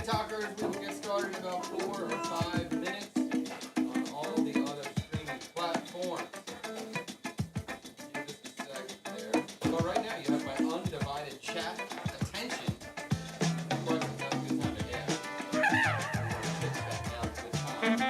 TikTokers, we will get started in about 4 or 5 minutes on all the other streaming platforms. Give just a sec there. But right now, you have my undivided chat attention. Of course, it's not a good time to ask. Fix that now. It's a good time.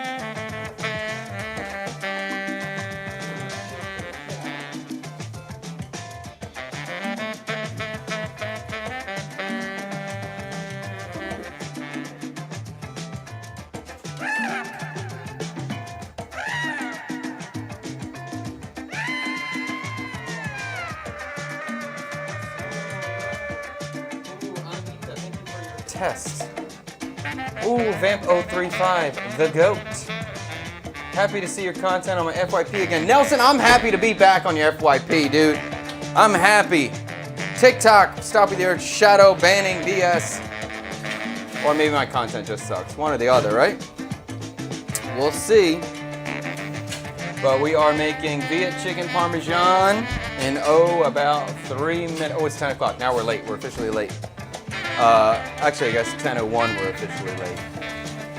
Test. Ooh, Vamp035, the GOAT. Happy to see your content on my FYP again. Nelson, I'm happy to be back on your FYP, dude. I'm happy. TikTok, stop with your shadow banning BS. Or maybe my content just sucks. One or the other, right? We'll see. But we are making Viet chicken parmesan in, about 3 minutes. Oh, it's 10 o'clock. Now we're late. We're officially late. Actually, I guess 10:01 we're officially late.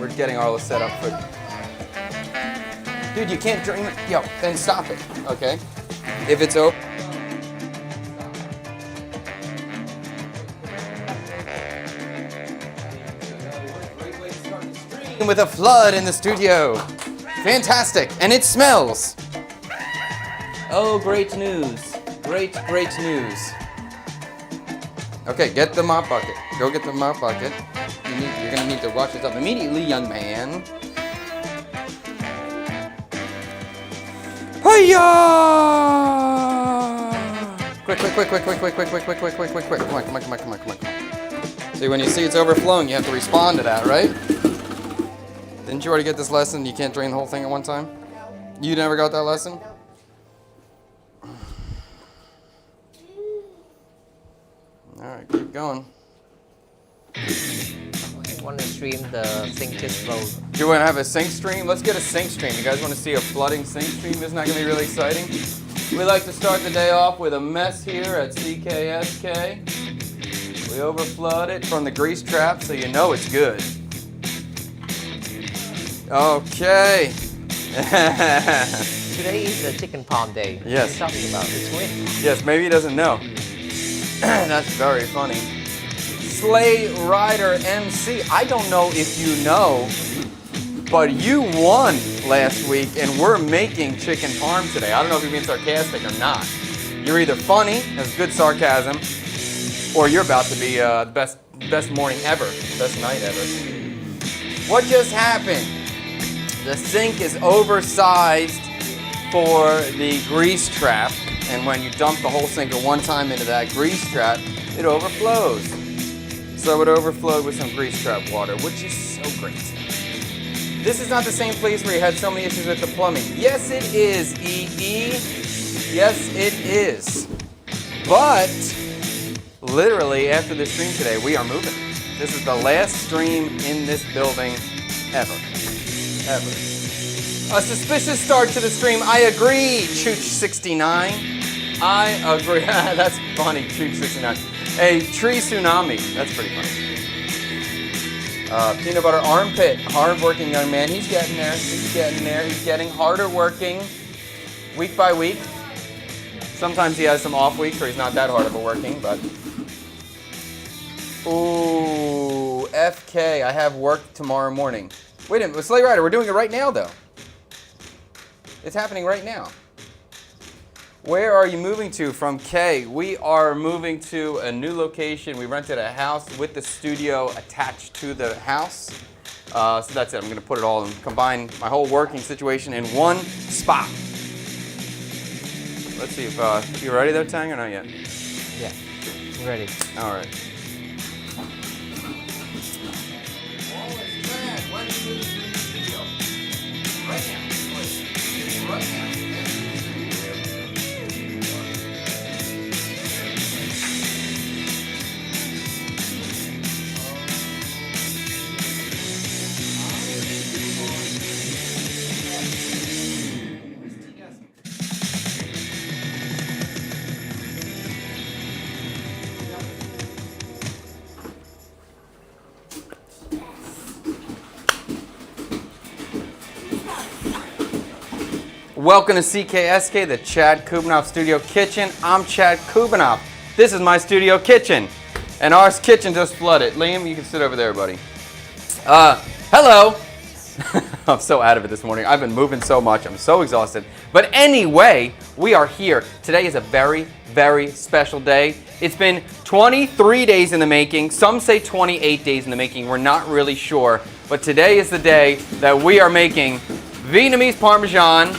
We're getting all the set up for... Dude, you can't drink... Yo, then stop it, okay? If it's open... With a flood in the studio. Fantastic, and it smells. Oh, great news. Great news. Okay, get the mop bucket. Go get the mop bucket. You're gonna need to wash this up immediately, young man. Hiya! Quick. Come on. See, when you see it's overflowing, you have to respond to that, right? Didn't you already get this lesson? You can't drain the whole thing at one time? No. You never got that lesson? All right, keep going. I want to stream the sink just flow. Do you want to have a sink stream? Let's get a sink stream. You guys want to see a flooding sink stream? Isn't that going to be really exciting? We like to start the day off with a mess here at CKSK. We overflood it from the grease trap, so you know it's good. Okay. Today is the chicken palm day. Yes. We're talking about the twin. Yes, maybe he doesn't know. That's very funny. Sleigh Rider MC. I don't know if you know, but you won last week, and we're making chicken parm today. I don't know if you're being sarcastic or not. You're either funny, that's good sarcasm, or you're about to be the best morning ever, best night ever. What just happened? The sink is oversized for the grease trap, and when you dump the whole sink at one time into that grease trap, it overflows. So it overflowed with some grease trap water, which is so great. This is not the same place where you had so many issues with the plumbing. Yes, it is, EE. Yes, it is. But literally after the stream today, we are moving. This is the last stream in this building ever. A suspicious start to the stream. I agree, Chooch69. I agree. That's funny, Chooch69. A tree tsunami. That's pretty funny. Peanut butter armpit. Hard-working young man. He's getting there. He's getting harder working week by week. Sometimes he has some off weeks where he's not that hard of a working, but... Ooh, FK. I have work tomorrow morning. Wait a minute, Sleigh Rider, we're doing it right now, though. It's happening right now. Where are you moving to from K? We are moving to a new location. We rented a house with the studio attached to the house. So that's it. I'm going to put it all and combine my whole working situation in one spot. Let's see if you ready there, Tang, or not yet? Yeah, I'm ready. All right. Right now. Welcome to CKSK, the Chad Kubanoff Studio Kitchen. I'm Chad Kubanoff. This is my studio kitchen. And our kitchen just flooded. Liam, you can sit over there, buddy. Hello. I'm so out of it this morning. I've been moving so much. I'm so exhausted. But anyway, we are here. Today is a very, very special day. It's been 23 days in the making. Some say 28 days in the making. We're not really sure. But today is the day that we are making Vietnamese Parmesan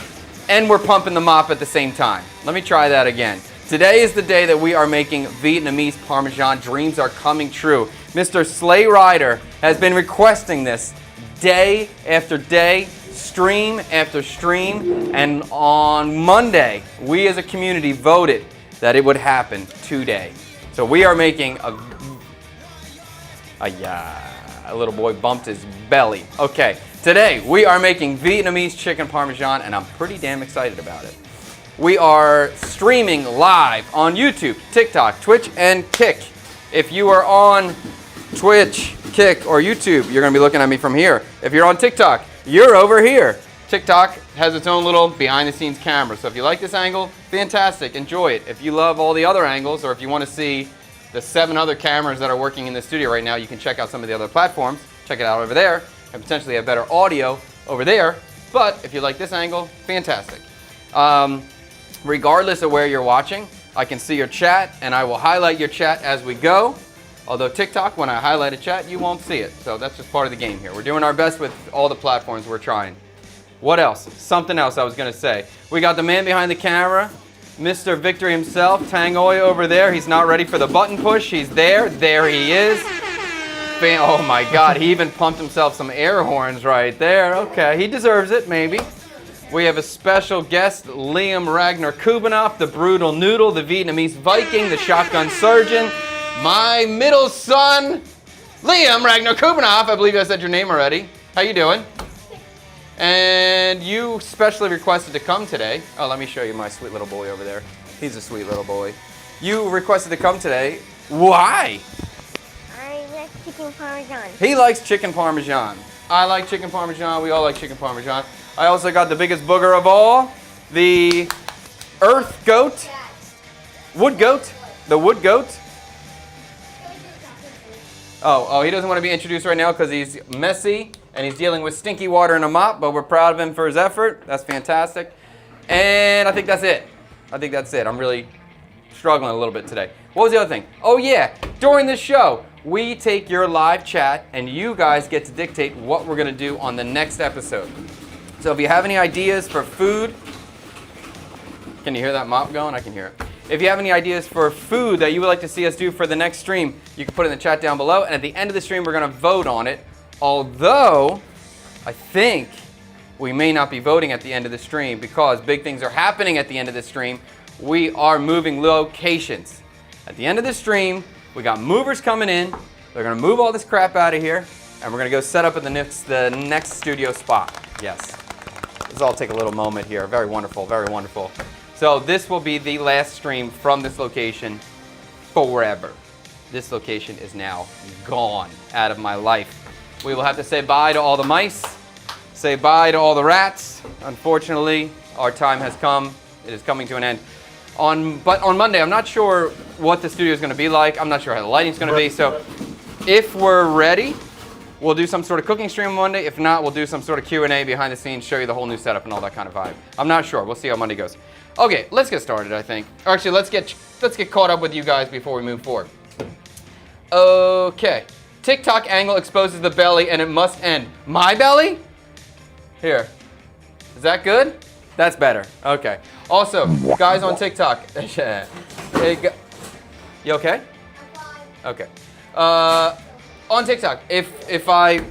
and we're pumping the mop at the same time. Let me try that again. Today is the day that we are making Vietnamese Parmesan. Dreams are coming true. Mr. Sleigh Rider has been requesting this day after day, stream after stream, and on Monday, we as a community voted that it would happen today. So we are making a little boy bumped his belly. Okay, today we are making Vietnamese chicken Parmesan, and I'm pretty damn excited about it. We are streaming live on YouTube, TikTok, Twitch, and Kick. If you are on Twitch, Kick, or YouTube, you're going to be looking at me from here. If you're on TikTok, you're over here. TikTok has its own little behind-the-scenes camera. So if you like this angle, fantastic, enjoy it. If you love all the other angles, or if you want to see the 7 other cameras that are working in the studio right now, you can check out some of the other platforms. Check it out over there, and potentially have better audio over there. But if you like this angle, fantastic. Regardless of where you're watching, I can see your chat, and I will highlight your chat as we go. Although TikTok, when I highlight a chat, you won't see it. So that's just part of the game here. We're doing our best with all the platforms we're trying. What else? Something else I was going to say. We got the man behind the camera, Mr. Victor himself, Tangoy over there. He's not ready for the button push. He's there. There he is. Oh my God, he even pumped himself some air horns right there. Okay, he deserves it, maybe. We have a special guest, Liam Ragnar Kubanoff, the brutal noodle, the Vietnamese Viking, the shotgun surgeon, my middle son, Liam Ragnar Kubanoff. I believe I said your name already. How you doing? And you specially requested to come today. Oh, let me show you my sweet little boy over there. He's a sweet little boy. You requested to come today. Why? I like chicken parmesan. He likes chicken Parmesan. I like chicken Parmesan. We all like chicken Parmesan. I also got the biggest booger of all, the earth goat, wood goat, the wood goat. Oh, he doesn't want to be introduced right now because he's messy and he's dealing with stinky water in a mop, but we're proud of him for his effort. That's fantastic. And I think that's it. I'm really struggling a little bit today. What was the other thing? Oh yeah, during this show, we take your live chat and you guys get to dictate what we're going to do on the next episode. So if you have any ideas for food, can you hear that mop going? I can hear it. If you have any ideas for food that you would like to see us do for the next stream, you can put it in the chat down below. And at the end of the stream, we're going to vote on it. Although, I think we may not be voting at the end of the stream because big things are happening at the end of the stream. We are moving locations. At the end of the stream, we got movers coming in. They're going to move all this crap out of here. And we're going to go set up at the next studio spot. Yes. This will all take a little moment here. Very wonderful, very wonderful. So this will be the last stream from this location forever. This location is now gone out of my life. We will have to say bye to all the mice, say bye to all the rats. Unfortunately, our time has come. It is coming to an end. But on Monday, I'm not sure what the studio is going to be like. I'm not sure how the lighting is going to be. So if we're ready, we'll do some sort of cooking stream on Monday. If not, we'll do some sort of Q&A behind the scenes, show you the whole new setup and all that kind of vibe. I'm not sure. We'll see how Monday goes. Okay, let's get started, I think. Or actually, let's get caught up with you guys before we move forward. Okay. TikTok angle exposes the belly and it must end. My belly? Here. Is that good? That's better. Okay. Also, guys on TikTok. You okay? Okay. On TikTok, if I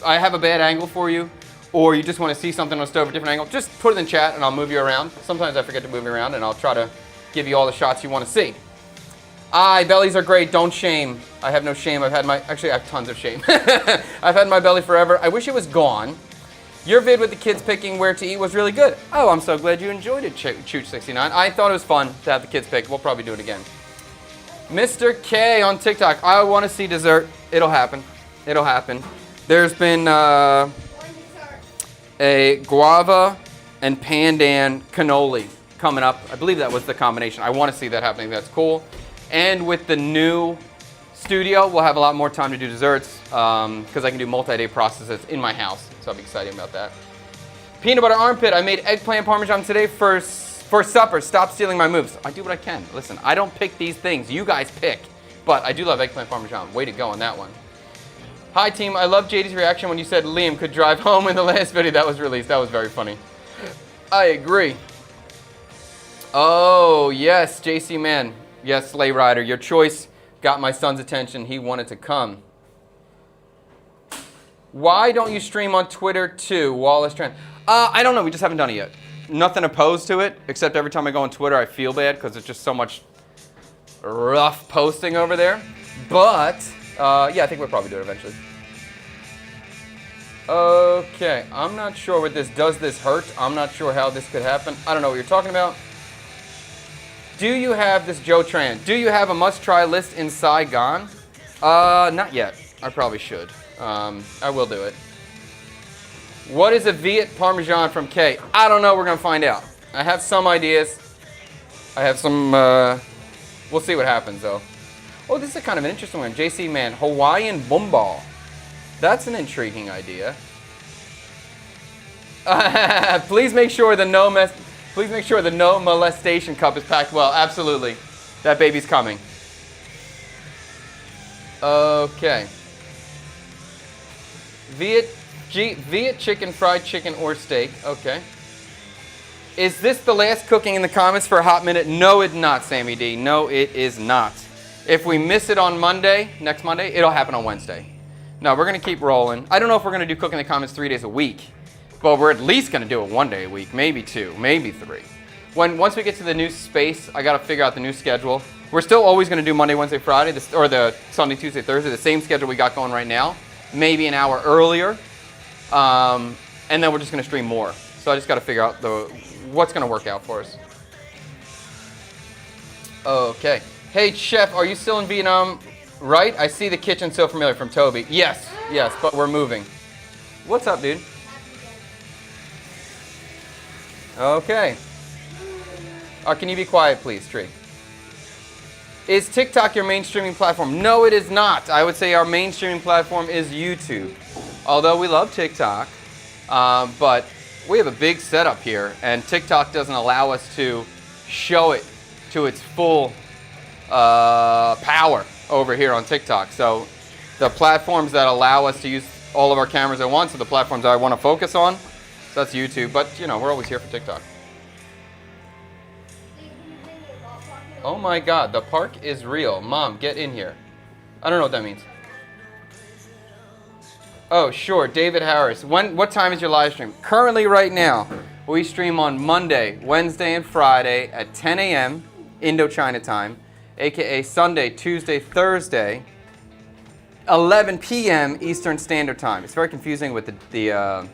have a bad angle for you, or you just want to see something on the stove at a different angle, just put it in chat and I'll move you around. Sometimes I forget to move you around and I'll try to give you all the shots you want to see. Bellies are great, don't shame. I have no shame, actually I have tons of shame. I've had my belly forever. I wish it was gone. Your vid with the kids picking where to eat was really good. Oh, I'm so glad you enjoyed it, Chooch69. I thought it was fun to have the kids pick. We'll probably do it again. Mr. K on TikTok. I want to see dessert. It'll happen. It'll happen. There's been a guava and pandan cannoli coming up. I believe that was the combination. I want to see that happening. That's cool. And with the new studio, we'll have a lot more time to do desserts because I can do multi-day processes in my house. So I'll be excited about that. Peanut butter armpit. I made eggplant parmesan today for supper. Stop stealing my moves. I do what I can. Listen, I don't pick these things. You guys pick. But I do love eggplant parmesan. Way to go on that one. Hi team, I love JD's reaction when you said Liam could drive home in the last video that was released. That was very funny. I agree. Oh, yes, JC Man. Yes, Sleigh Rider, your choice got my son's attention. He wanted to come. Why don't you stream on Twitter too, Wallace Trent? I don't know, we just haven't done it yet. Nothing opposed to it, except every time I go on Twitter, I feel bad because it's just so much rough posting over there. But, yeah, I think we'll probably do it eventually. Okay, I'm not sure what this does. This hurt. I'm not sure how this could happen. I don't know what you're talking about. Do you have this, Joe Tran? Do you have a must-try list in Saigon? Not yet. I probably should. I will do it. What is a Viet Parmesan from K? I don't know. We're going to find out. I have some ideas. I have some, we'll see what happens, though. Oh, this is kind of an interesting one. JC Man, Hawaiian Bumball. That's an intriguing idea. Please make sure the no molestation cup is packed well. Absolutely. That baby's coming. Okay. Viet chicken, fried chicken, or steak. Okay. Is this the last cooking in the comments for a hot minute? No, it's not, Sammy D. No, it is not. If we miss it on Monday, next Monday, it'll happen on Wednesday. No, we're going to keep rolling. I don't know if we're going to do Cook in the Comments 3 days a week, but we're at least going to do it 1 day a week, maybe 2, maybe 3. Once we get to the new space, I got to figure out the new schedule. We're still always going to do Monday, Wednesday, Friday, or the Sunday, Tuesday, Thursday, the same schedule we got going right now, maybe an hour earlier, and then we're just going to stream more. So I just got to figure out what's going to work out for us. Okay. Hey, Chef, are you still in Vietnam? Right? I see the kitchen so familiar from Toby. Yes, but we're moving. What's up, dude? Okay. Can you be quiet, please, Tree? Is TikTok your main streaming platform? No, it is not. I would say our main streaming platform is YouTube. Although we love TikTok, but we have a big setup here, and TikTok doesn't allow us to show it to its full power over here on TikTok. So the platforms that allow us to use all of our cameras at once are the platforms I want to focus on. So that's YouTube, but you know, we're always here for TikTok. Oh my God, the park is real. Mom, get in here. I don't know what that means. Oh, sure, David Harris. What time is your live stream? Currently right now, we stream on Monday, Wednesday, and Friday at 10 a.m. Indochina time. AKA Sunday, Tuesday, Thursday, 11 p.m. Eastern Standard Time. It's very confusing with the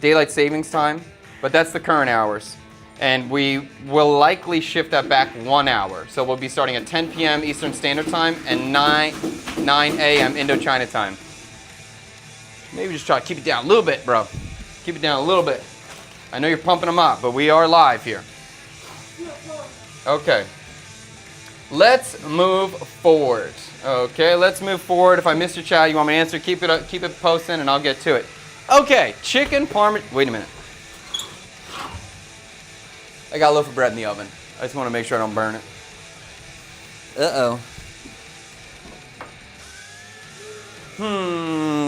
daylight savings time, but that's the current hours. And we will likely shift that back 1 hour. So we'll be starting at 10 p.m. Eastern Standard Time and 9 a.m. Indochina time. Maybe just try to keep it down a little bit, bro. Keep it down a little bit. I know you're pumping them up, but we are live here. Okay. Let's move forward. Okay, let's move forward. If I missed your chat, you want me to answer, keep it posting, and I'll get to it. Okay, chicken parmesan. Wait a minute. I got a loaf of bread in the oven. I just want to make sure I don't burn it. Uh-oh.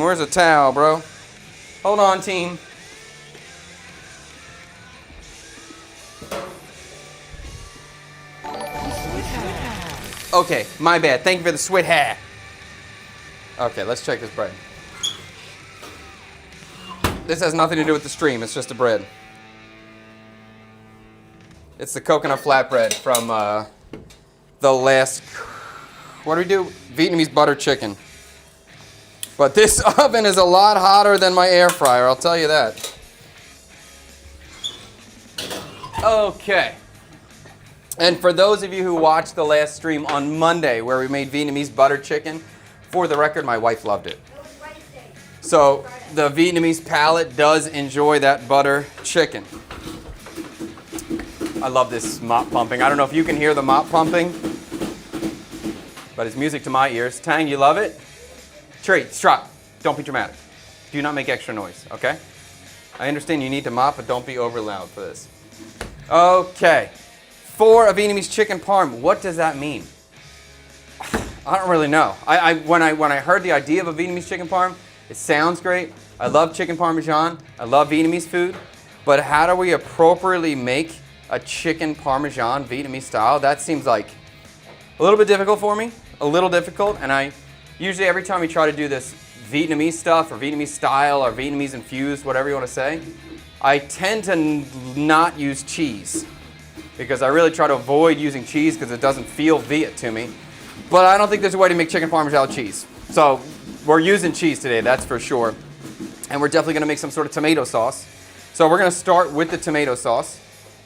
Where's a towel, bro? Hold on, team. Okay, my bad. Thank you for the sweat hat. Okay, let's check this bread. This has nothing to do with the stream. It's just the bread. It's the coconut flatbread from the last, what do we do? Vietnamese butter chicken. But this oven is a lot hotter than my air fryer, I'll tell you that. Okay. And for those of you who watched the last stream on Monday where we made Vietnamese butter chicken, for the record, my wife loved it. So the Vietnamese palate does enjoy that butter chicken. I love this mop pumping. I don't know if you can hear the mop pumping, but it's music to my ears. Tang, you love it? Tree, stop. Don't be dramatic. Do not make extra noise, okay? I understand you need to mop, but don't be over loud for this. Okay. For a Vietnamese chicken parm, what does that mean? I don't really know. When I heard the idea of a Vietnamese chicken parm, it sounds great. I love chicken parmesan. I love Vietnamese food. But how do we appropriately make a chicken parmesan Vietnamese style? That seems like a little bit difficult for me. A little difficult. And I usually, every time we try to do this Vietnamese stuff or Vietnamese style or Vietnamese infused, whatever you want to say, I tend to not use cheese because I really try to avoid using cheese because it doesn't feel Viet to me. But I don't think there's a way to make chicken parmesan with cheese. So we're using cheese today, that's for sure. And we're definitely going to make some sort of tomato sauce. So we're going to start with the tomato sauce.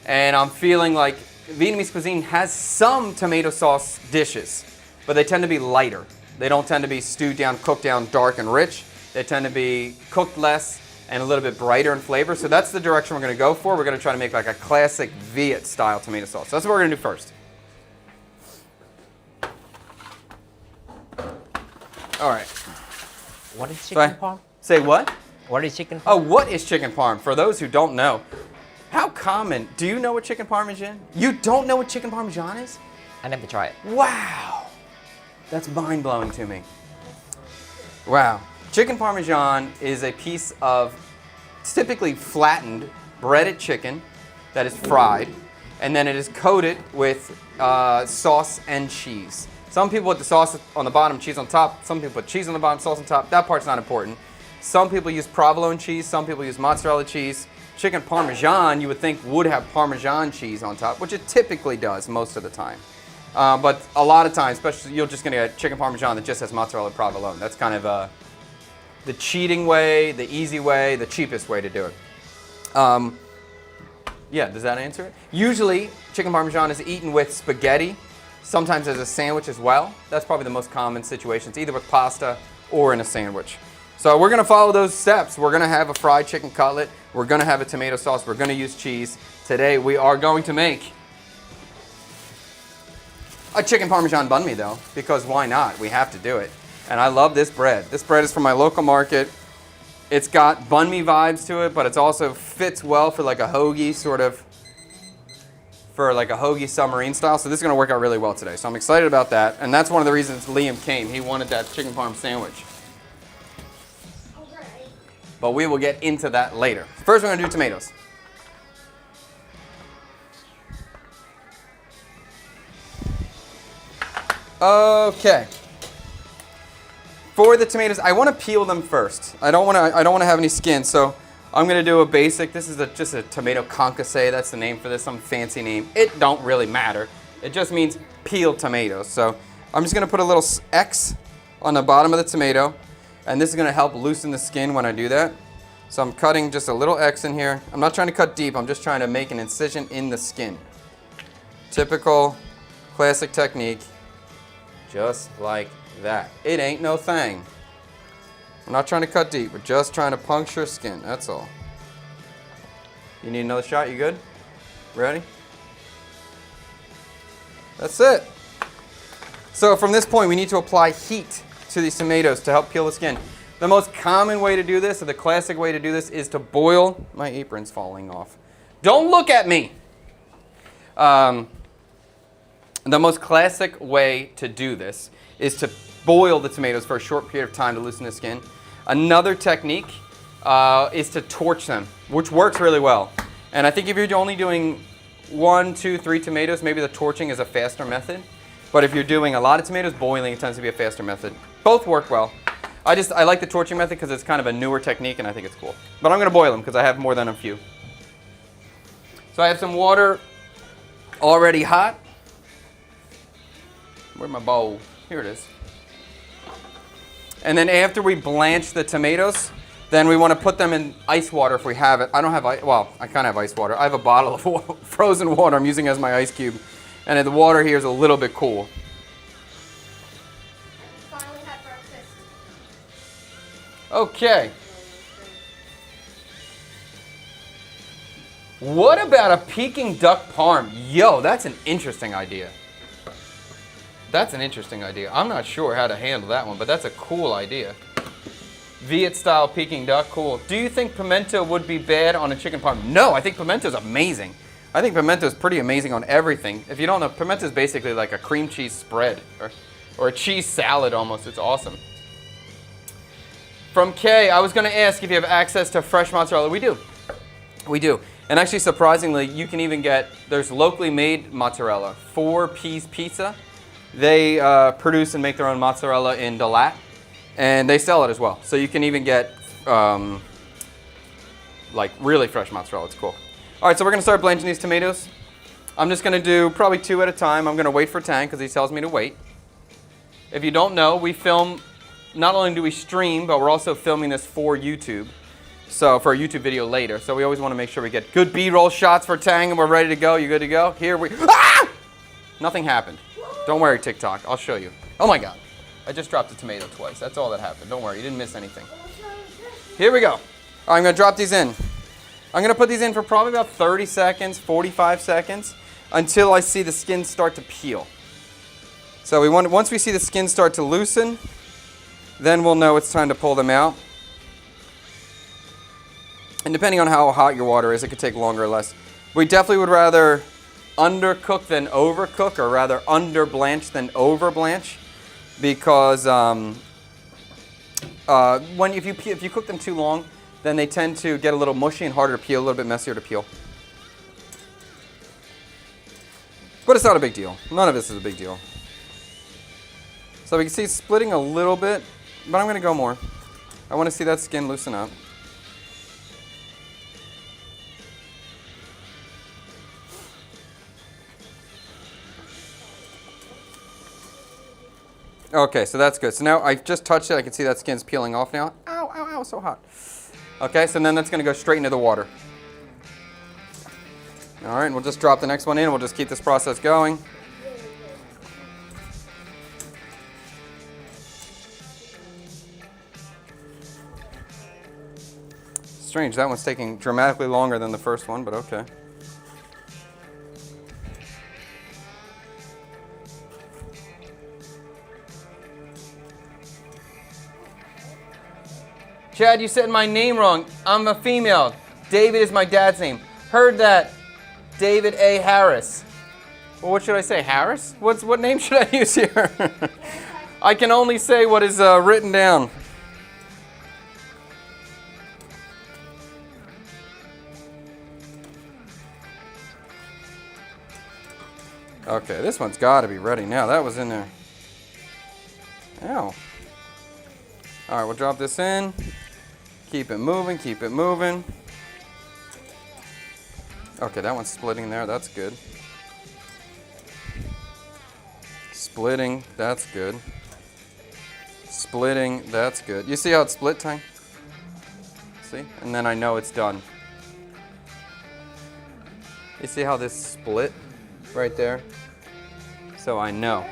And I'm feeling like Vietnamese cuisine has some tomato sauce dishes, but they tend to be lighter. They don't tend to be stewed down, cooked down, dark and rich. They tend to be cooked less and a little bit brighter in flavor. So that's the direction we're going to go for. We're going to try to make like a classic Viet style tomato sauce. So that's what we're going to do first. All right. What is chicken parm? Say what? What is chicken parm? Oh, what is chicken parm? For those who don't know, how common, do you know what chicken parmesan? You don't know what chicken parmesan is? I never try it. Wow. That's mind-blowing to me. Wow. Chicken parmesan is a piece of typically flattened breaded chicken that is fried, and then it is coated with sauce and cheese. Some people put the sauce on the bottom, cheese on top. Some people put cheese on the bottom, sauce on top. That part's not important. Some people use provolone cheese. Some people use mozzarella cheese. Chicken parmesan, you would think, would have Parmesan cheese on top, which it typically does most of the time. But a lot of times, especially, you're just going to get chicken parmesan that just has mozzarella provolone. That's kind of the cheating way, the easy way, the cheapest way to do it. Yeah, does that answer it? Usually, chicken parmesan is eaten with spaghetti, sometimes as a sandwich as well. That's probably the most common situations, either with pasta or in a sandwich. So we're going to follow those steps. We're going to have a fried chicken cutlet. We're going to have a tomato sauce. We're going to use cheese. Today we are going to make a chicken parmesan banh mi though, because why not? We have to do it. And I love this bread. This bread is from my local market. It's got banh mi vibes to it, but it also fits well for like a hoagie sort of, for like a hoagie submarine style. So this is going to work out really well today. So I'm excited about that. And that's one of the reasons Liam came. He wanted that chicken parm sandwich. But we will get into that later. First we're going to do tomatoes. Okay. For the tomatoes, I want to peel them first. I don't want to have any skin, so I'm going to do a basic. This is just a tomato concasse. That's the name for this, some fancy name. It don't really matter. It just means peeled tomatoes. So I'm just going to put a little X on the bottom of the tomato, and this is going to help loosen the skin when I do that. So I'm cutting just a little X in here. I'm not trying to cut deep. I'm just trying to make an incision in the skin. Typical, classic technique. Just like that. It ain't no thing. I'm not trying to cut deep. We're just trying to puncture skin. That's all. You need another shot? You good? Ready? That's it. So from this point, we need to apply heat to these tomatoes to help peel the skin. The most common way to do this, or the classic way to do this, is to boil. My apron's falling off. Don't look at me. The most classic way to do this is to boil the tomatoes for a short period of time to loosen the skin. Another technique is to torch them, which works really well. And I think if you're only doing 1, 2, 3 tomatoes, maybe the torching is a faster method. But if you're doing a lot of tomatoes, boiling tends to be a faster method. Both work well. I like the torching method because it's kind of a newer technique and I think it's cool. But I'm going to boil them because I have more than a few. So I have some water already hot. Where's my bowl? Here it is. And then after we blanch the tomatoes, then we want to put them in ice water if we have it. I don't have ice, well, I kind of have ice water. I have a bottle of frozen water I'm using as my ice cube. And the water here is a little bit cool. Finally had breakfast. Okay. What about a Peking duck parm? Yo, that's an interesting idea. That's an interesting idea. I'm not sure how to handle that one, but that's a cool idea. Viet style Peking duck, cool. Do you think pimento would be bad on a chicken parm? No, I think pimento's amazing. I think pimento's pretty amazing on everything. If you don't know, pimento's basically like a cream cheese spread or a cheese salad almost. It's awesome. From Kay, I was going to ask if you have access to fresh mozzarella. We do. We do. And actually, surprisingly, you can even get, there's locally made mozzarella. 4-Piece Pizza. They produce and make their own mozzarella in Dalat. And they sell it as well. So you can even get like really fresh mozzarella. It's cool. All right, so we're going to start blanching these tomatoes. I'm just going to do probably 2 at a time. I'm going to wait for Tang because he tells me to wait. If you don't know, we film, not only do we stream, but we're also filming this for YouTube. So for a YouTube video later. So we always want to make sure we get good B-roll shots for Tang and we're ready to go. You good to go? Here we, ah! Nothing happened. Don't worry, TikTok. I'll show you. Oh my God. I just dropped a tomato twice. That's all that happened. Don't worry, you didn't miss anything. Here we go. All right, I'm going to drop these in. I'm going to put these in for probably about 30 seconds, 45 seconds, until I see the skin start to peel. So once we see the skin start to loosen, then we'll know it's time to pull them out. And depending on how hot your water is, it could take longer or less. We definitely would rather undercook than overcook, or rather under-blanch than over-blanch, because if you cook them too long, then they tend to get a little mushy and harder to peel, a little bit messier to peel. But it's not a big deal. None of this is a big deal. So we can see it's splitting a little bit, but I'm going to go more. I want to see that skin loosen up. Okay, so that's good. So now I just touched it. I can see that skin's peeling off now. Ow, ow, ow, so hot. Okay, so then that's going to go straight into the water. All right, and we'll just drop the next one in. We'll just keep this process going. Strange, that one's taking dramatically longer than the first one, but okay. Chad, you said my name wrong. I'm a female. David is my dad's name. Heard that. David A. Harris. Well, what should I say? Harris? What name should I use here? I can only say what is written down. Okay, this one's got to be ready now. That was in there. Ow. All right, we'll drop this in. Keep it moving, keep it moving. Okay, that one's splitting there. That's good. Splitting, that's good. Splitting, that's good. You see how it's split, Tang? See? And then I know it's done. You see how this split right there? So I know.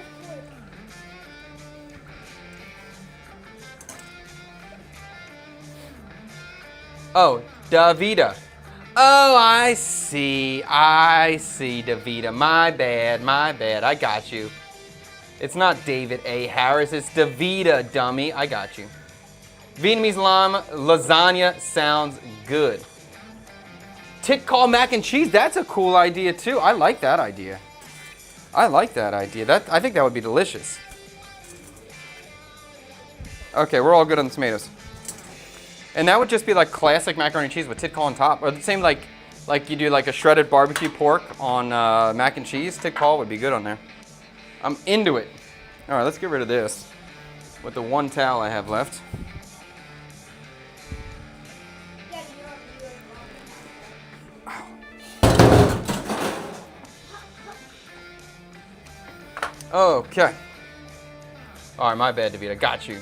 Oh, Davida. Oh, I see, Davida. My bad. I got you. It's not David A. Harris, it's Davida, dummy. I got you. Vietnamese lasagna sounds good. Tit call mac and cheese, that's a cool idea too. I like that idea. I think that would be delicious. Okay, we're all good on the tomatoes. And that would just be like classic macaroni and cheese with tit call on top. Or the same like you do like a shredded barbecue pork on mac and cheese. Tit call would be good on there. I'm into it. All right, let's get rid of this with the one towel I have left. Okay. All right, my bad, Davida. Got you.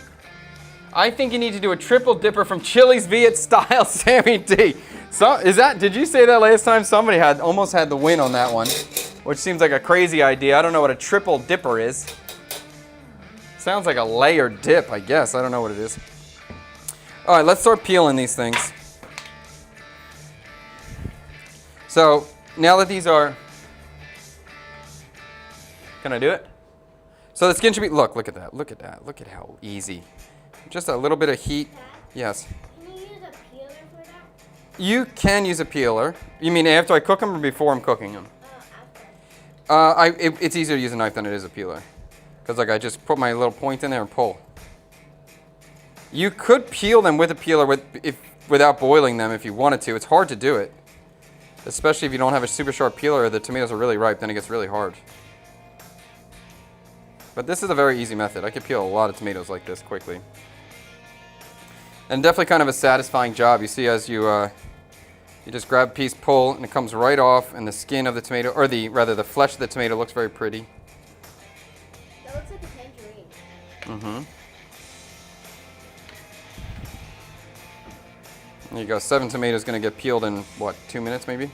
I think you need to do a triple dipper from Chili's Viet style, Sammy D. So, did you say that last time? Somebody almost had the win on that one, which seems like a crazy idea. I don't know what a triple dipper is. Sounds like a layered dip, I guess. I don't know what it is. All right, let's start peeling these things. So now that these are, can I do it? So the skin should be, look at that, look at that, look at how easy. Just a little bit of heat. Yes. Can you use a peeler for that? You can use a peeler. You mean after I cook them or before I'm cooking them? After. It's easier to use a knife than it is a peeler. Because like I just put my little point in there and pull. You could peel them with a peeler without boiling them if you wanted to. It's hard to do it. Especially if you don't have a super sharp peeler or the tomatoes are really ripe, then it gets really hard. But this is a very easy method. I could peel a lot of tomatoes like this quickly. And definitely kind of a satisfying job. You see as you just grab a piece, pull, and it comes right off, and the skin of the tomato, or the flesh of the tomato looks very pretty. That looks like a tangerine. Mm-hmm. There you go. 7 tomatoes going to get peeled in, what, 2 minutes maybe?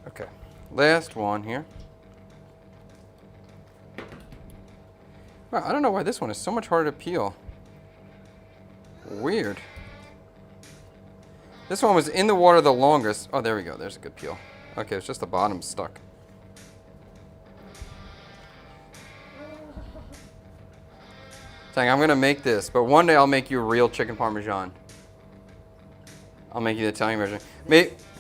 Okay, last one here. Wow, I don't know why this one is so much harder to peel. Weird. This one was in the water the longest. Oh, there we go. There's a good peel. Okay, it's just the bottom stuck. Tang, I'm gonna make this, but one day I'll make you a real chicken parmesan. I'll make you the Italian version.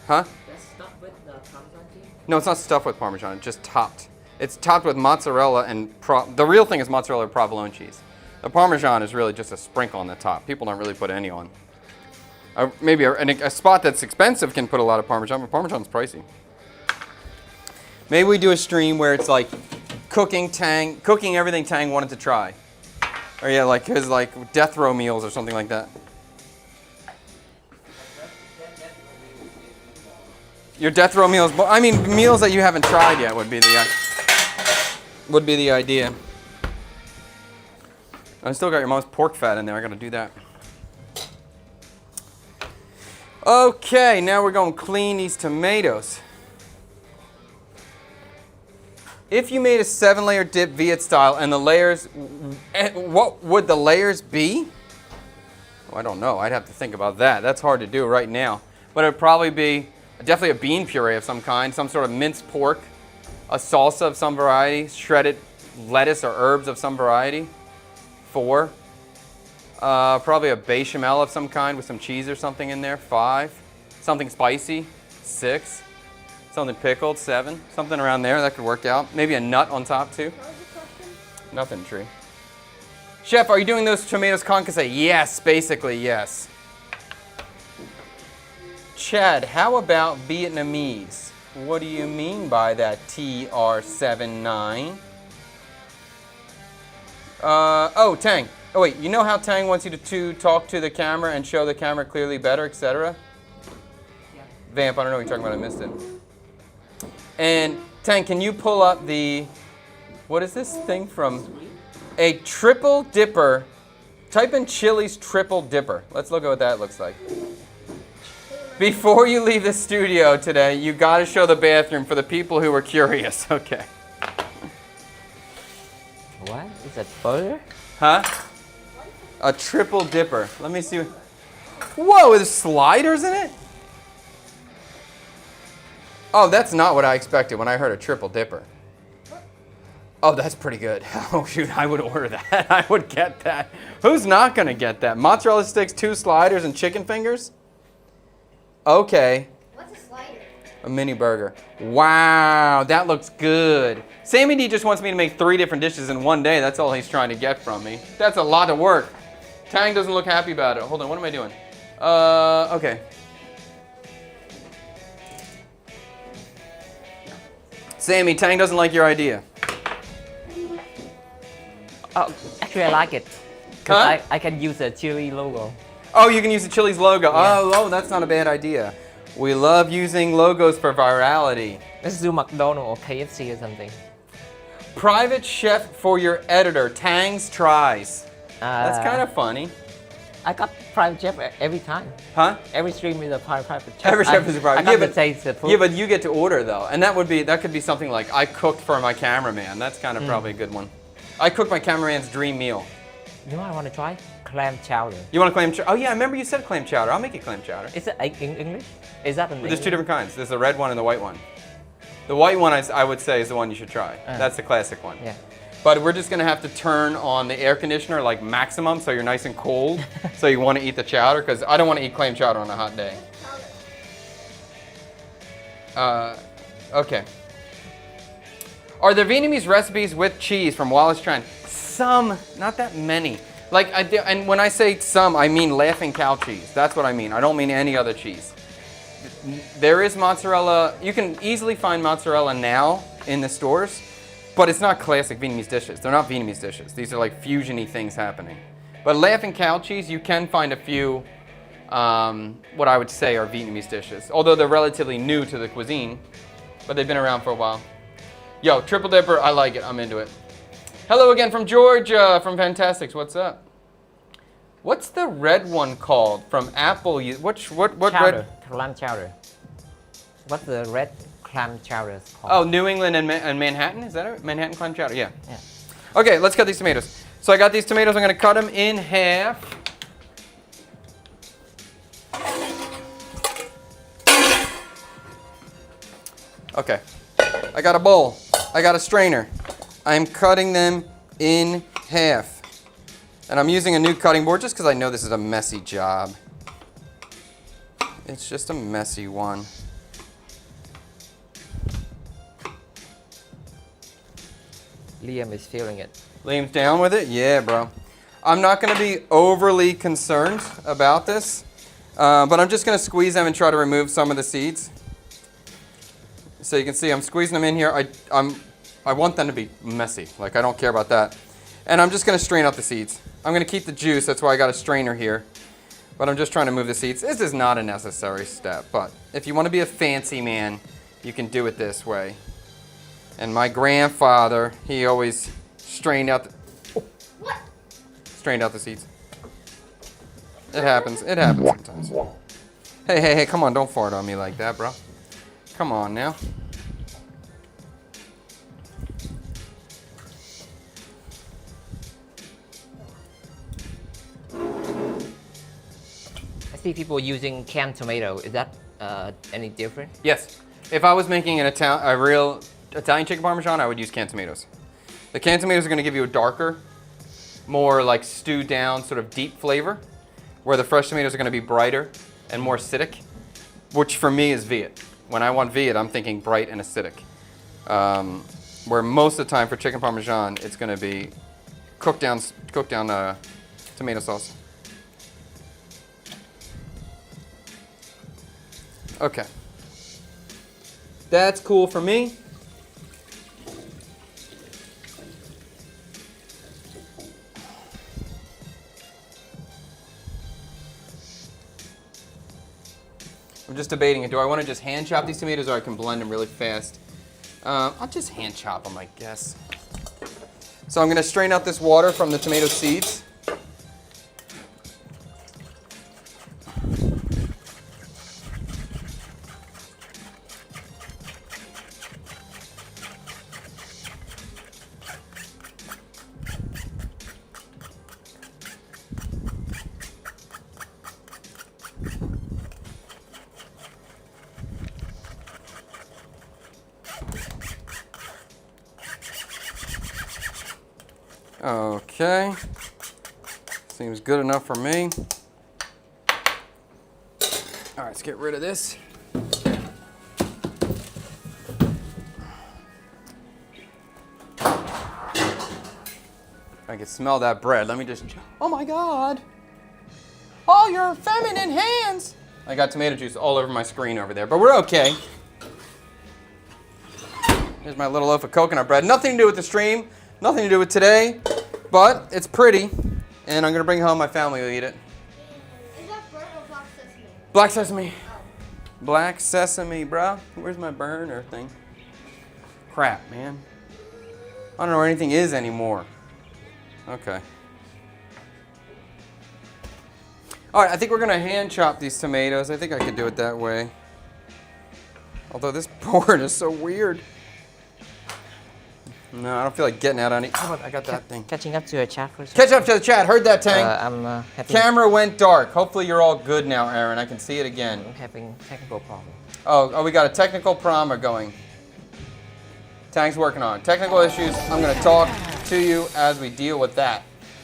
Huh? That's stuffed with the parmesan cheese? No, it's not stuffed with Parmesan. It's just topped. It's topped with mozzarella and the real thing is mozzarella or provolone cheese. The Parmesan is really just a sprinkle on the top. People don't really put any on. Maybe a spot that's expensive can put a lot of Parmesan, but Parmesan's pricey. Maybe we do a stream where it's like cooking everything Tang wanted to try. Or yeah, like his like death row meals or something like that. Your death row meals, I mean meals that you haven't tried yet would be the idea. I still got your mom's pork fat in there. I got to do that. Okay, now we're going to clean these tomatoes. If you made a 7-layer dip Viet style and the layers, what would the layers be? Oh, I don't know. I'd have to think about that. That's hard to do right now. But it would probably be definitely a bean puree of some kind, some sort of minced pork, a salsa of some variety, shredded lettuce or herbs of some variety. 4. Probably a bechamel of some kind with some cheese or something in there. 5. Something spicy. 6. Something pickled. 7. Something around there that could work out. Maybe a nut on top too. What was the question? Nothing, Tree. Chef, are you doing those tomatoes concassé? Yes, basically yes. Chad, how about Vietnamese? What do you mean by that TR79? Oh, Tang. Oh, wait, you know how Tang wants you to talk to the camera and show the camera clearly better, etc.? Yeah. Vamp, I don't know what you're talking about. I missed it. And Tang, can you pull up the, what is this thing from? A triple dipper. Type in Chili's triple dipper. Let's look at what that looks like. Before you leave the studio today, you got to show the bathroom for the people who were curious. Okay. What? Is that butter? Huh? A triple dipper. Let me see. Whoa, there's sliders in it? Oh, that's not what I expected when I heard a triple dipper. Oh, that's pretty good. Oh, shoot, I would order that. I would get that. Who's not going to get that? Mozzarella sticks, 2 sliders, and chicken fingers? Okay. What's a slider? A mini burger. Wow, that looks good. Sammy D just wants me to make 3 different dishes in one day. That's all he's trying to get from me. That's a lot of work. Tang doesn't look happy about it. Hold on, what am I doing? Okay. Sammy, Tang doesn't like your idea. Oh, actually, I like it. Because I can use the chili logo. Oh, you can use the Chili's logo. Yeah. Oh, that's not a bad idea. We love using logos for virality. Let's do McDonald's or KFC or something. Private chef for your editor, Tang's Tries. That's kind of funny. I got private chef every time. Huh? Every stream is a private chef. Every chef is a private. I can't taste the food. Yeah, but you get to order though, and that could be something like I cooked for my cameraman. That's kind of probably a good one. I cooked my cameraman's dream meal. You know what I want to try? Clam chowder. You want a clam chowder? Oh yeah, I remember you said clam chowder. I'll make you clam chowder. Is it in English? Is that in English? There's 2 different kinds. There's the red one and the white one. The white one I would say is the one you should try. That's the classic one. Yeah. But we're just gonna have to turn on the air conditioner like maximum so you're nice and cold. So you want to eat the chowder because I don't want to eat clam chowder on a hot day. Okay. Are there Vietnamese recipes with cheese from Wallace Tran? Some, not that many. Like and when I say some, I mean Laughing Cow cheese. That's what I mean. I don't mean any other cheese. There is mozzarella. You can easily find mozzarella now in the stores. But it's not classic Vietnamese dishes. They're not Vietnamese dishes. These are like fusion-y things happening. But Laughing Cow cheese, you can find a few, what I would say are Vietnamese dishes. Although they're relatively new to the cuisine, but they've been around for a while. Yo, Triple Dipper, I like it. I'm into it. Hello again from Georgia, from Fantastics. What's up? What's the red one called from Apple? What chowder. red? Clam chowder. What's the red clam chowder called? Oh, New England and Manhattan? Is that it? Manhattan clam chowder? Yeah. Okay, let's cut these tomatoes. So I got these tomatoes. I'm going to cut them in half. Okay. I got a bowl. I got a strainer. I'm cutting them in half. And I'm using a new cutting board just because I know this is a messy job. It's just a messy one. Liam is feeling it. Liam's down with it? Yeah, bro. I'm not going to be overly concerned about this, but I'm just going to squeeze them and try to remove some of the seeds. So you can see I'm squeezing them in here. I want them to be messy. Like, I don't care about that. And I'm just going to strain out the seeds. I'm going to keep the juice. That's why I got a strainer here. But I'm just trying to move the seeds. This is not a necessary step, but if you want to be a fancy man, you can do it this way. And my grandfather, he always strained out the seeds. It happens. It happens sometimes. Hey, come on, don't fart on me like that, bro. Come on now. I see people using canned tomato. Is that any different? Yes. If I was making a real Italian chicken parmesan, I would use canned tomatoes. The canned tomatoes are going to give you a darker, more like stewed down, sort of deep flavor, where the fresh tomatoes are going to be brighter and more acidic, which for me is Viet. When I want Viet, I'm thinking bright and acidic. Where most of the time for chicken parmesan, it's going to be cooked down tomato sauce. Okay. That's cool for me. I'm just debating it. Do I want to just hand chop these tomatoes or I can blend them really fast? I'll just hand chop them, I guess. So I'm going to strain out this water from the tomato seeds. Okay, seems good enough for me. All right, let's get rid of this. I can smell that bread. Let me just, oh my God. Oh, your feminine hands. I got tomato juice all over my screen over there, but we're okay. Here's my little loaf of coconut bread. Nothing to do with the stream, nothing to do with today, but it's pretty, and I'm gonna bring it home. My family will eat it. Is that burnt or black sesame? Black sesame. Black sesame, bro. Where's my burner thing? Crap, man. I don't know where anything is anymore. Okay. All right, I think we're gonna hand chop these tomatoes. I think I could do it that way. Although this board is so weird. No, I don't feel like getting out on it. Oh, I got that thing. Catching up to a chat for a Catch up to the chat. Heard that, Tang? I'm having, Camera went dark. Hopefully you're all good now, Aaron. I can see it again. I'm having technical problem. Oh, we got a technical problem going. Tang's working on it. Technical issues. I'm going to talk to you as we deal with that.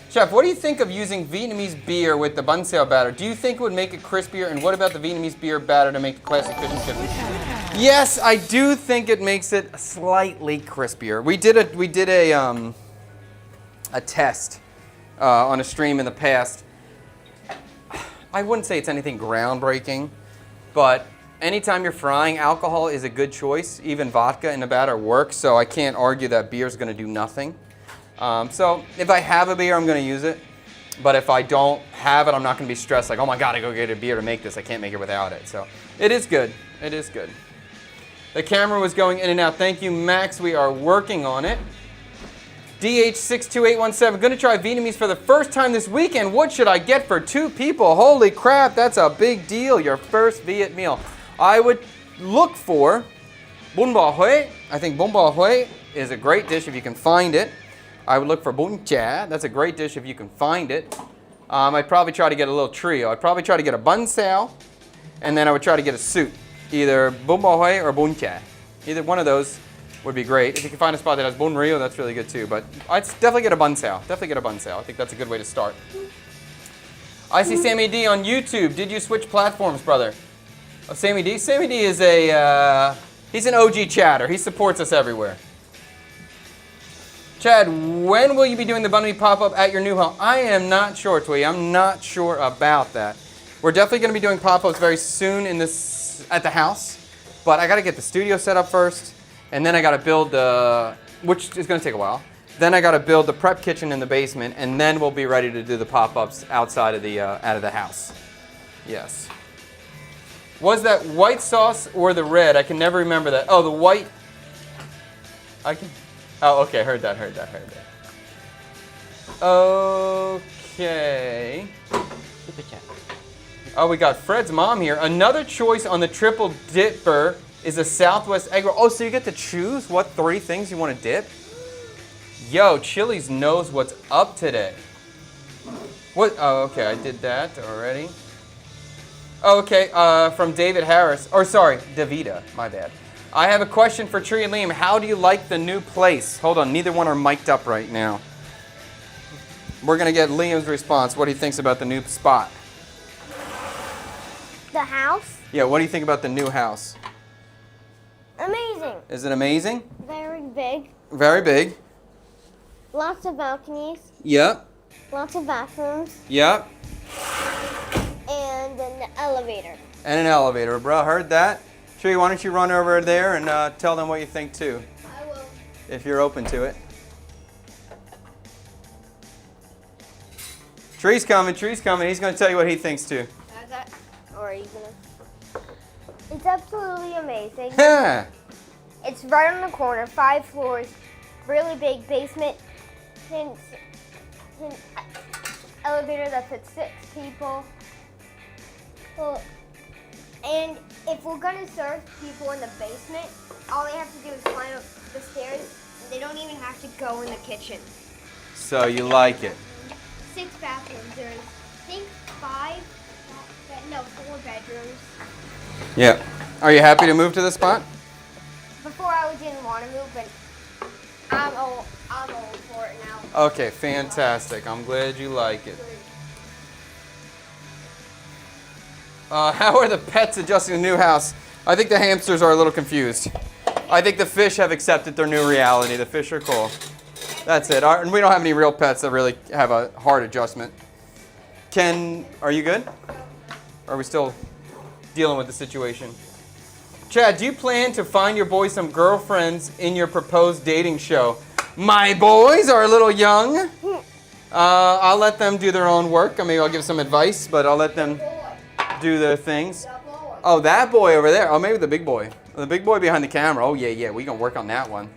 Chef, what do you think of using Vietnamese beer with the bun sao batter? Do you think it would make it crispier? And what about the Vietnamese beer batter to make the classic fish and chips? Yes, I do think it makes it slightly crispier. We did a test on a stream in the past. I wouldn't say it's anything groundbreaking, but anytime you're frying, alcohol is a good choice. Even vodka in the batter works, so I can't argue that beer is going to do nothing. So if I have a beer, I'm going to use it. But if I don't have it, I'm not going to be stressed like, oh my God, I go get a beer to make this. I can't make it without it. So it is good. It is good. The camera was going in and out. Thank you, Max. We are working on it. DH62817. Going to try Vietnamese for the first time this weekend. What should I get for 2 people? Holy crap, that's a big deal. Your first Viet meal. I would look for bún bò Huế. I think bún bò Huế is a great dish if you can find it. I would look for bún chả. That's a great dish if you can find it. I'd probably try to get a little trio. I'd probably try to get a bun sao, and then I would try to get a soup. Either bún bò Huế or bún chả. Either one of those would be great. If you can find a spot that has bún riêu, that's really good too. But I'd definitely get a bun sao. Definitely get a bun sao. I think that's a good way to start. I see Sammy D on YouTube. Did you switch platforms, brother? Oh, Sammy D? Sammy D is he's an OG chatter. He supports us everywhere. Chad, when will you be doing the banh mi pop-up at your new home? I am not sure, Twee. I'm not sure about that. We're definitely going to be doing pop-ups very soon at the house, but I got to get the studio set up first, and then I got to build which is going to take a while. Then I got to build the prep kitchen in the basement, and then we'll be ready to do the pop-ups outside of the house. Yes. Was that white sauce or the red? I can never remember that. Oh, the white. Oh, okay. Heard that. Okay. Super chat. Oh, we got Fred's mom here. Another choice on the triple dipper is a Southwest egg roll. Oh, so you get to choose what 3 things you want to dip? Yo, Chili's knows what's up today. What? Oh, okay. I did that already. Oh, okay. From David Harris. Or sorry, Davida. My bad. I have a question for Tree and Liam. How do you like the new place? Hold on. Neither one are mic'd up right now. We're going to get Liam's response. What he thinks about the new spot. The house? Yeah, what do you think about the new house? Amazing. Is it amazing? Very big. Very big. Lots of balconies. Yep. Lots of bathrooms. Yep. And an elevator. And an elevator. Bro, heard that? Tree, why don't you run over there and tell them what you think too, I will. if you're open to it. Tree's coming. He's going to tell you what he thinks too. Or are you gonna? It's absolutely amazing. Yeah. It's right on the corner, 5 floors, really big basement, and elevator that fits 6 people. Well, and if we're gonna serve people in the basement, all they have to do is climb up the stairs. They don't even have to go in the kitchen. So you like it? 6 bathrooms. There's, I think, 4 bedrooms. Yeah. Are you happy to move to this spot? Before I didn't want to move, but I'm old for it now. Okay, fantastic. I'm glad you like it. How are the pets adjusting to the new house? I think the hamsters are a little confused. I think the fish have accepted their new reality. The fish are cool. And That's it. And we don't have any real pets that really have a hard adjustment. Ken, are you good? Or are we still dealing with the situation? Chad, do you plan to find your boys some girlfriends in your proposed dating show? My boys are a little young. I'll let them do their own work. Maybe I'll give some advice, but I'll let them do their things. Oh, that boy over there. Oh, maybe the big boy. The big boy behind the camera. Oh, yeah. We're going to work on that one.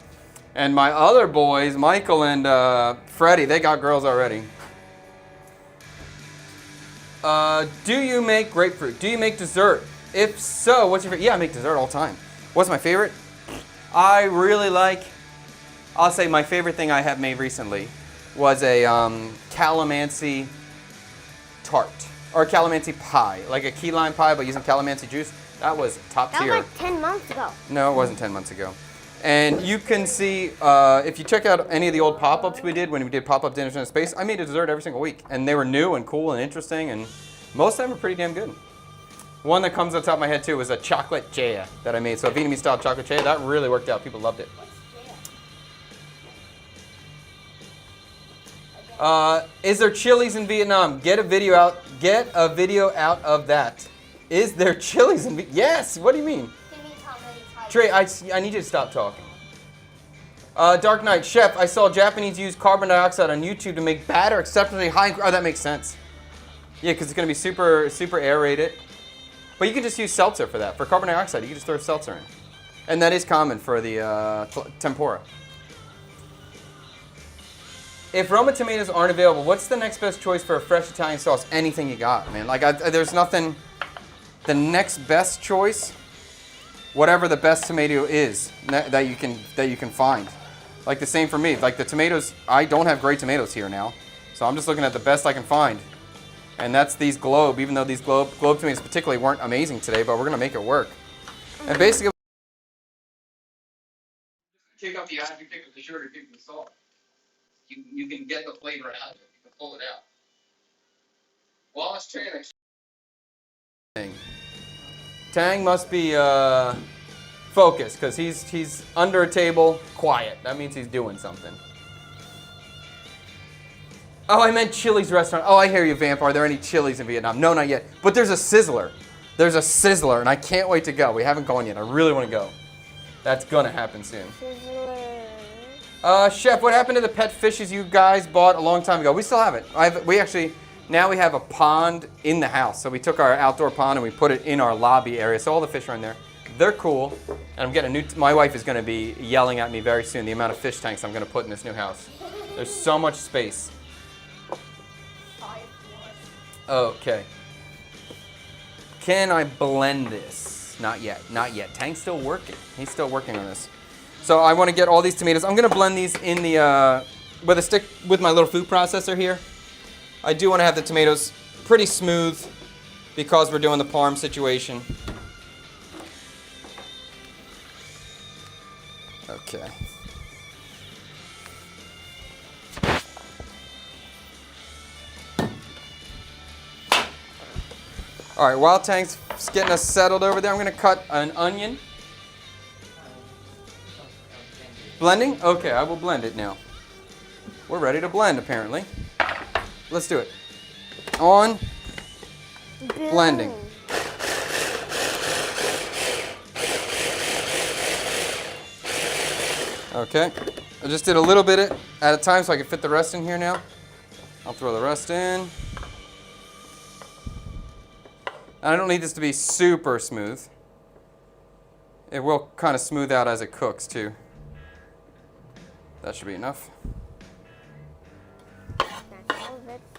And my other boys, Michael and Freddie, they got girls already. Do you make grapefruit? Do you make dessert? If so, what's your favorite? Yeah, I make dessert all the time. What's my favorite? I really like, I'll say my favorite thing I have made recently was a calamansi tart. Or calamansi pie. Like a key lime pie, but using calamansi juice. That was top tier. That was like 10 months ago. No, it wasn't 10 months ago. And you can see, if you check out any of the old pop-ups we did when we did pop-up dinners in space, I made a dessert every single week. And they were new and cool and interesting, and most of them were pretty damn good. One that comes on top of my head, too, was a chocolate chea that I made. So a Vietnamese-style chocolate chea, that really worked out. People loved it. Is there Chili's in Vietnam? Get a video out of that. Is there Chili's in Vietnam? Yes! What do you mean? Trey, I need you to stop talking. Dark Knight, Chef, I saw Japanese use carbon dioxide on YouTube to make batter exceptionally high. Oh, that makes sense. Yeah, because it's going to be super aerated. But you can just use seltzer for that. For carbon dioxide, you can just throw seltzer in. And that is common for the tempura. If Roma tomatoes aren't available, what's the next best choice for a fresh Italian sauce? Anything you got, man. Like, there's nothing. The next best choice, whatever the best tomato is that you can find. Like the same for me. Like the tomatoes, I don't have great tomatoes here now, so I'm just looking at the best I can find. And that's these Globe, even though these Globe tomatoes particularly weren't amazing today, but we're going to make it work. And basically, take out the iron, you pick up the sugar, you pick up the salt. You can get the flavor out of it. You can pull it out. While it's training, Tang must be focused because he's under a table, quiet. That means he's doing something. Oh, I meant Chili's restaurant. Oh, I hear you, Vamp. Are there any Chili's in Vietnam? No, not yet. But there's a Sizzler. There's a Sizzler, and I can't wait to go. We haven't gone yet. I really want to go. That's going to happen soon. Chef, what happened to the pet fishes you guys bought a long time ago? We still have it. Now we have a pond in the house. So we took our outdoor pond and we put it in our lobby area. So all the fish are in there. They're cool. And I'm getting my wife is going to be yelling at me very soon the amount of fish tanks I'm going to put in this new house. There's so much space. Okay. Can I blend this? Not yet. Not yet. Tank's still working. He's still working on this. So I want to get all these tomatoes. I'm going to blend these in the with a stick with my little food processor here. I do want to have the tomatoes pretty smooth because we're doing the parm situation. Okay. All right, while Tank's getting us settled over there, I'm going to cut an onion. Blending? Okay, I will blend it now. We're ready to blend, apparently. Let's do it. On. Blending. Okay. I just did a little bit at a time so I can fit the rest in here now. I'll throw the rest in. I don't need this to be super smooth. It will kind of smooth out as it cooks, too. That should be enough.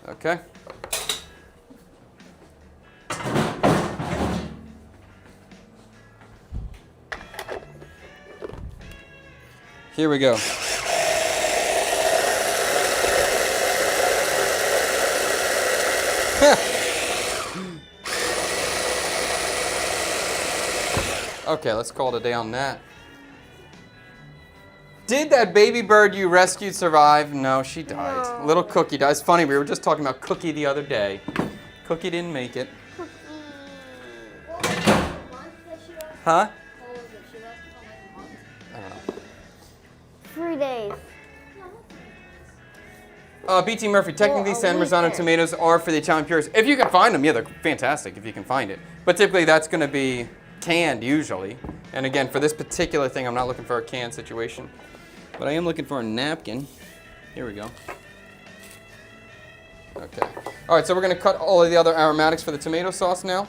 Okay. Here we go. Okay, let's call it a day on that. Did that baby bird you rescued survive? No, she died. No. Little Cookie died. It's funny, we were just talking about Cookie the other day. Cookie didn't make it. Huh? I don't know. 3 days. BT Murphy, technically San Marzano tomatoes are for the Italian purists. If you can find them, yeah, they're fantastic if you can find it. But typically that's going to be canned usually. And again, for this particular thing, I'm not looking for a canned situation. But I am looking for a napkin. Here we go. Okay. All right, so we're going to cut all of the other aromatics for the tomato sauce now.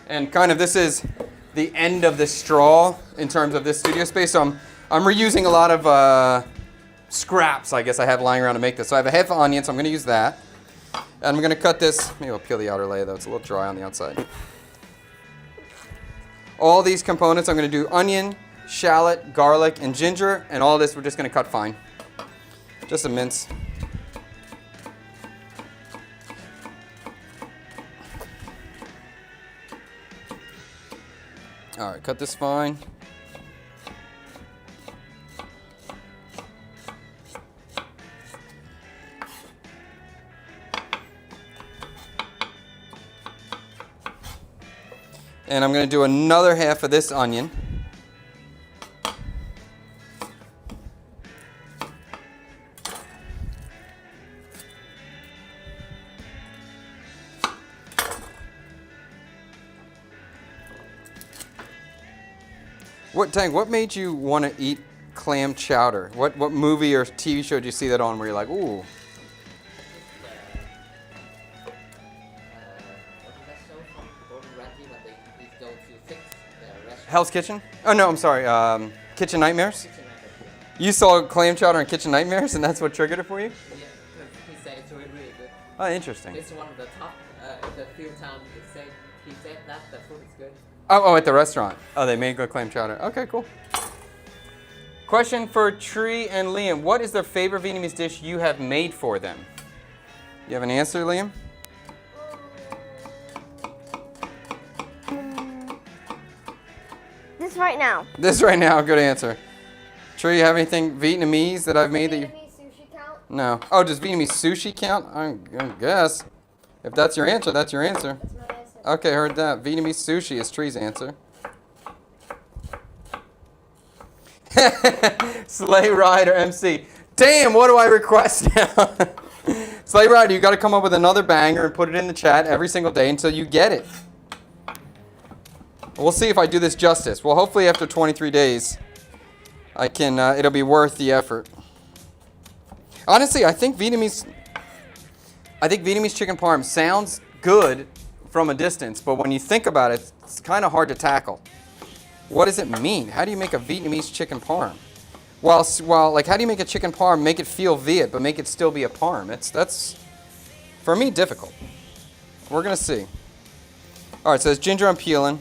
And kind of this is the end of the straw in terms of this studio space. So I'm reusing a lot of scraps, I guess, I have lying around to make this. So I have a half onion, so I'm going to use that. And I'm going to cut this. Maybe I'll peel the outer layer, though. It's a little dry on the outside. All these components, I'm going to do onion, shallot, garlic, and ginger. And all this we're just going to cut fine. Just a mince. All right, cut this fine. And I'm going to do another half of this onion. What made you want to eat clam chowder? What movie or TV show did you see that on where you're like, ooh? Hell's Kitchen? Oh no, I'm sorry. Kitchen Nightmares? You saw clam chowder in Kitchen Nightmares, and that's what triggered it for you? Yeah, because he said it's really, really good. Oh, interesting. It's one of the top, the few times he said that the food is good. Oh, at the restaurant. Oh, they made good clam chowder. Okay, cool. Question for Tree and Liam. What is their favorite Vietnamese dish you have made for them? You have an answer, Liam? This right now. This right now, good answer. Tree, you have anything Vietnamese that I've made that you... Vietnamese sushi count? No. Oh, does Vietnamese sushi count? I guess. If that's your answer, that's your answer. That's my answer. Okay, heard that. Vietnamese sushi is Tree's answer. Sleigh Rider MC. Damn, what do I request now? Sleigh Rider, you got to come up with another banger and put it in the chat every single day until you get it. We'll see if I do this justice. Well, hopefully after 23 days, I can. It'll be worth the effort. Honestly, I think Vietnamese chicken parm sounds good from a distance, but when you think about it, it's kind of hard to tackle. What does it mean? How do you make a Vietnamese chicken parm? Well, like, how do you make a chicken parm, make it feel Viet, but make it still be a parm? That's, for me, difficult. We're going to see. All right, so there's ginger I'm peeling.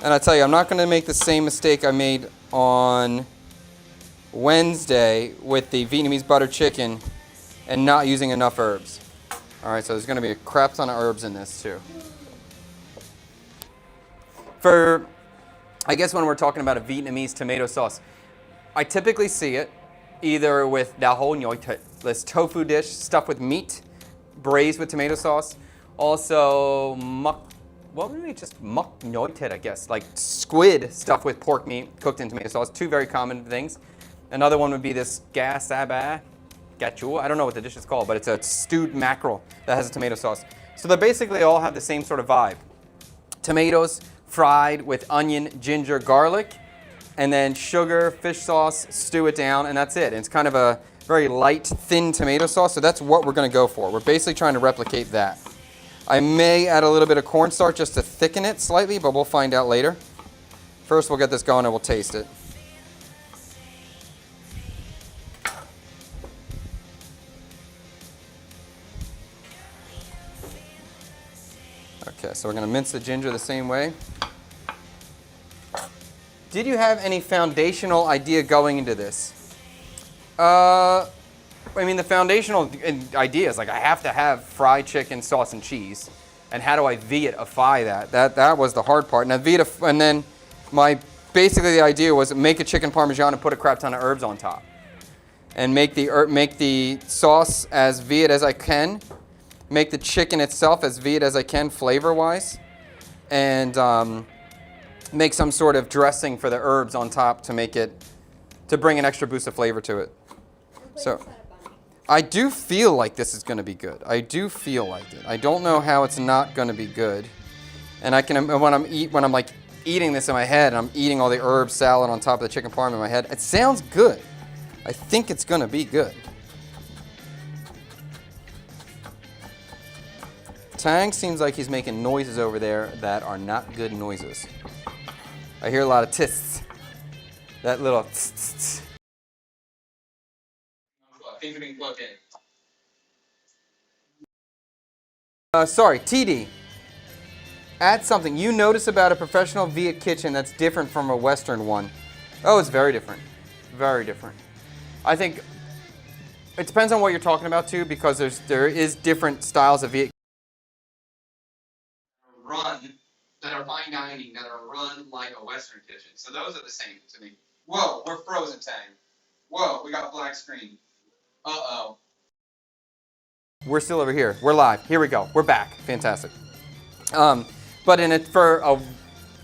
And I tell you, I'm not going to make the same mistake I made on Wednesday with the Vietnamese butter chicken and not using enough herbs. All right, so there's going to be a crap ton of herbs in this too. I guess when we're talking about a Vietnamese tomato sauce, I typically see it either with da hou nhoi thịt, this tofu dish stuffed with meat, braised with tomato sauce. Also, muk nhoi thịt, I guess, like squid stuffed with pork meat cooked in tomato sauce. Two very common things. Another one would be this ga saba, gachua. I don't know what the dish is called, but it's a stewed mackerel that has a tomato sauce. So they basically all have the same sort of vibe. Tomatoes fried with onion, ginger, garlic, and then sugar, fish sauce, stew it down, and that's it. And it's kind of a very light, thin tomato sauce, so that's what we're going to go for. We're basically trying to replicate that. I may add a little bit of cornstarch just to thicken it slightly, but we'll find out later. First, we'll get this going and we'll taste it. Okay, so we're going to mince the ginger the same way. Did you have any foundational idea going into this? I mean, the foundational idea is like I have to have fried chicken, sauce, and cheese. And how do I Viet-ify that? That was the hard part. And then basically the idea was make a chicken parmesan and put a crap ton of herbs on top. And make the sauce as Viet as I can. Make the chicken itself as Viet as I can flavor-wise. And make some sort of dressing for the herbs on top to make it, to bring an extra boost of flavor to it. So I do feel like this is going to be good. I do feel like it. I don't know how it's not going to be good. And I can, when I'm like eating this in my head, and I'm eating all the herb salad on top of the chicken parm in my head, it sounds good. I think it's going to be good. Tang seems like he's making noises over there that are not good noises. I hear a lot of tists. That little tss. Things are being plugged in. Sorry, TD. Add something you notice about a professional Viet kitchen that's different from a Western one. Oh, it's very different. Very different. I think it depends on what you're talking about too, because there is different styles of Viet run that are fine dining that are run like a Western kitchen. So those are the same to me. Whoa, we're frozen, Tang. Whoa, we got a black screen. Uh-oh. We're still over here. We're live. Here we go. We're back. Fantastic. But for a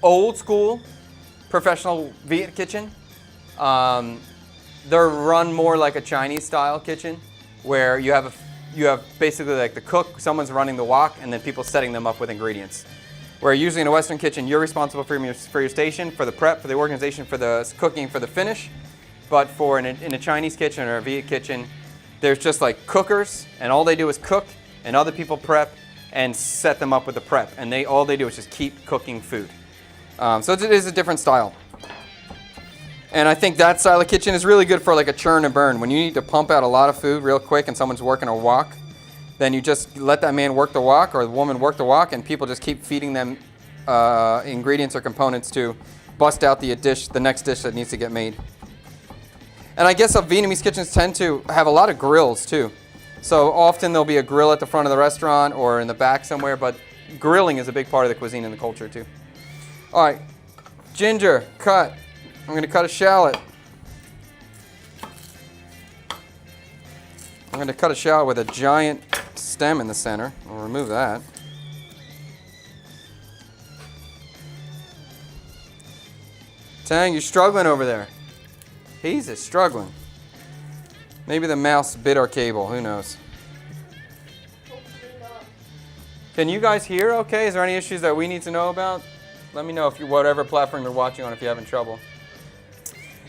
old school professional Viet kitchen, they're run more like a Chinese style kitchen, where you have basically like the cook, someone's running the wok, and then people setting them up with ingredients. Where usually in a Western kitchen, you're responsible for your station, for the prep, for the organization, for the cooking, for the finish. But in a Chinese kitchen or a Viet kitchen, there's just like cookers, and all they do is cook, and other people prep and set them up with the prep, and all they do is just keep cooking food. So it is a different style. And I think that style of kitchen is really good for like a churn and burn. When you need to pump out a lot of food real quick and someone's working a wok, then you just let that man work the wok or the woman work the wok, and people just keep feeding them ingredients or components to bust out the next dish that needs to get made. And I guess Vietnamese kitchens tend to have a lot of grills too. So often there'll be a grill at the front of the restaurant or in the back somewhere, but grilling is a big part of the cuisine and the culture too. All right, ginger, cut. I'm going to cut a shallot. I'm going to cut a shallot with a giant stem in the center. I'll remove that. Tang, you're struggling over there. He's struggling. Maybe the mouse bit our cable. Who knows? Can you guys hear okay? Is there any issues that we need to know about? Let me know if whatever platform you're watching on if you're having trouble.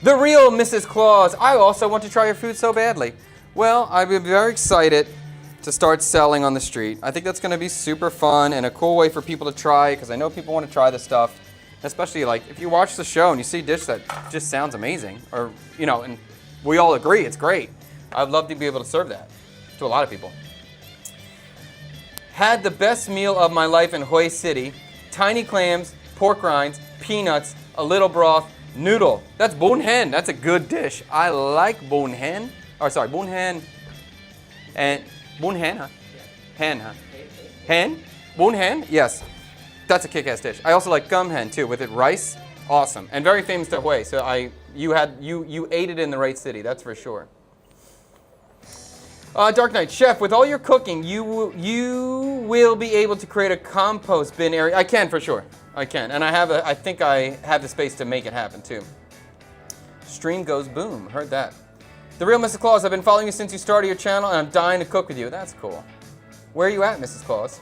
The real Mrs. Claus. I also want to try your food so badly. Well, I've been very excited to start selling on the street. I think that's going to be super fun and a cool way for people to try, because I know people want to try this stuff. Especially like if you watch the show and you see a dish that just sounds amazing, or and we all agree it's great. I'd love to be able to serve that to a lot of people. Had the best meal of my life in Hue City. Tiny clams, pork rinds, peanuts, a little broth, noodle. That's bun hen. That's a good dish. I like bun hen. Bun hen. And bun hen, huh? Hen, huh? Hen? Bun hen? Yes. That's a kick-ass dish. I also like gum hen too, with it rice. Awesome. And very famous to Hue. So you ate it in the right city, that's for sure. Dark Knight, Chef, with all your cooking, you will be able to create a compost bin area. I can, for sure. I can. And I think I have the space to make it happen too. Stream goes boom. Heard that. The real Mrs. Claus, I've been following you since you started your channel, and I'm dying to cook with you. That's cool. Where are you at, Mrs. Claus?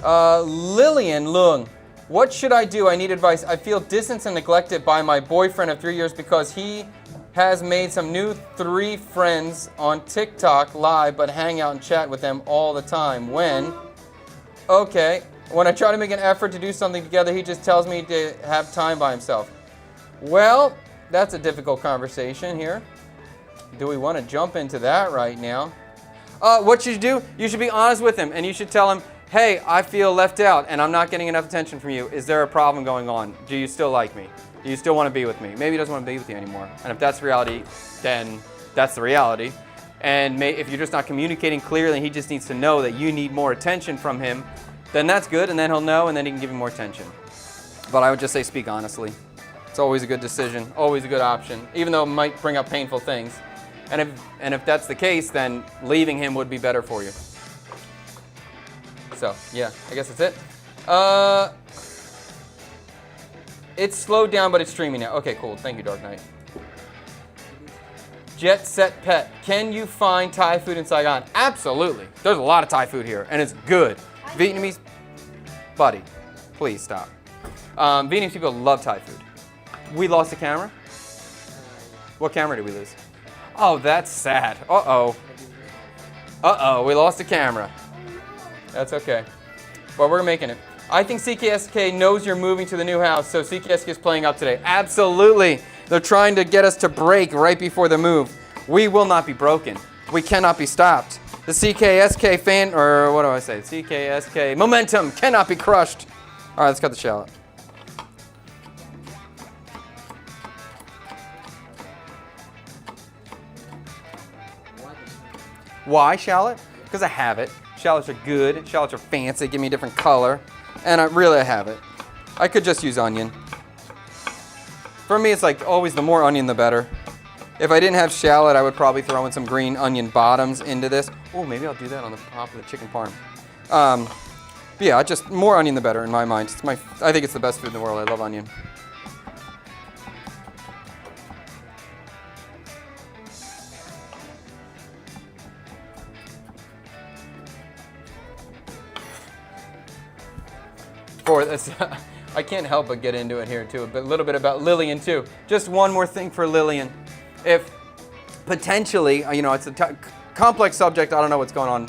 Lillian Lung, what should I do? I need advice. I feel distanced and neglected by my boyfriend of 3 years because he has made some new 3 friends on TikTok live, but hang out and chat with them all the time. When I try to make an effort to do something together, he just tells me to have time by himself. Well, that's a difficult conversation here. Do we want to jump into that right now? What you should do, you should be honest with him, and you should tell him, hey, I feel left out and I'm not getting enough attention from you. Is there a problem going on? Do you still like me? Do you still want to be with me? Maybe he doesn't want to be with you anymore. And if that's reality, then that's the reality. And if you're just not communicating clearly and he just needs to know that you need more attention from him, then that's good, and then he'll know, and then he can give you more attention. But I would just say speak honestly. It's always a good decision, always a good option, even though it might bring up painful things. And if that's the case, then leaving him would be better for you. So, yeah, I guess that's it. It's slowed down, but it's streaming now. Okay, cool. Thank you, Dark Knight. Jet Set Pet. Can you find Thai food in Saigon? Absolutely. There's a lot of Thai food here, and it's good. Vietnamese, buddy, please stop. Vietnamese people love Thai food. We lost the camera? What camera did we lose? Oh, that's sad. Uh-oh. Uh-oh, we lost the camera. That's okay. But we're making it. I think CKSK knows you're moving to the new house, so CKSK is playing up today. Absolutely. They're trying to get us to break right before the move. We will not be broken. We cannot be stopped. The CKSK fan, or what do I say? CKSK momentum cannot be crushed. All right, let's cut the shallot. Why shallot? Because I have it. Shallots are good. Shallots are fancy. Give me a different color. And I have it. I could just use onion. For me, it's like always the more onion, the better. If I didn't have shallot, I would probably throw in some green onion bottoms into this. Oh, maybe I'll do that on the top of the chicken parm. But yeah, just more onion, the better in my mind. I think it's the best food in the world. I love onion. For this, I can't help but get into it here too, but a little bit about Lillian too. Just one more thing for Lillian. If potentially, it's a complex subject, I don't know what's going on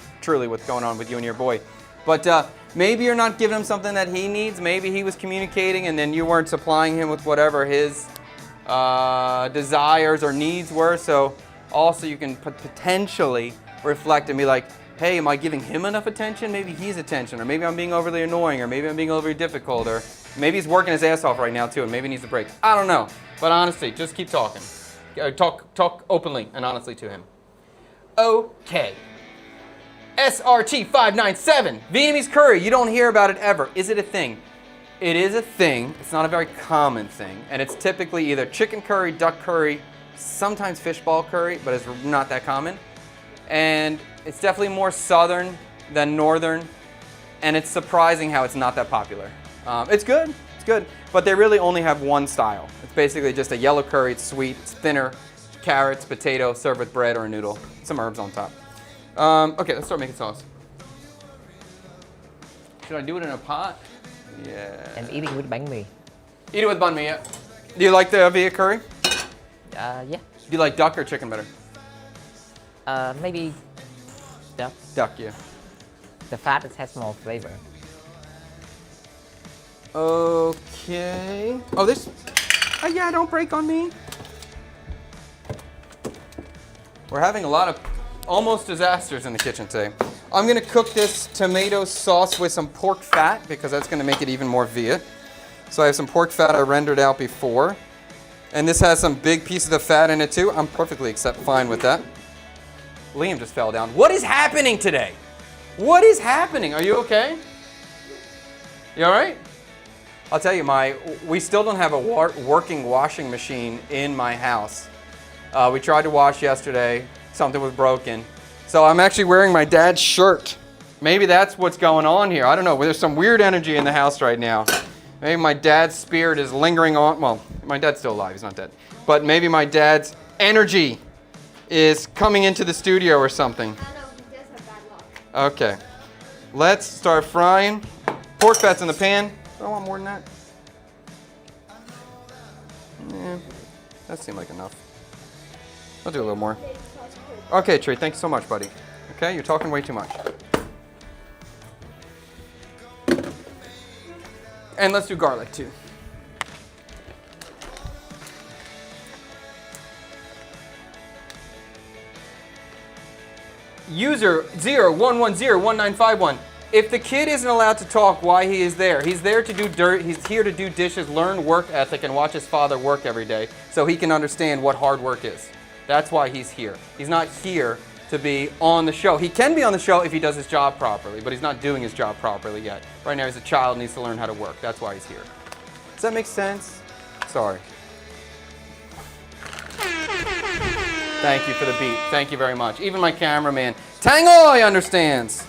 with you and your boy, but maybe you're not giving him something that he needs. Maybe he was communicating and then you weren't supplying him with whatever his desires or needs were. So also you can potentially reflect and be like, hey, am I giving him enough attention? Maybe he's attention, or maybe I'm being overly annoying, or maybe I'm being overly difficult, or maybe he's working his ass off right now too, and maybe he needs a break. I don't know. But honestly, just keep talking. Talk openly and honestly to him. Okay. SRT597, Vietnamese curry. You don't hear about it ever. Is it a thing? It is a thing. It's not a very common thing, and it's typically either chicken curry, duck curry, sometimes fishball curry, but it's not that common. And it's definitely more southern than northern, and it's surprising how it's not that popular. It's good, but they really only have one style. It's basically just a yellow curry, it's sweet, it's thinner, carrots, potato, served with bread or a noodle, some herbs on top. Okay, let's start making sauce. Should I do it in a pot? Yeah. I'm eating with bánh mì. Eat it with banh mi, yeah. Do you like the Viet curry? Yeah. Do you like duck or chicken better? Maybe duck. Duck, yeah. The fat has more flavor. Okay. Oh, this. Oh, yeah, don't break on me. We're having a lot of almost disasters in the kitchen today. I'm going to cook this tomato sauce with some pork fat because that's going to make it even more Viet. So I have some pork fat I rendered out before. And this has some big pieces of fat in it too. I'm perfectly fine with that. Liam just fell down. What is happening today? What is happening? Are you okay? You all right? I'll tell you, we still don't have a working washing machine in my house. We tried to wash yesterday. Something was broken. So I'm actually wearing my dad's shirt. Maybe that's what's going on here. I don't know. There's some weird energy in the house right now. Maybe my dad's spirit is lingering on. Well, my dad's still alive. He's not dead. But maybe my dad's energy is coming into the studio or something. I know, he does have bad luck. Okay. Let's start frying. Pork fat's in the pan. Do I want more than that? Yeah, that seemed like enough. I'll do a little more. Okay, Trey, thanks so much, buddy. Okay, you're talking way too much. And let's do garlic too. User 01101951. If the kid isn't allowed to talk, why he is there? He's there to do dirt. He's here to do dishes, learn work ethic, and watch his father work every day so he can understand what hard work is. That's why he's here. He's not here to be on the show. He can be on the show if he does his job properly, but he's not doing his job properly yet. Right now he's a child and needs to learn how to work. That's why he's here. Does that make sense? Sorry. Thank you for the beat. Thank you very much. Even my cameraman, Tangoy, understands.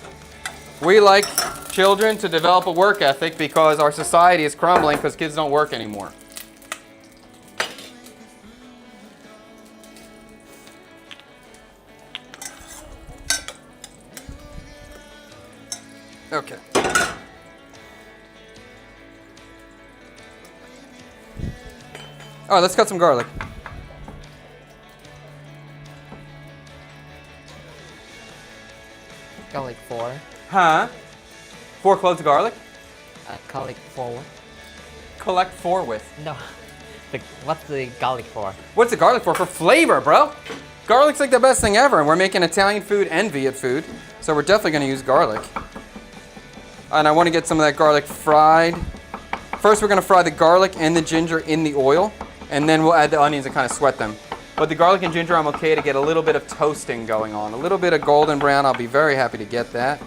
We like children to develop a work ethic because our society is crumbling because kids don't work anymore. Okay. All right, let's cut some garlic. Garlic 4. Huh? 4 cloves of garlic? Garlic 4. Collect 4 with. No. What's the garlic for? What's the garlic for? For flavor, bro. Garlic's like the best thing ever, and we're making Italian food and Viet food, so we're definitely gonna use garlic. And I wanna get some of that garlic fried. First, we're gonna fry the garlic and the ginger in the oil, and then we'll add the onions and kind of sweat them. But the garlic and ginger, I'm okay to get a little bit of toasting going on. A little bit of golden brown, I'll be very happy to get that.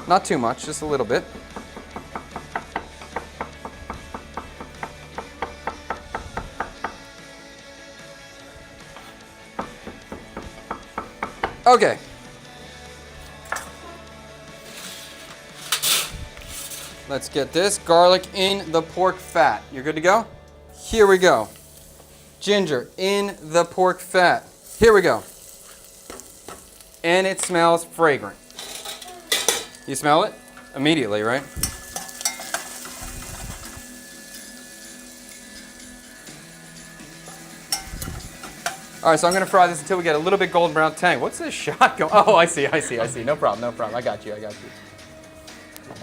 Not too much, just a little bit. Okay. Let's get this garlic in the pork fat. You're good to go? Here we go. Ginger in the pork fat. Here we go. And it smells fragrant. You smell it? Immediately, right? All right, so I'm gonna fry this until we get a little bit golden brown tang. What's this shot going? Oh, I see. No problem. I got you.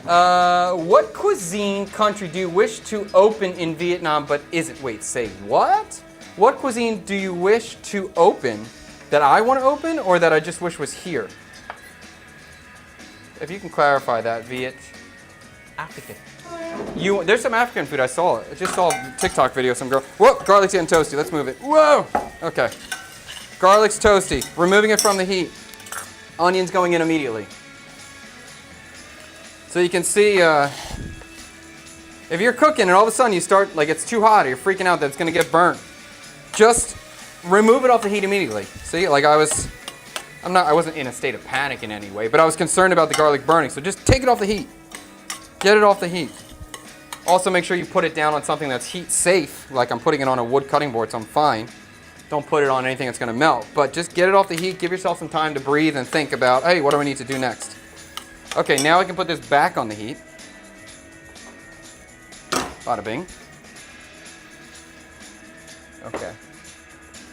What cuisine country do you wish to open in Vietnam but isn't? Wait, say what? What cuisine do you wish to open that I want to open or that I just wish was here? If you can clarify that, Viet. African. There's some African food I saw. I just saw a TikTok video of some girl. Whoa, garlic's getting toasty. Let's move it. Whoa! Okay. Garlic's toasty. Removing it from the heat. Onions going in immediately. So you can see, if you're cooking and all of a sudden you start, like it's too hot or you're freaking out that it's going to get burnt, just remove it off the heat immediately. See, like I wasn't in a state of panic in any way, but I was concerned about the garlic burning. So just take it off the heat. Get it off the heat. Also make sure you put it down on something that's heat safe, like I'm putting it on a wood cutting board, so I'm fine. Don't put it on anything that's going to melt, but just get it off the heat, give yourself some time to breathe and think about, hey, what do I need to do next? Okay, now I can put this back on the heat. Bada bing. Okay.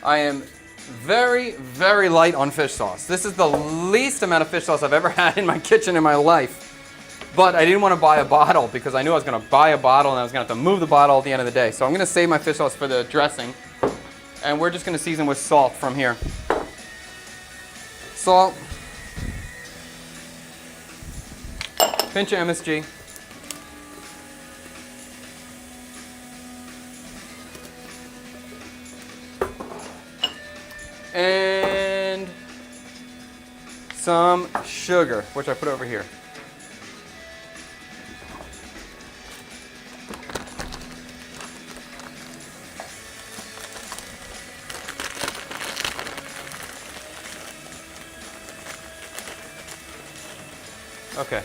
I am very, very light on fish sauce. This is the least amount of fish sauce I've ever had in my kitchen in my life. But I didn't want to buy a bottle because I knew I was going to buy a bottle and I was going to have to move the bottle at the end of the day. So I'm going to save my fish sauce for the dressing. And we're just going to season with salt from here. Salt. Pinch of MSG. And some sugar, which I put over here. Okay.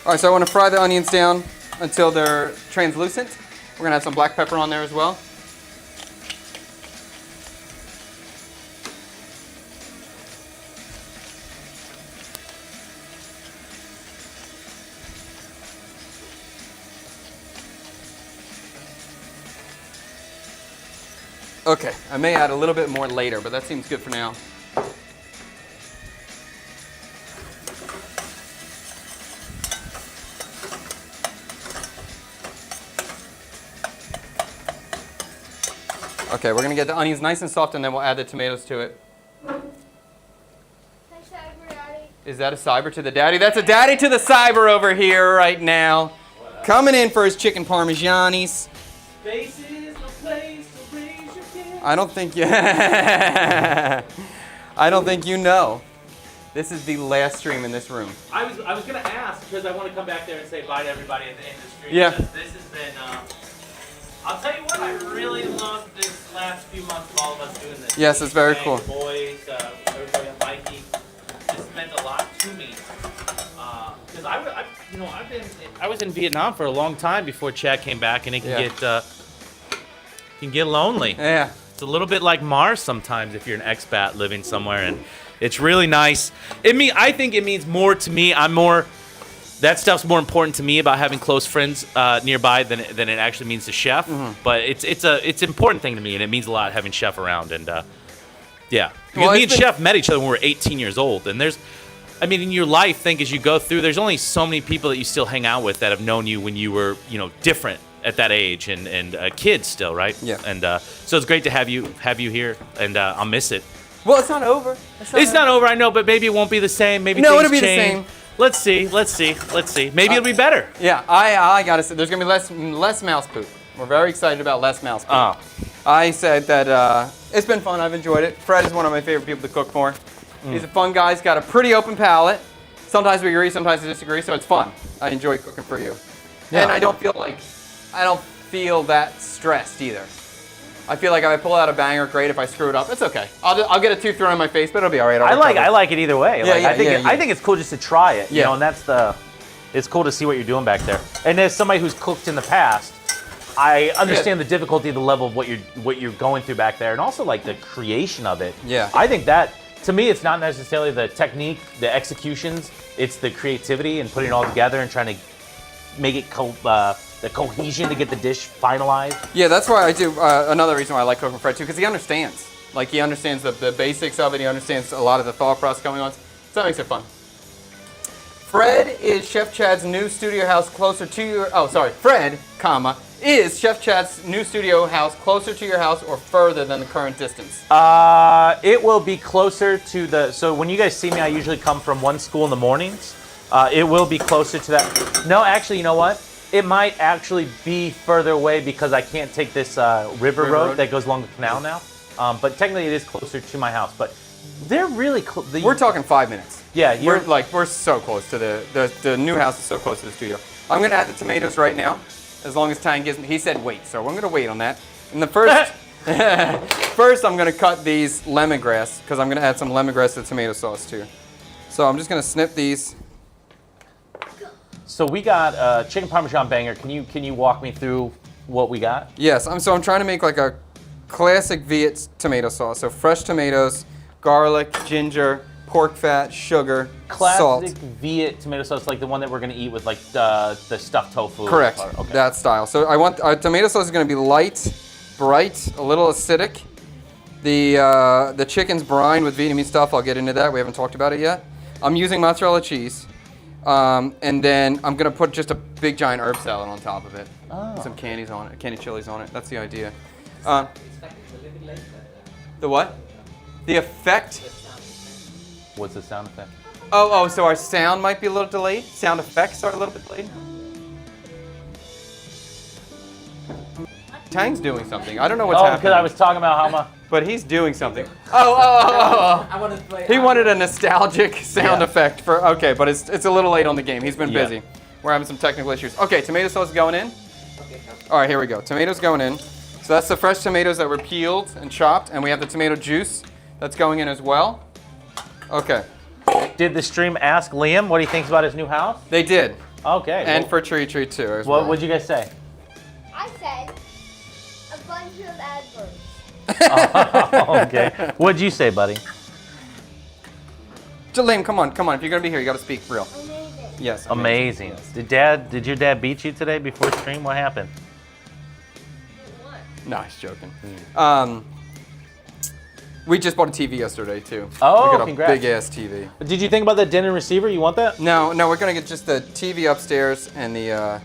All right, so I want to fry the onions down until they're translucent. We're going to have some black pepper on there as well. Okay, I may add a little bit more later, but that seems good for now. Okay, we're going to get the onions nice and soft, and then we'll add the tomatoes to it. Is that a cyber to the daddy? That's a daddy to the cyber over here right now. Coming in for his chicken parmesanis. Space is the place to raise your kids. I don't think you... I don't think you know. This is the last stream in this room. I was going to ask, because I want to come back there and say bye to everybody at the end of the stream. Yeah. This has been... I'll tell you what, I really loved this last few months of all of us doing this. Yes, it's very cool. The boys, everybody on Mikey. This meant a lot to me. Because I was in Vietnam for a long time before Chad came back, and it can get lonely. Yeah. It's a little bit like Mars sometimes if you're an expat living somewhere, and It's really nice. I think it means more to me. That stuff's more important to me about having close friends nearby than it actually means to Chef. But it's an important thing to me, and it means a lot having Chef around. And yeah, because me and Chef met each other when we were 18 years old, and in your life, as you go through, there's only so many people that you still hang out with that have known you when you were, different at that age and a kid still, right? Yeah. And so it's great to have you here, and I'll miss it. Well, it's not over. It's not over, I know, but maybe it won't be the same. Maybe No, things it'll be the change. same. Let's see. Maybe it'll be better. Yeah, I gotta say, there's gonna be less mouse poop. We're very excited about less mouse poop. Oh. I said that it's been fun. I've enjoyed it. Fred is one of my favorite people to cook for. He's a fun guy. He's got a pretty open palate. Sometimes we agree, sometimes we disagree, so it's fun. I enjoy cooking for you. Yeah. And I don't feel that stressed either. I feel like if I pull out a banger, great. If I screw it up, it's okay. I'll get a tooth thrown in my face, but it'll be all right. I like it either way. Yeah, I think it's cool just to try it. You Yeah. know, and it's cool to see what you're doing back there. And as somebody who's cooked in the past, I understand the difficulty, the level of what you're going through back there, and also like the creation of it. Yeah. I think that to me, it's not necessarily the technique, the executions. It's the creativity and putting it all together and trying to make it the cohesion to get the dish finalized. Yeah, that's why I do. Another reason why I like cooking Fred too, because he understands. Like he understands the basics of it. He understands a lot of the thought process going on. So that makes it fun. Fred is Chef Chad's new studio house closer to your. Oh, sorry, Fred, is Chef Chad's new studio house closer to your house or further than the current distance? It will be closer to the. So when you guys see me, I usually come from one school in the mornings. It will be closer to that. No, actually, you know what? It might actually be further away because I can't take this river road that goes along the canal now. But technically, it is closer to my house. But they're really close. We're talking 5 minutes. Yeah, we're so close to the new house is so close to the studio. I'm gonna add the tomatoes right now, as long as Tang gives me. He said wait, so I'm gonna wait on that. And the first, first I'm gonna cut these lemongrass because I'm gonna add some lemongrass to the tomato sauce too. So I'm just gonna snip these. So we got chicken parmesan banger. Can you walk me through what we got? Yes, I'm trying to make like a classic Viet tomato sauce. So fresh tomatoes, garlic, ginger, pork fat, sugar, Classic salt. Viet tomato sauce, like the one that we're gonna eat with like the stuffed tofu. Correct, Okay. that style. So I want our tomato sauce is going to be light, bright, a little acidic. The chicken's brine with Vietnamese stuff. I'll get into that. We haven't talked about it yet. I'm using mozzarella cheese, and then I'm going to put just a big giant herb salad on top of it. Oh. Some candies on it, candy chilies on it. That's the idea. The what? The effect. What's the sound effect? Oh, so our sound might be a little delayed? Sound effects are a little bit delayed? Tang's doing something. I don't know what's happening. because I was talking about how much. But he's doing something. Oh. I want to play. He wanted a nostalgic sound Yeah. effect for, okay, but it's a little late on the game. He's been Yeah. busy. We're having some technical issues. Okay, tomato sauce is going in. Okay, All right, here we go. Tomatoes going in. So that's the fresh tomatoes that were peeled and chopped, and we have the tomato juice that's going in as well. Okay, Did the stream ask Liam what he thinks about his new house? they did. Okay. And for Tree too as what well. would you guys say? I said a bunch of adverbs. Okay. What'd you say, buddy? Liam, come on. If you're gonna be here, you gotta speak real. Amazing. Yes. Amazing. Did your dad beat you today before stream? What happened? No, he's joking. We just bought a TV yesterday too. Oh, we got a congrats. big ass TV. Did you think about the dinner receiver? You want that? No, we're gonna get just the TV upstairs and the.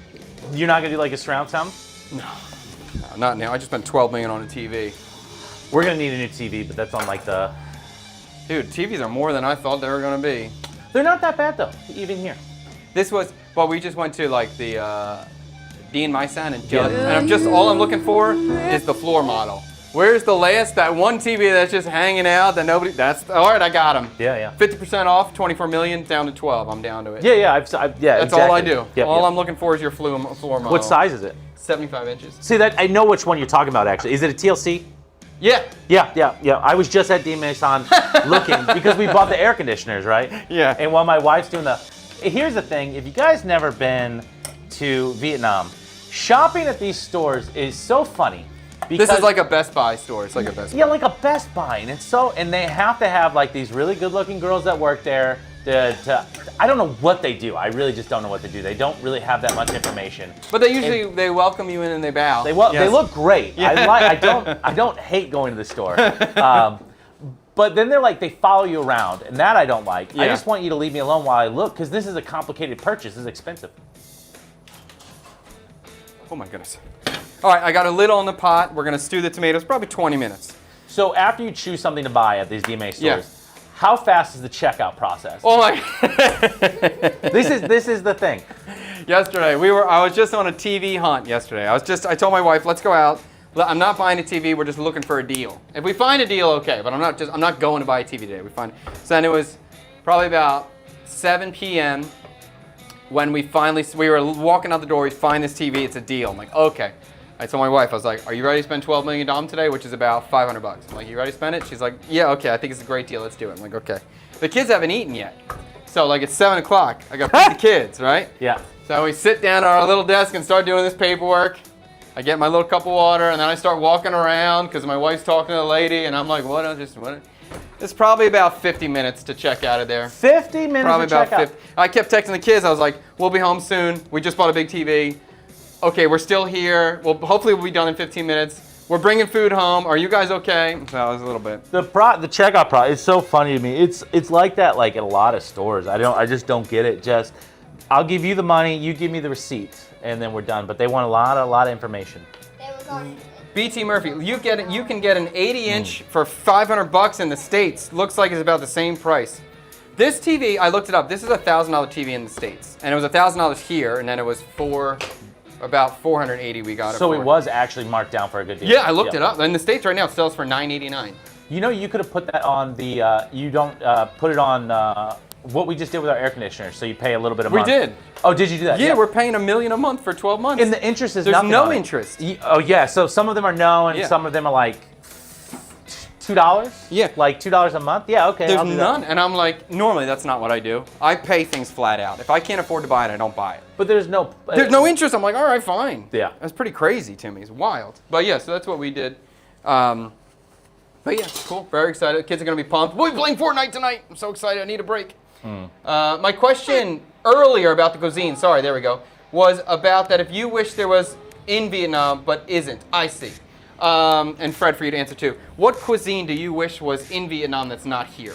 You're not gonna do like a surround sound? No, not now. I just spent $12 million on a TV. We're gonna need a new TV, but that's on like the. Dude, TVs are more than I thought they were gonna be. They're not that bad though, even here. This was, well, we just went to like the Dean Meisan and Judd, and all I'm looking for is the floor model. Where's that one TV that's just hanging out that nobody, all right, I got him. Yeah. 50% off, 24 million, down to 12, I'm down to it. Yeah. That's all I do. Yep, all yep. I'm looking for is your floor model. What size is it? 75 inches. See that I know which one you're talking about actually. Is it a TLC? Yeah. Yeah. I was just at D Maison looking because we bought the air conditioners, right? Yeah. And while my wife's doing here's the thing, if you guys never been to Vietnam, shopping at these stores is so funny Because, This is like a Best Buy store. It's like a Best Buy. yeah, like a Best Buy, and and they have to have like these really good-looking girls that work there. I don't know what they do. I really just don't know what they do. They don't really have that much information. But they usually they welcome you in and they bow. They Yes. look great. I don't hate going to the store. But then they're like, they follow you around, and that I don't like. I Yeah. just want you to leave me alone while I look, because this is a complicated purchase. This is expensive. Oh my goodness. All right, I got a lid on the pot. We're gonna stew the tomatoes, probably 20 minutes. So after you choose something to buy at these DMA stores, Yeah. how fast is the checkout process? Oh my. This is the thing. Yesterday, I was just on a TV hunt yesterday. I told my wife, let's go out. I'm not buying a TV, we're just looking for a deal. If we find a deal, okay, but I'm not going to buy a TV today. So then it was probably about 7 p.m. when we were walking out the door, we find this TV, it's a deal. I'm like, okay. I told my wife, I was like, are you ready to spend $12 million today, which is about $500 bucks? I'm like, you ready to spend it? She's like, yeah, okay, I think it's a great deal, let's do it. I'm like, okay. The kids haven't eaten yet. So like it's 7 o'clock, I got to feed the kids, right? Yeah. So we sit down at our little desk and start doing this paperwork. I get my little cup of water and then I start walking around because my wife's talking to the lady and I'm like, what? It's probably about 50 minutes to check out of there. 50 minutes Probably to about check out. 50. I kept texting the kids. I was like, we'll be home soon. We just bought a big TV. Okay, we're still here. Well, hopefully we'll be done in 15 minutes. We're bringing food home. Are you guys okay? So that was a little bit. The checkout process is so funny to me. It's like that like at a lot of stores. I just don't get it. Just I'll give you the money, you give me the receipt, and then we're done. But they want a lot of information. They were going. BT Murphy, you can get an 80-inch for $500 in the States. Looks like it's about the same price. This TV, I looked it up. This is a $1,000 TV in the States, and it was $1,000 here, and then it was about $480 we got it for. So it was actually marked down for a good deal. Yeah, I looked it up. In the States right now, it sells for $989. You know, you could have put that on the. You don't put it on what we just did with our air conditioner. So you pay a little bit a month. We did. Oh, did you do that? Yeah, we're paying $1 million a month for 12 months. And the interest is There's nothing no on it. interest. Oh yeah, so some of them are no, and Yeah. some of them are like $2. Yeah. Like $2 a month. Yeah, okay. There's I'll do none, That. and I'm like, normally that's not what I do. I pay things flat out. If I can't afford to buy it, I don't buy it. But there's no. There's no interest. I'm like, all right, fine. Yeah. That's pretty crazy to me. It's wild. But yeah, so that's what we did. But yeah, cool. Very excited. The kids are gonna be pumped. We'll be playing Fortnite tonight. I'm so excited. I need a break. My question earlier about the cuisine, sorry, there we go, was about that if you wish there was in Vietnam but isn't. I see. And Fred, for you to answer too. What cuisine do you wish was in Vietnam that's not here?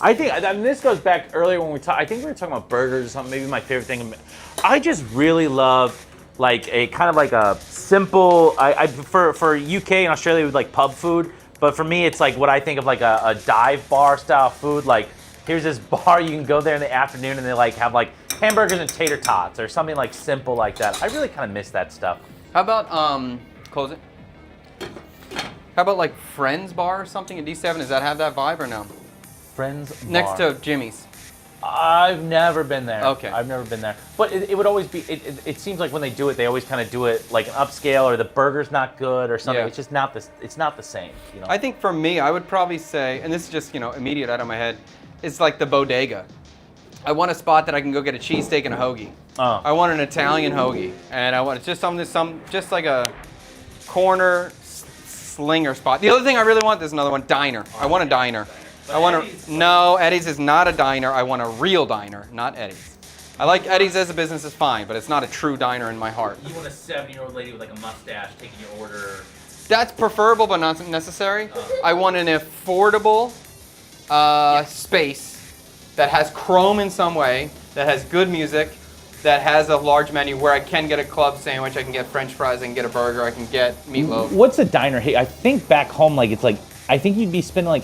I think, I mean, this goes back earlier when we talked, I think we were talking about burgers or something, maybe my favorite thing. I just really love like a kind of like a simple, for UK and Australia, we would like pub food, but for me, it's like what I think of like a dive bar style food. Like here's this bar, you can go there in the afternoon and they like have like hamburgers and tater tots or something like simple like that. I really kind of miss that stuff. How about, close it. How about like Friends Bar or something in D7? Does that have that vibe or no? Friends bar. Next to Jimmy's. I've never been there. Okay. I've never been there. But it would always be, it seems like when they do it, they always kind of do it like an upscale or the burger's not good or something. Yeah. It's just not it's not the same, you know? I think for me, I would probably say, and this is just, immediate out of my head, it's like the bodega. I want a spot that I can go get a cheesesteak and a hoagie. Oh. I want an Italian hoagie. And I want it's just like a corner slinger spot. The other thing I really want, there's another one, diner. I want a diner. No, Eddie's is not a diner. I want a real diner, not Eddie's. I like Eddie's as a business is fine, but it's not a true diner in my heart. You want a 70-year-old lady with like a mustache taking your order. That's preferable, but not necessary. I want an affordable space that has chrome in some way, that has good music, that has a large menu where I can get a club sandwich, I can get French fries, I can get a burger, I can get meatloaf. What's a diner? Hey, I think back home, like it's like, I think you'd be spending like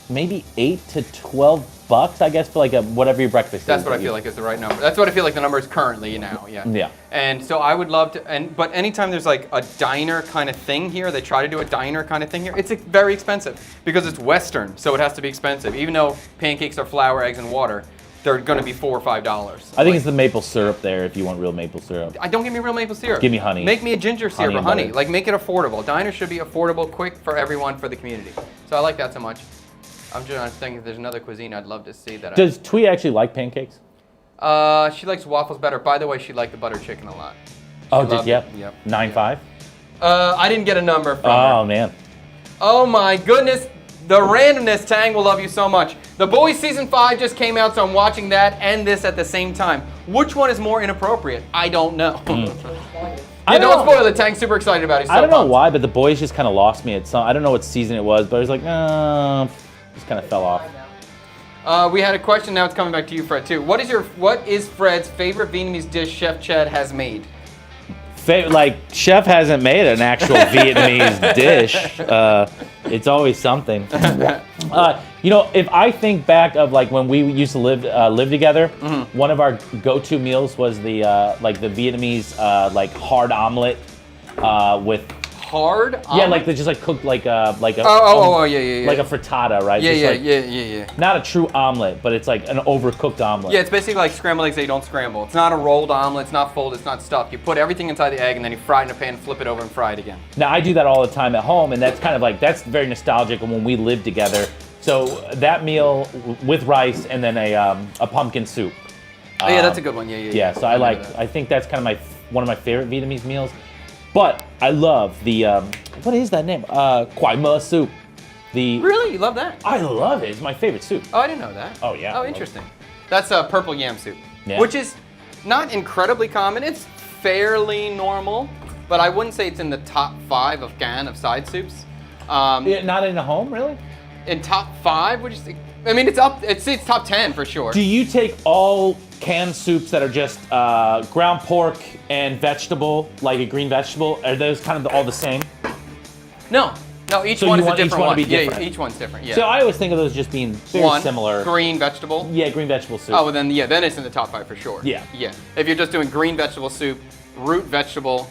maybe $8 to $12, I guess, for like a whatever your breakfast That's is. what I feel like is the right number. That's what I feel like the number is currently now, yeah. Yeah. And so I would love to, but anytime there's like a diner kind of thing here, they try to do a diner kind of thing here, it's very expensive because it's Western, so it has to be expensive. Even though pancakes are flour, eggs, and water, they're going to be $4 or $5. I think it's the maple syrup there if you want real maple syrup. Don't give me real maple syrup. Give me honey. Make me a ginger syrup Honey or and honey. butter. Like make it affordable. Diners should be affordable, quick for everyone, for the community. So I like that so much. I'm just trying to think if there's another cuisine I'd love to see that. Does Twee actually like pancakes? She likes waffles better. By the way, she liked the butter chicken a lot. Oh, Loved yep. it. Yep. 9.5. I didn't get a number from her. Oh man. Oh my goodness, the randomness, Tang will love you so much. The Boys season 5 just came out, so I'm watching that and this at the same time. Which one is more inappropriate? I don't know. I don't know. spoil it. Tang's super excited about it. He's so I don't know pumped. why, but The Boys just kind of lost me at some. I don't know what season it was, but I was like, just kind of fell off. We had a question. Now it's coming back to you, Fred, too. What is Fred's favorite Vietnamese dish Chef Chad has made? Like Chef hasn't made an actual Vietnamese dish. It's always something. If I think back of like when we used to live together, one of our go-to meals was the Vietnamese hard omelet with Hard? yeah, like they just like cooked like a yeah. like a frittata, right? Yeah, Just yeah. Not a true omelet, but it's like an overcooked omelet. Yeah, it's basically like scrambled eggs that you don't scramble. It's not a rolled omelet, it's not folded, it's not stuffed. You put everything inside the egg and then you fry it in a pan, flip it over and fry it again. Now I do that all the time at home, and that's kind of like that's very nostalgic when we lived together. So that meal with rice and then a pumpkin soup. Oh yeah, that's a good one. Yeah. So I think that's kind of one of my favorite Vietnamese meals. But I love the what is that name? Quai mơ soup. Really? You love that? I love it. It's my favorite soup. Oh, I didn't know that. Oh, yeah. Oh, interesting. That's a purple yam soup, Yeah. which is not incredibly common. It's fairly normal, but I wouldn't say it's in the top 5 of Gan of side soups. Not in a home, really? In top 5, would you say? I mean, it's up. It's top 10 for sure. Do you take all canned soups that are just ground pork and vegetable, like a green vegetable? Are those kind of all the same? No, each So one you is a want each different one one. to be different. Yeah, each one's different. Yeah. So I always think of those just being very similar. Green vegetable. Yeah, green vegetable soup. Oh, well then it's in the top 5 for sure. Yeah. Yeah. If you're just doing green vegetable soup, root vegetable,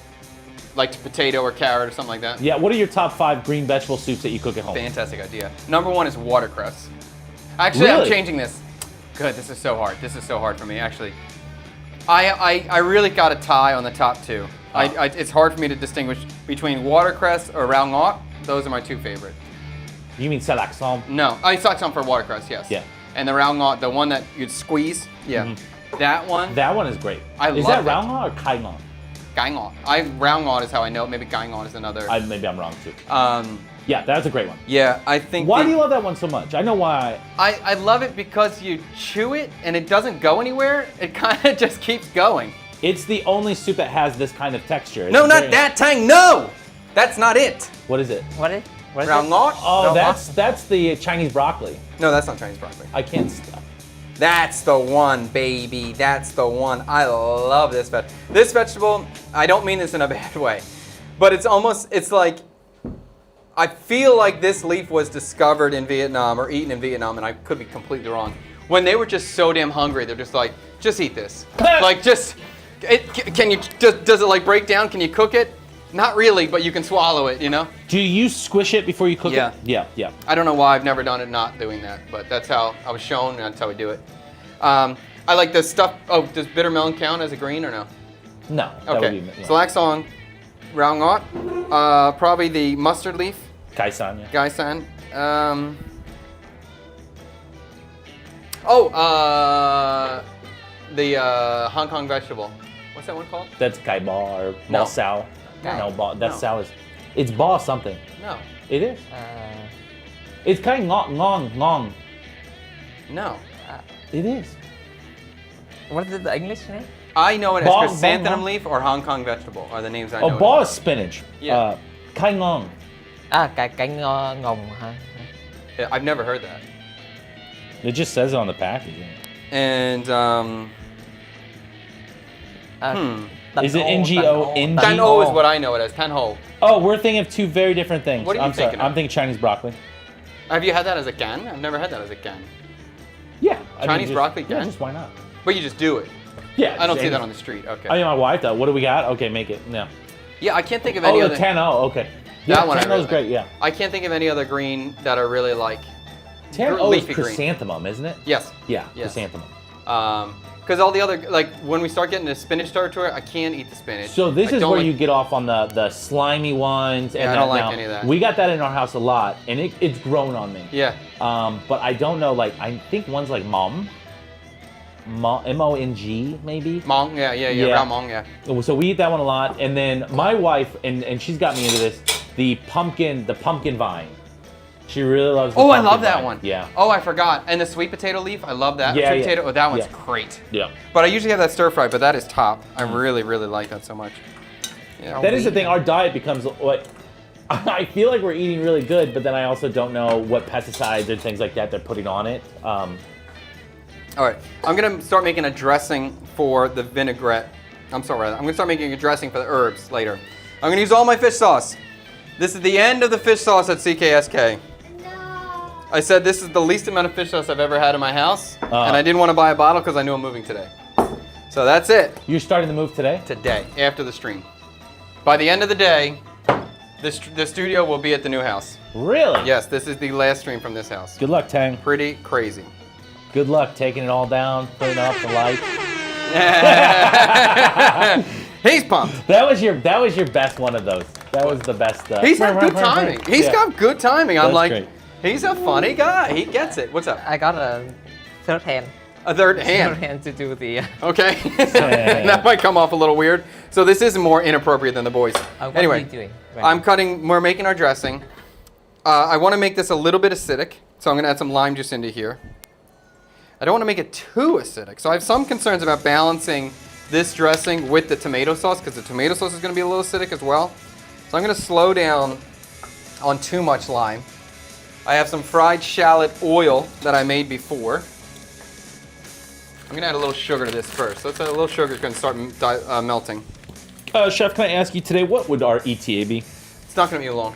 like potato or carrot or something like that. Yeah, what are your top 5 green vegetable soups that you cook at home? Fantastic idea. Number 1 is watercress. Actually, I'm Really? changing this. Good, this is so hard. This is so hard for me, actually. I really got a tie on the top 2. It's hard for me to distinguish between watercress or rau ngót. Those are my 2 favorite. You mean salaxon? No, I saw some for watercress, yes. Yeah. And the rau ngót, the one that you'd squeeze. Yeah. That one. That one is great. Is love that it. rau ngót or kai ngót? Gai ngót. Rau ngót is how I know it. Maybe gai ngót is another. Maybe I'm wrong too. Yeah, that's a great one. Yeah, I think. Why do you love that one so much? I know why. I love it because you chew it and it doesn't go anywhere. It kind of just keeps going. It's the only soup that has this kind of texture. It's No, not very- that Tang. No, that's not it. What is it? What is Rau it? ngót. Oh, Rau that's the Chinese broccoli. No, that's not Chinese broccoli. I can't stop. That's the one, baby. That's the one. I love this vegetable. This vegetable, I don't mean this in a bad way, but it's like, I feel like this leaf was discovered in Vietnam or eaten in Vietnam, and I could be completely wrong. When they were just so damn hungry, they're just like, just eat this. Like, does it like break down? Can you cook it? Not really, but you can swallow it, you know? Do you squish it before you cook Yeah. it? Yeah. I don't know why I've never done it not doing that, but that's how I was shown and that's how we do it. I like the stuff. Oh, does bitter melon count as a green or no? No. That Okay. would be, yeah. Salaxon, rau ngót, probably the mustard leaf, Kaisan, yeah. gaisan. The Hong Kong vegetable. What's that one called? That's kai ba or No. ba sao. No. That's No. sao is. It's ba something. No. It is. It's kai ngong. No. It is. What is the English name? I know it as Bong, chrysanthemum bong. leaf or Hong Kong vegetable are the names I know. Oh, it ba as. is spinach. Yeah. Kai ngong. Cái ngồng hả? Yeah, I've never heard that. It just says it on the packaging. And Is it NGO? Tan O is what I know it as. Tan Ho. Oh, we're thinking of 2 very different things. What are you I'm sorry. thinking of? I'm thinking Chinese broccoli. Have you had that as a gan? I've never had that as a gan. Yeah. I Chinese just- broccoli Yeah, gan? just why not? But you just do it. Yeah. I don't just see that any- on the street. Okay. I mean, my wife though. What do we got? Okay, make it. No. Yeah, I can't think of any Oh, other. the 10-0. Okay. Yeah, That one I 10-0 really is great. like. Yeah. I can't think of any other green that are really like. 10-0 is leafy green. chrysanthemum, isn't it? Yes. Yeah. Yes. Chrysanthemum. Because all the other like when we start getting to spinach territory, I can't eat the spinach. So this I is don't where like- you get off on the slimy ones. Yeah, and I don't that like now. any of that. We got that in our house a lot, and it's grown on me. Yeah. But I don't know. Like I think one's like mom. M-O-N-G, maybe. Mong, yeah, round mong, yeah. So we eat that one a lot, and then my wife, and she's got me into this, the pumpkin vine. She really loves the Oh, I pumpkin love that vine. one. Yeah. Oh, I forgot. And the sweet potato leaf, I love that. Yeah, Sweet yeah. potato, oh, that one's Yeah. great. Yeah. But I usually have that stir fry, but that is top. I really, really like that so much. Yeah. That is the thing. Our diet becomes like, I feel like we're eating really good, but then I also don't know what pesticides and things like that they're putting on it. All right, I'm gonna start making a dressing for the vinaigrette. I'm gonna start making a dressing for the herbs later. I'm gonna use all my fish sauce. This is the end of the fish sauce at CKSK. No. I said this is the least amount of fish sauce I've ever had in my house, and I didn't want to buy a bottle because I knew I'm moving today. So that's it. You're starting to move today? Today, after the stream. By the end of the day, the studio will be at the new house. Really? Yes, this is the last stream from this house. Good luck, Tang. Pretty crazy. Good luck taking it all down, putting up the lights. He's pumped. That was your best one of those. That was the best. He's had good timing. He's Yeah. got good timing. I'm That's like, great. he's a funny guy. He gets it. What's up? I got a third hand. A third Third hand. hand to do the. Okay. That might come off a little weird. So this is more inappropriate than the boys. What Anyway, are you doing? we're making our dressing. I want to make this a little bit acidic, so I'm going to add some lime juice into here. I don't want to make it too acidic, so I have some concerns about balancing this dressing with the tomato sauce, because the tomato sauce is going to be a little acidic as well. So I'm going to slow down on too much lime. I have some fried shallot oil that I made before. I'm going to add a little sugar to this first. So a little sugar is going to start melting. Chef, can I ask you today, what would our ETA be? It's not going to be long,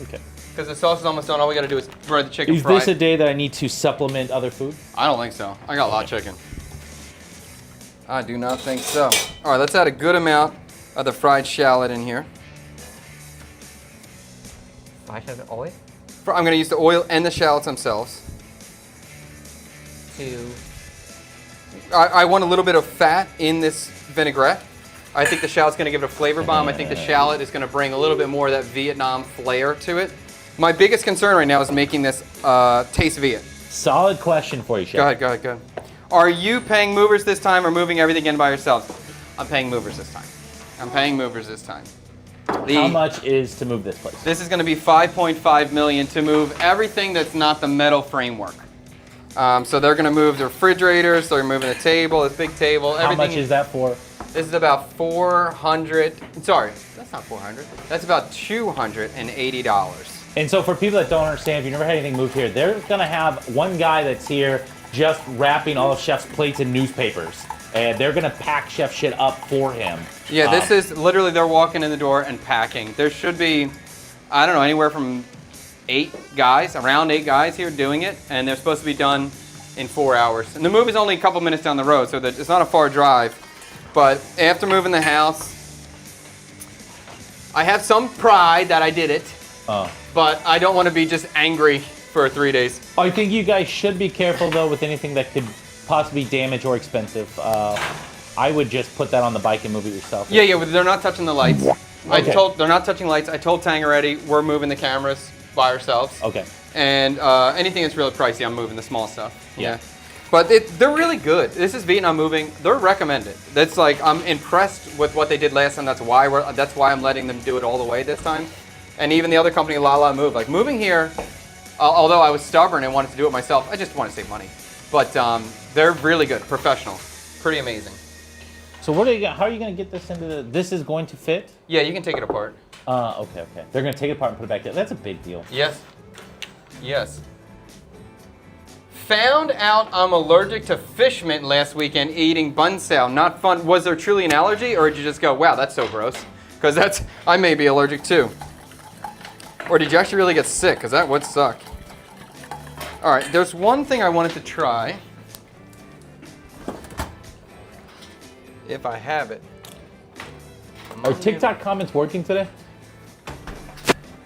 Okay. because the sauce is almost done. All we got to do is bread the chicken Is fry. this a day that I need to supplement other food? I don't think so. I got a lot of chicken. I do not think so. All right, let's add a good amount of the fried shallot in here. I should oil I'm going to use the oil and the shallots themselves. to. I want a little bit of fat in this vinaigrette. I think the shallot's going to give it a flavor bomb. I think the shallot is going to bring a little bit more of that Vietnam flair to it. My biggest concern right now is making this taste Viet. Solid question for you, Chef. Go ahead. Are you paying movers this time or moving everything in by yourselves? I'm paying movers this time. How much is to move this place? This is going to be $5.5 million to move everything that's not the metal framework. So they're going to move the refrigerators, they're moving the table, this big table, everything. How much is that for? This is about 400. Sorry, that's not 400. That's about $280. And so for people that don't understand, if you've never had anything moved here, they're going to have one guy that's here just wrapping all of Chef's plates in newspapers. And they're going to pack Chef shit up for him. Yeah, this is literally they're walking in the door and packing. There should be, I don't know, anywhere from around eight guys here doing it, and they're supposed to be done in 4 hours. And the move is only a couple minutes down the road, so it's not a far drive. But after moving the house, I have some pride that I did it, but I don't want to be just angry for 3 days. I think you guys should be careful, though, with anything that could possibly damage or expensive. I would just put that on the bike and move it yourself. Yeah, but they're not touching the lights. Okay. They're not touching lights. I told Tang already, we're moving the cameras by ourselves. Okay. And anything that's really pricey, I'm moving the small stuff. Yeah. But they're really good. This is Vietnam Moving. They're recommended. That's like, I'm impressed with what they did last time. That's why I'm letting them do it all the way this time. And even the other company, La La Move. Like moving here, although I was stubborn and wanted to do it myself, I just want to save money. But they're really good, professional, pretty amazing. So how are you going to get this into this is going to fit? Yeah, you can take it apart. Okay. They're going to take it apart and put it back there. That's a big deal. Yes. Found out I'm allergic to fish mint last weekend eating bun sao. Not fun. Was there truly an allergy, or did you just go, wow, that's so gross? Because I may be allergic too. Or did you actually really get sick? Because that would suck. All right, there's one thing I wanted to try. If I have it. Are TikTok comments working today?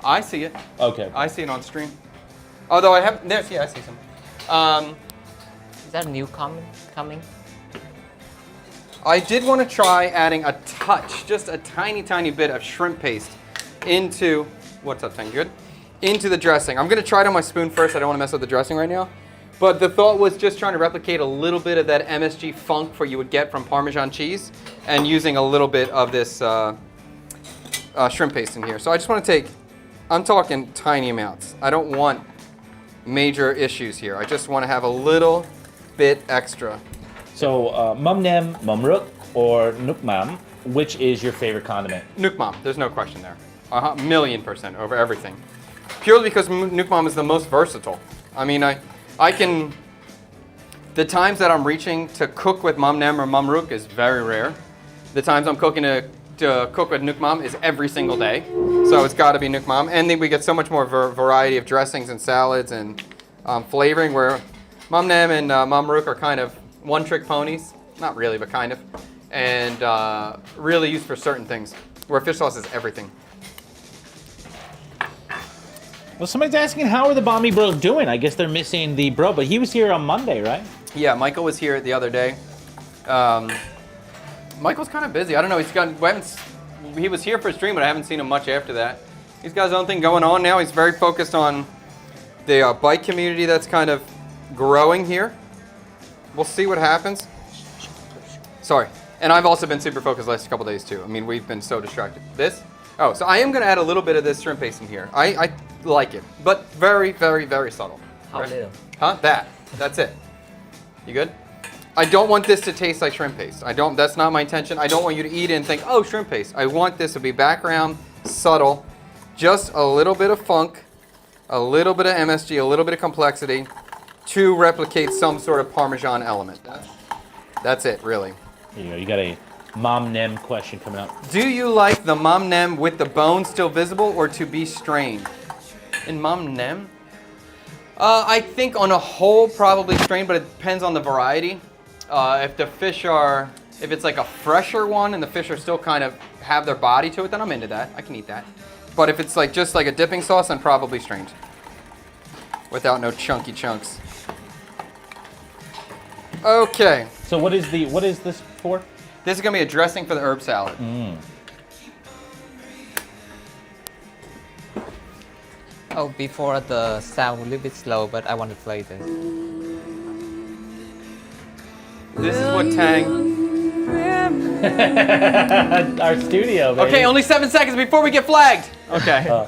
I see it. Okay. I see it on stream. Although I have, I see some. Is that a new comment coming? I did want to try adding a touch, just a tiny, tiny bit of shrimp paste into, what's up, Tang? Good? Into the dressing. I'm going to try it on my spoon first. I don't want to mess with the dressing right now. But the thought was just trying to replicate a little bit of that MSG funk you would get from Parmesan cheese and using a little bit of this shrimp paste in here. So I just want to take, I'm talking tiny amounts. I don't want major issues here. I just want to have a little bit extra. So mum nem, mum ruk, or nuk mam, which is your favorite condiment? Nuke Mom, there's no question there. 1,000,000% over everything. Purely because Nuke Mom is the most versatile. I mean, I can, the times that I'm reaching to cook with Mum Nem or Mum Rook is very rare. The times I'm cooking to cook with Nuke Mom is every single day. So it's got to be Nuke Mom. And then we get so much more variety of dressings and salads and flavoring, where Mum Nem and Mum Rook are kind of one-trick ponies. Not really, but kind of. And really used for certain things, where fish sauce is everything. Well, somebody's asking how are the Bombi Bros doing? I guess they're missing the bro, but he was here on Monday, right? Yeah, Michael was here the other day. Michael's kind of busy. I don't know. He was here for a stream, but I haven't seen him much after that. He's got his own thing going on now. He's very focused on the bike community that's kind of growing here. We'll see what happens. Sorry. And I've also been super focused the last couple days too. I mean, we've been so distracted. This? Oh, so I am going to add a little bit of this shrimp paste in here. I like it, but very, very, very subtle. How little? Huh? That's it. You good? I don't want this to taste like shrimp paste. That's not my intention. I don't want you to eat it and think, oh, shrimp paste. I want this to be background, subtle, just a little bit of funk, a little bit of MSG, a little bit of complexity to replicate some sort of Parmesan element. That's it, really. Here you go. You got a Mom Nem question coming up. Do you like the Mom Nem with the bone still visible or to be strained? In Mom Nem? I think on a whole probably strained, but it depends on the variety. If it's like a fresher one and the fish are still kind of have their body to it, then I'm into that. I can eat that. But if it's like just like a dipping sauce, then probably strained. Without no chunky chunks. Okay. So what is this for? This is gonna be a dressing for the herb salad. Oh, before the sound a little bit slow, but I want to play this. This is what Tang. Our studio, baby. Okay, only 7 seconds before we get flagged. Okay.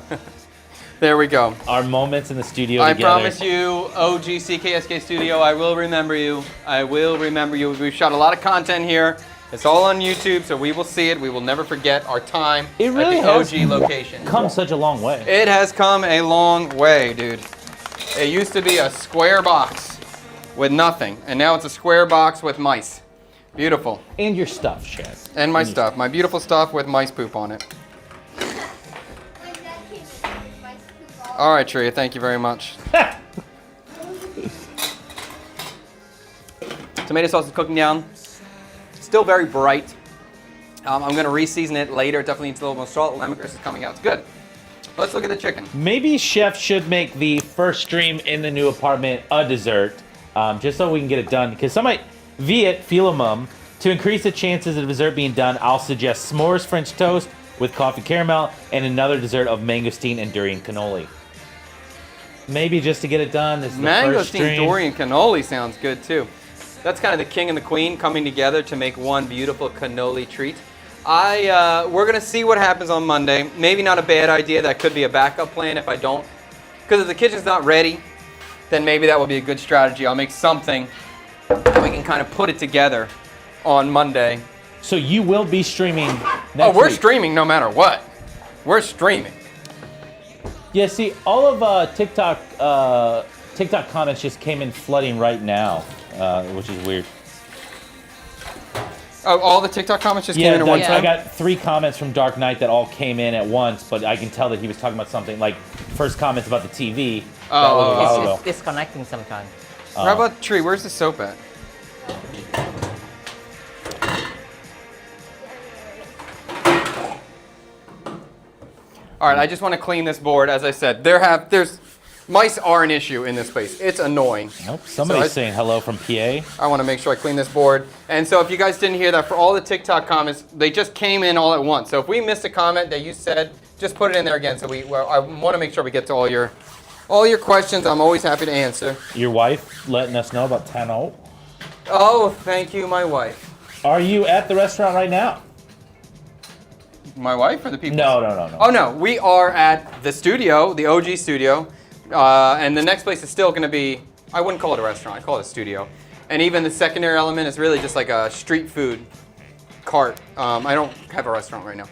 There we go. Our moments in the studio I together. promise you, OG CKSK Studio, I will remember you. I will remember you. We've shot a lot of content here. It's all on YouTube, so we will see it. We will never forget our time It really at the has OG location. come such a long way. It has come a long way, dude. It used to be a square box with nothing, and now it's a square box with mice. Beautiful. And your stuff, Chad. And my stuff, my beautiful stuff with mice poop on it. All right, Tria, thank you very much. Tomato sauce is cooking down. Still very bright. I'm going to re-season it later. It definitely needs a little more salt. Lemongrass is coming out. It's good. Let's look at the chicken. Maybe Chef should make the first stream in the new apartment a dessert, just so we can get it done. Because somebody, Viet Philomum, to increase the chances of dessert being done, I'll suggest s'mores French toast with coffee caramel and another dessert of mangosteen and durian cannoli. Maybe just to get it done. This is the first Mangosteen stream. durian cannoli sounds good too. That's kind of the king and the queen coming together to make one beautiful cannoli treat. We're gonna see what happens on Monday. Maybe not a bad idea. That could be a backup plan if I don't. Because if the kitchen's not ready, then maybe that will be a good strategy. I'll make something and we can kind of put it together on Monday. So you will be streaming next Oh, we're week. streaming no matter what. We're streaming. Yeah, see, all of TikTok comments just came in flooding right now, which is weird. Oh, all the TikTok comments just came in at one I time? got 3 comments from Dark Knight that all came in at once, but I can tell that he was talking about something like first comments about the TV. That was a while ago. It's disconnecting sometimes. How about Tree? Where's the soap at? All right, I just want to clean this board. As I said, there's mice are an issue in this place. It's annoying. Nope, somebody's So saying hello from PA. I want to make sure I clean this board. And so if you guys didn't hear that, for all the TikTok comments, they just came in all at once. So if we missed a comment that you said, just put it in there again. So I want to make sure we get to all your All your questions, I'm always happy to answer. Your wife letting us know about 10-0. Oh, thank you, my wife. Are you at the restaurant right now? My wife or the people? No. Oh, no. We are at the studio, the OG studio. And the next place is still going to be, I wouldn't call it a restaurant. I call it a studio. And even the secondary element is really just like a street food cart. I don't have a restaurant right now.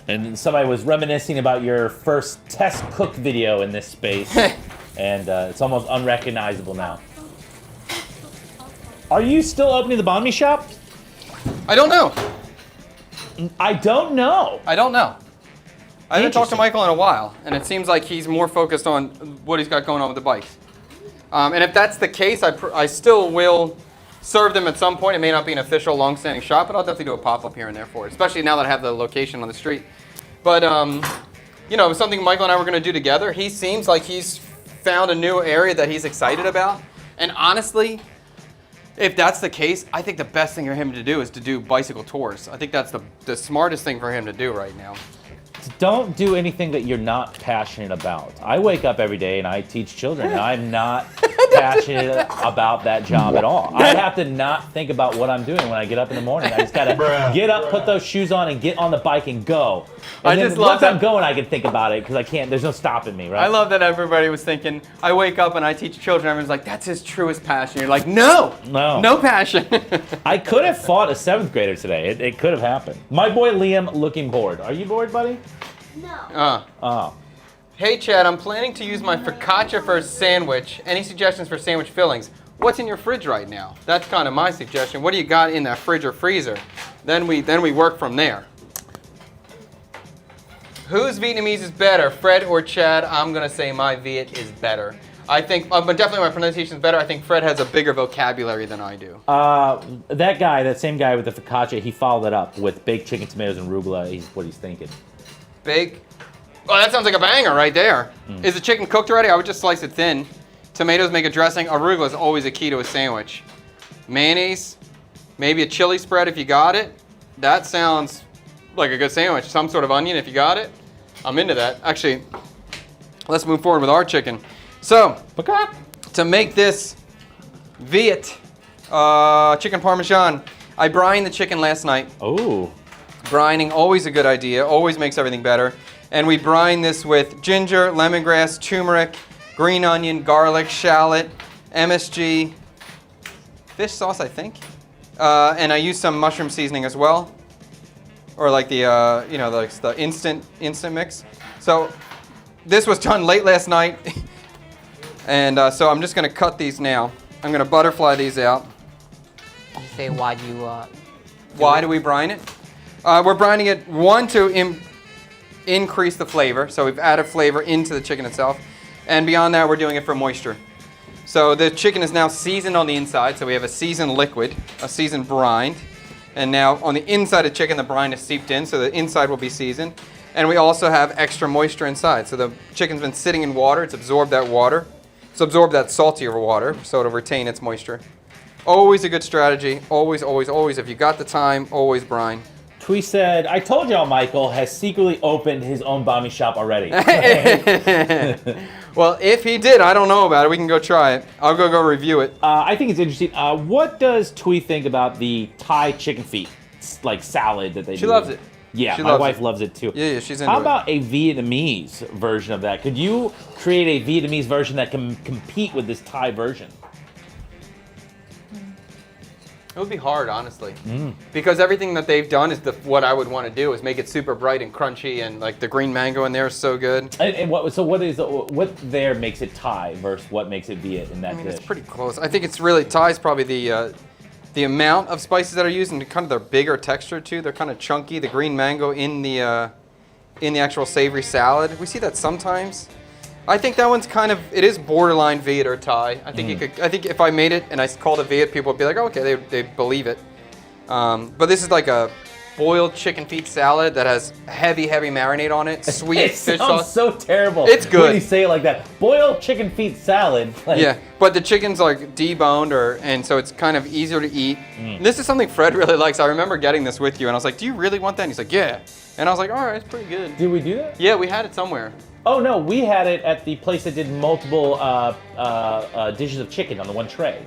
And somebody was reminiscing about your first test cook video in this space. And it's almost unrecognizable now. Are you still opening the banh mi shop? I don't know. I don't know. I haven't talked to Interesting. Michael in a while, and it seems like he's more focused on what he's got going on with the bikes. And if that's the case, I still will serve them at some point. It may not be an official long-standing shop, but I'll definitely do a pop-up here and there for it, especially now that I have the location on the street. But, you know, something Michael and I were going to do together. He seems like he's found a new area that he's excited about. And honestly, if that's the case, I think the best thing for him to do is to do bicycle tours. I think that's the smartest thing for him to do right now. Don't do anything that you're not passionate about. I wake up every day and I teach children, and I'm not passionate about that job at all. I have to not think about what I'm doing when I get up in the morning. I just gotta get up, put those shoes on, and get on the bike and go. And I then just love once I'm that- going, I can think about it because I can't. There's no stopping me, right? I love that everybody was thinking, I wake up and I teach children. Everyone's like, that's his truest passion. You're like, no passion. I could have fought a 7th grader today. It could have happened. My boy Liam looking bored. Are you bored, buddy? No. Oh. Hey, Chad, I'm planning to use my focaccia for a sandwich. Any suggestions for sandwich fillings? What's in your fridge right now? That's kind of my suggestion. What do you got in that fridge or freezer? Then we work from there. Whose Vietnamese is better, Fred or Chad? I'm going to say my Viet is better. I think, but definitely my pronunciation is better. I think Fred has a bigger vocabulary than I do. That same guy with the focaccia, he followed it up with baked chicken, tomatoes, and arugula. He's what he's thinking. Bake. Oh, that sounds like a banger right there. Is the chicken cooked already? I would just slice it thin. Tomatoes make a dressing. Arugula is always a key to a sandwich. Mayonnaise. Maybe a chili spread if you got it. That sounds like a good sandwich. Some sort of onion if you got it. I'm into that. Actually, let's move forward with our chicken. So, to make this Viet chicken parmesan, I brined the chicken last night. Oh. Brining, always a good idea, always makes everything better. And we brine this with ginger, lemongrass, turmeric, green onion, garlic, shallot, MSG, fish sauce, I think. And I use some mushroom seasoning as well. Or like the, you know, like the instant mix. So this was done late last night. And so I'm just gonna cut these now. I'm gonna butterfly these out. You say why you Why do we brine it? We're brining it, one, to increase the flavor. So we've added flavor into the chicken itself. And beyond that, we're doing it for moisture. So the chicken is now seasoned on the inside. So we have a seasoned liquid, a seasoned brine. And now on the inside of chicken, the brine is seeped in. So the inside will be seasoned. And we also have extra moisture inside. So the chicken's been sitting in water. It's absorbed that water. It's absorbed that saltier water. So it'll retain its moisture. Always a good strategy. Always, always, always. If you got the time, always brine. Twee said, I told y'all Michael has secretly opened his own banh mi shop already. Well, if he did, I don't know about it. We can go try it. I'll go review it. I think it's interesting. What does Twee think about the Thai chicken feet, like salad that they do? She loves it. Yeah, She my loves wife it. loves it too. Yeah, she's into How it. about a Vietnamese version of that? Could you create a Vietnamese version that can compete with this Thai version? It would be hard, honestly, because everything that they've done is what I would want to do is make it super bright and crunchy, and like the green mango in there is so good. And what there makes it Thai versus what makes it Viet in that I mean, dish? it's pretty close. I think it's really Thai's probably the amount of spices that are used and kind of their bigger texture too. They're kind of chunky. The green mango in the actual savory salad. We see that sometimes. I think that one's it is borderline Viet or Thai. I think I think if I made it and I called it Viet, people would be like, oh, okay, they believe it. But this is like a boiled chicken feet salad that has heavy marinade on it, sweet It fish sounds sauce. so terrible. It's good. when you say it like that. Boiled chicken feet salad. Like, Yeah, but the chicken's like deboned, and so it's kind of easier to eat. This is something Fred really likes. I remember getting this with you, and I was like, "Do you really want that?" And he's like, "Yeah." And I was like, "All right, it's pretty good." Did we do that? Yeah, we had it somewhere. Oh no, we had it at the place that did multiple dishes of chicken on the one tray.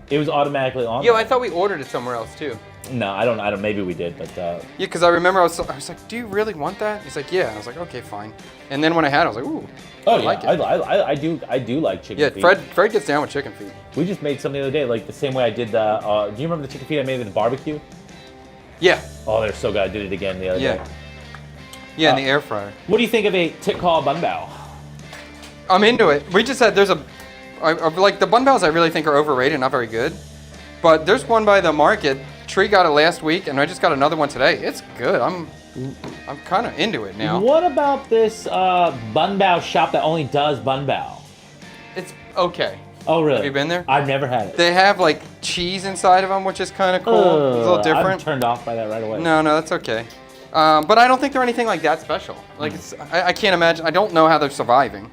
It was automatically on. Yo, there. I thought we ordered it somewhere else too. No, I don't. Maybe we did, but Yeah, because I remember I was like, do you really want that? He's like, yeah. I was like, okay, fine. And then when I had it, I was like, ooh. oh I yeah, like it. I do like chicken Yeah, feet. Fred gets down with chicken feet. We just made some the other day, like the same way I did the. Do you remember the chicken feet I made in the barbecue? Yeah. Oh, they're so good. I did it again the other Yeah. day. Yeah, in the air fryer. What do you think of a tit call bun bao? I'm into it. We just had, like the bun baos I really think are overrated, not very good. But there's one by the market. Tree got it last week, and I just got another one today. It's good. I'm kind of into it now. What about this bun bao shop that only does bun bao? It's okay. Oh really? Have you been there? I've never had it. They have like cheese inside of them, which is kind of cool. It's a little I'm different. turned off by that right away. No, that's okay. But I don't think they're anything like that special. Like I can't imagine. I don't know how they're surviving.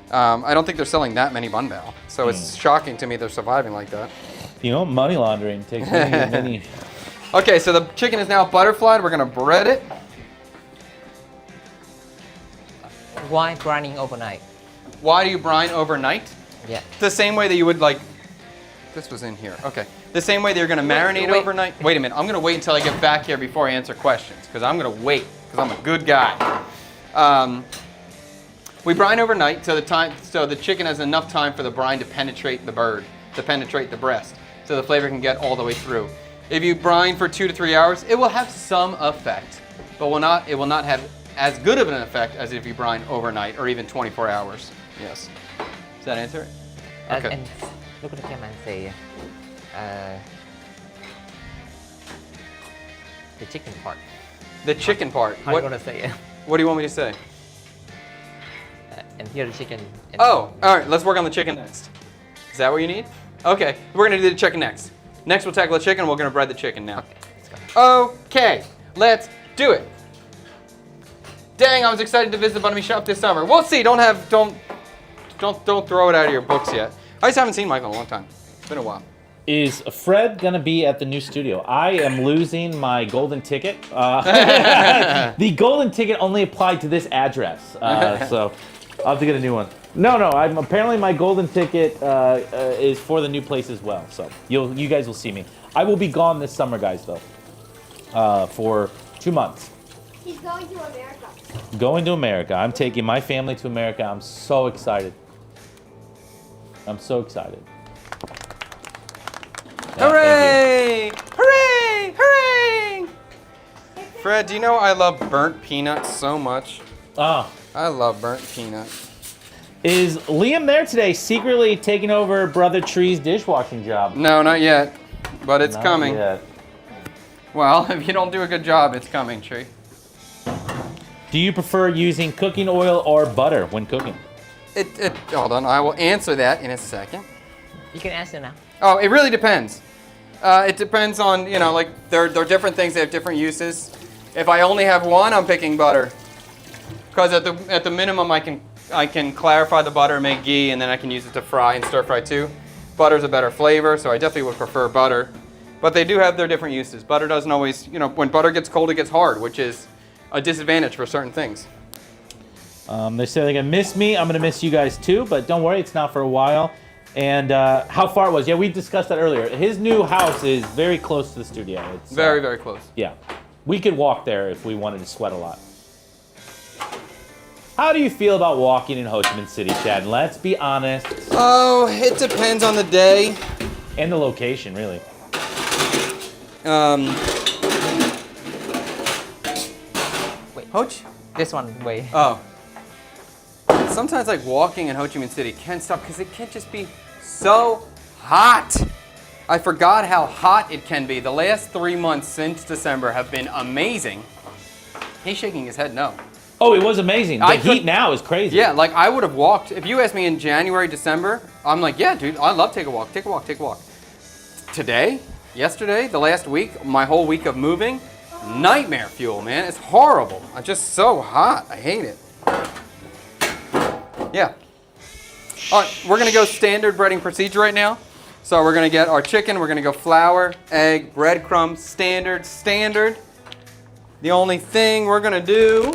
I don't think they're selling that many bun bao. So it's shocking to me they're surviving like that. You know, money laundering takes many. Okay, so the chicken is now butterflied. We're gonna bread it. Why brining overnight? Why do you brine overnight? Yeah. The same way that you would like. This was in here. Okay. The same way that you're gonna marinate wait. overnight. Wait a minute. I'm gonna wait until I get back here before I answer questions because I'm gonna wait because I'm a good guy. We brine overnight so the chicken has enough time for the brine to penetrate the bird, to penetrate the breast, so the flavor can get all the way through. If you brine for 2 to 3 hours, it will have some effect, but it will not have as good of an effect as if you brine overnight or even 24 hours. Yes. Does that answer it? Okay. And look at the camera and say, the chicken part. The chicken part. How you gonna say it? What do you want me to say? And here the chicken. And Oh, all right. Let's work on the chicken next. Is that what you need? Okay. We're gonna do the chicken next. Next, we'll tackle the chicken. We're gonna bread the chicken now. Okay, let's go. Okay. Let's do it. Dang, I was excited to visit the Bun Me shop this summer. We'll see. Don't throw it out of your books yet. I just haven't seen Michael in a long time. It's been a while. Is Fred gonna be at the new studio? I am losing my golden ticket. The golden ticket only applied to this address, so I'll have to get a new one. No, I'm apparently my golden ticket is for the new place as well. So you guys will see me. I will be gone this summer, guys, though, for 2 months. He's going to America. Going to America. I'm taking my family to America. I'm so excited. I'm so excited. Yeah, Hooray! Hooray! Hooray! Fred, do you know I love burnt peanuts so much? Oh. I love burnt peanuts. Is Liam there today secretly taking over Brother Tree's dishwashing job? No, not yet. But it's Not coming. yet. Well, if you don't do a good job, it's coming, Tree. Do you prefer using cooking oil or butter when cooking? Hold on, I will answer that in a second. You can answer now. Oh, it really depends. It depends on, like, there are different things that have different uses. If I only have one, I'm picking butter. Because at the minimum, I can clarify the butter, make ghee, and then I can use it to fry and stir fry too. Butter's a better flavor, so I definitely would prefer butter. But they do have their different uses. Butter doesn't always, when butter gets cold, it gets hard, which is a disadvantage for certain things. They say they're gonna miss me. I'm gonna miss you guys too, but don't worry, it's not for a while. And how far it was? Yeah, we discussed that earlier. His new house is very close to the studio. It's Very, very close. Yeah, we could walk there if we wanted to sweat a lot. How do you feel about walking in Ho Chi Minh City, Chad? Let's be honest. Oh, it depends on the day. And the location, really. Wait. Ho Chi- This one, wait. Oh. Sometimes like walking in Ho Chi Minh City can suck because it can just be so hot. I forgot how hot it can be. The last 3 months since December have been amazing. He's shaking his head no. Oh, it was amazing. The I heat could- now is crazy. Yeah, like I would have walked. If you asked me in January, December, I'm like, yeah, dude, I love take a walk, take a walk, take a walk. Today, yesterday, the last week, my whole week of moving, nightmare fuel, man. It's horrible. It's just so hot. I hate it. Yeah. All right, we're gonna go standard breading procedure right now. So we're gonna get our chicken. We're gonna go flour, egg, breadcrumbs, standard. The only thing we're gonna do.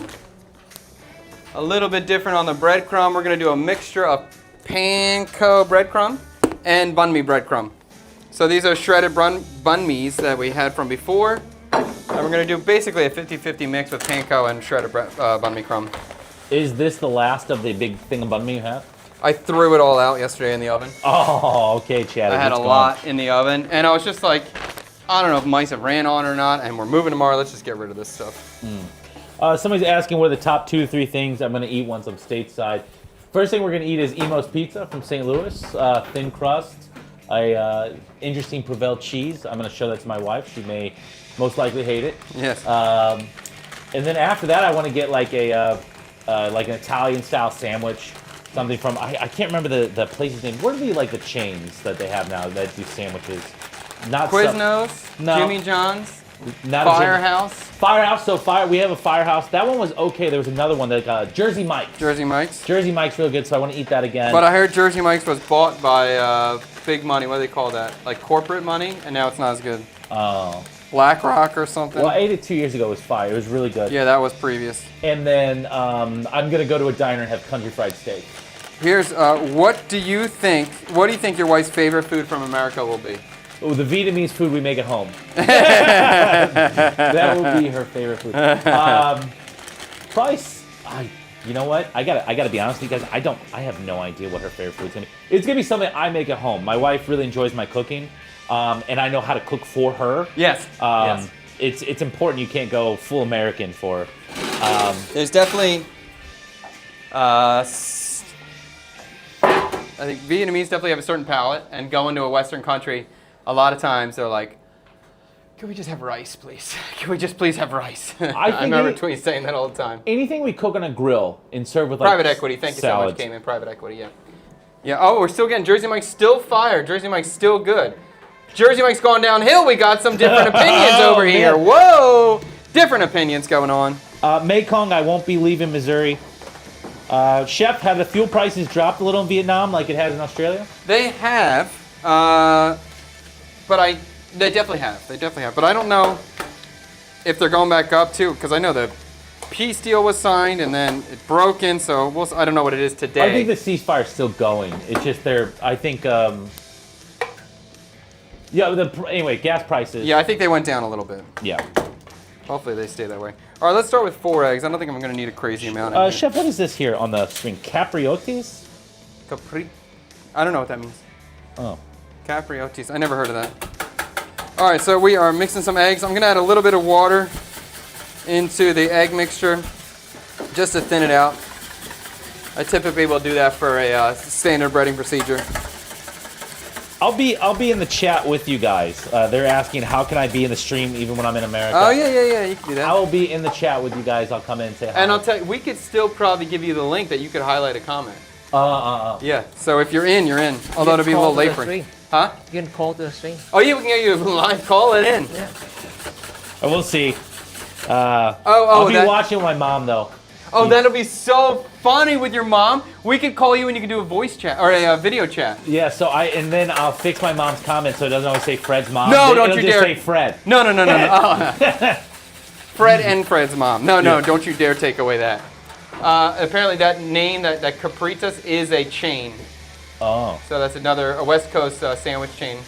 A little bit different on the breadcrumb. We're gonna do a mixture of panko breadcrumb and banh mi breadcrumb. So these are shredded banh mi's that we had from before. And we're gonna do basically a 50-50 mix with panko and shredded banh mi crumb. Is this the last of the big thing of banh mi you have? I threw it all out yesterday in the oven. Oh, okay, Chad. I had a lot in the oven, and I was just like, I don't know if mice have ran on or not, and we're moving tomorrow. Let's just get rid of this stuff. Somebody's asking what are the top 2 or 3 things I'm going to eat once I'm stateside. First thing we're going to eat is Emo's Pizza from St. Louis, thin crust, interesting Provel cheese. I'm going to show that to my wife. She may most likely hate it. Yes. And then after that, I want to get like an Italian-style sandwich. Something from, I can't remember the place's name. What are the chains that they have now that do sandwiches? Not Quiznos, No. Jimmy John's, not a Jimmy- Firehouse. Firehouse, we have a Firehouse. That one was okay. There was another one, that Jersey Mike's. Jersey Mike's. Jersey Mike's real good, so I want to eat that again. But I heard Jersey Mike's was bought by big money. What do they call that? Like corporate money, and now it's not as good. Oh. Black Rock or something. Well, I ate it 2 years ago. It was fire. It was really good. Yeah, that was previous. And then I'm going to go to a diner and have country fried steak. Here's, what do you think your wife's favorite food from America will be? Oh, the Vietnamese food we make at home. That will be her favorite food. Probably, you know what? I gotta be honest with you guys. I have no idea what her favorite food's gonna be. It's gonna be something I make at home. My wife really enjoys my cooking, and I know how to cook for her. Yes. Yes. It's important. You can't go full American for her. There's definitely, I think Vietnamese definitely have a certain palate, and going to a Western country, a lot of times they're like, can we just have rice, please? Can we just please have rice? I remember Tweet saying that all the time. Anything we cook on a grill and serve with Private equity, thank you so salads. much, Cayman. Private equity, yeah. Yeah, oh, we're still getting Jersey Mike's still fire. Jersey Mike's still good. Jersey Mike's going downhill. We got some different opinions over here. Whoa! Different opinions going on. Mekong, I won't be leaving Missouri. Chef, have the fuel prices dropped a little in Vietnam like it has in Australia? They have, but they definitely have. They definitely have. But I don't know if they're going back up too, because I know the peace deal was signed and then it broken. So I don't know what it is today. I think the ceasefire's still going. It's just anyway, gas prices. Yeah, I think they went down a little bit. Yeah. Hopefully they stay that way. All right, let's start with 4 eggs. I don't think I'm going to need a crazy amount. Chef, what is this here on the screen? Capriotis? I don't know what that means. Oh. Capriotis. I never heard of that. All right, so we are mixing some eggs. I'm going to add a little bit of water into the egg mixture just to thin it out. I typically will do that for a standard breading procedure. I'll be in the chat with you guys. They're asking how can I be in the stream even when I'm in America. Oh yeah, you can do that. I will be in the chat with you guys. I'll come in and say hi. And I'll tell you, we could still probably give you the link that you could highlight a comment. Yeah. So if you're in, you're in. Although it'll be a little late for you. Huh? You can call to the stream. Oh yeah, we can get you a live call it in. Yeah. We'll see. I'll be watching my mom though. Oh, that'll be so funny with your mom. We could call you and you can do a voice chat or a video chat. Yeah, and then I'll fix my mom's comment so it doesn't always say Fred's mom. No, don't you just dare. say Fred. No. Fred and Fred's mom. No, don't you dare take away that. Apparently that name, that Capritas is a chain. Oh. So that's a West Coast sandwich chain.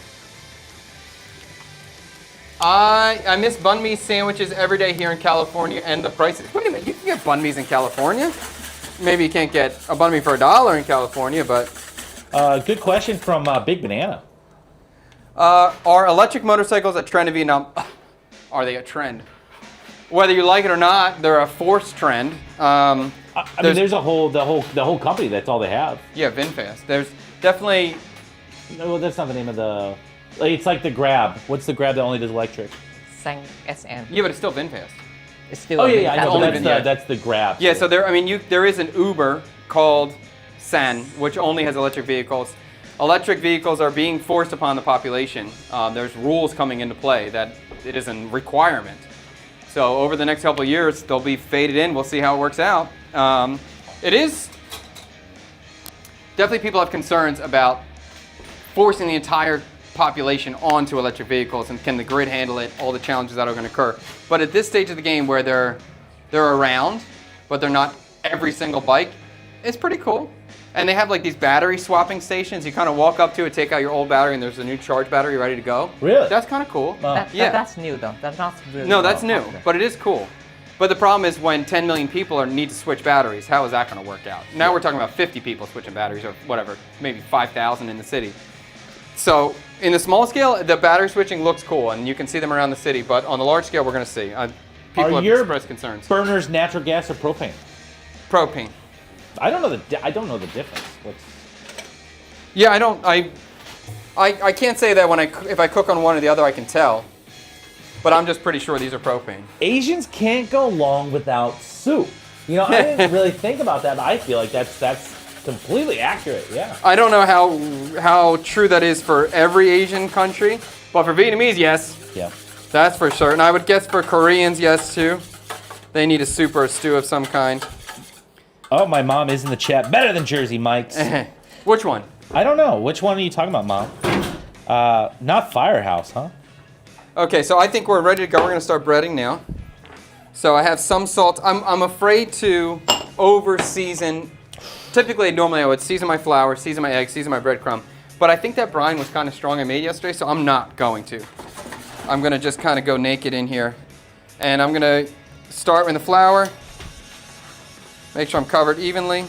I miss banh mi sandwiches every day here in California and the prices. Wait a minute, you can get banh mi's in California? Maybe you can't get a banh mi for $1 in California, but... Good question from Big Banana. Are electric motorcycles a trend in Vietnam? Are they a trend? Whether you like it or not, they're a forced trend. I mean, there's the whole company. That's all they have. Yeah, VinFast. There's definitely... No, that's not the name of the... It's like the Grab. What's the Grab that only does electric? Sang SM. Yeah, but it's still VinFast. It's still. Oh yeah, I know. only That's the Grab. Yeah, so there is an Uber called San, which only has electric vehicles. Electric vehicles are being forced upon the population. There's rules coming into play that it is a requirement. So over the next couple of years, they'll be faded in. We'll see how it works out. It is definitely people have concerns about forcing the entire population onto electric vehicles, and can the grid handle it, all the challenges that are going to occur. But at this stage of the game where they're around, but they're not every single bike. It's pretty cool. And they have like these battery swapping stations. You kind of walk up to it, take out your old battery, and there's a new charge battery ready to go. Really? That's kind of cool. That's new though. That's not really No, that's new, popular. but it is cool. But the problem is when 10 million people need to switch batteries, how is that going to work out? Now we're talking about 50 people switching batteries or whatever, maybe 5,000 in the city. So in the small scale, the battery switching looks cool, and you can see them around the city. But on the large scale, we're going to see. People have expressed concerns. Burners natural gas or propane? Propane. I don't know the difference. Yeah, I can't say that if I cook on one or the other, I can tell. But I'm just pretty sure these are propane. Asians can't go long without soup. You know, I didn't really think about that, but I feel like that's completely accurate. Yeah. I don't know how true that is for every Asian country, but for Vietnamese, yes. Yeah. That's for sure. And I would guess for Koreans, yes too. They need a soup or a stew of some kind. Oh, my mom is in the chat. Better than Jersey Mike's. Which one? I don't know. Which one are you talking about, Mom? Not Firehouse, huh? Okay, so I think we're ready to go. We're going to start breading now. So I have some salt. I'm afraid to over-season. Normally I would season my flour, season my eggs, season my breadcrumb. But I think that brine was kind of strong I made yesterday, so I'm not going to. I'm going to just kind of go naked in here. And I'm going to start with the flour. Make sure I'm covered evenly.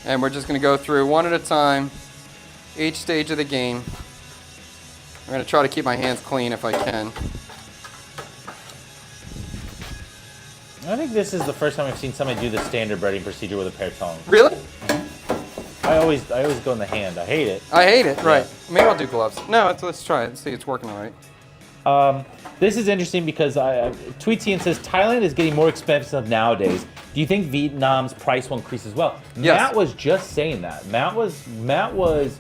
And we're just going to go through one at a time, each stage of the game. I'm going to try to keep my hands clean if I can. I think this is the first time I've seen somebody do the standard breading procedure with a pair of tongs. Really? I always go in the hand. I hate it. I hate it, right. Maybe I'll do gloves. No, let's try it and see it's working all right. This is interesting because Tweetsian says Thailand is getting more expensive nowadays. Do you think Vietnam's price will increase as well? Yes. Matt was just saying that. Matt was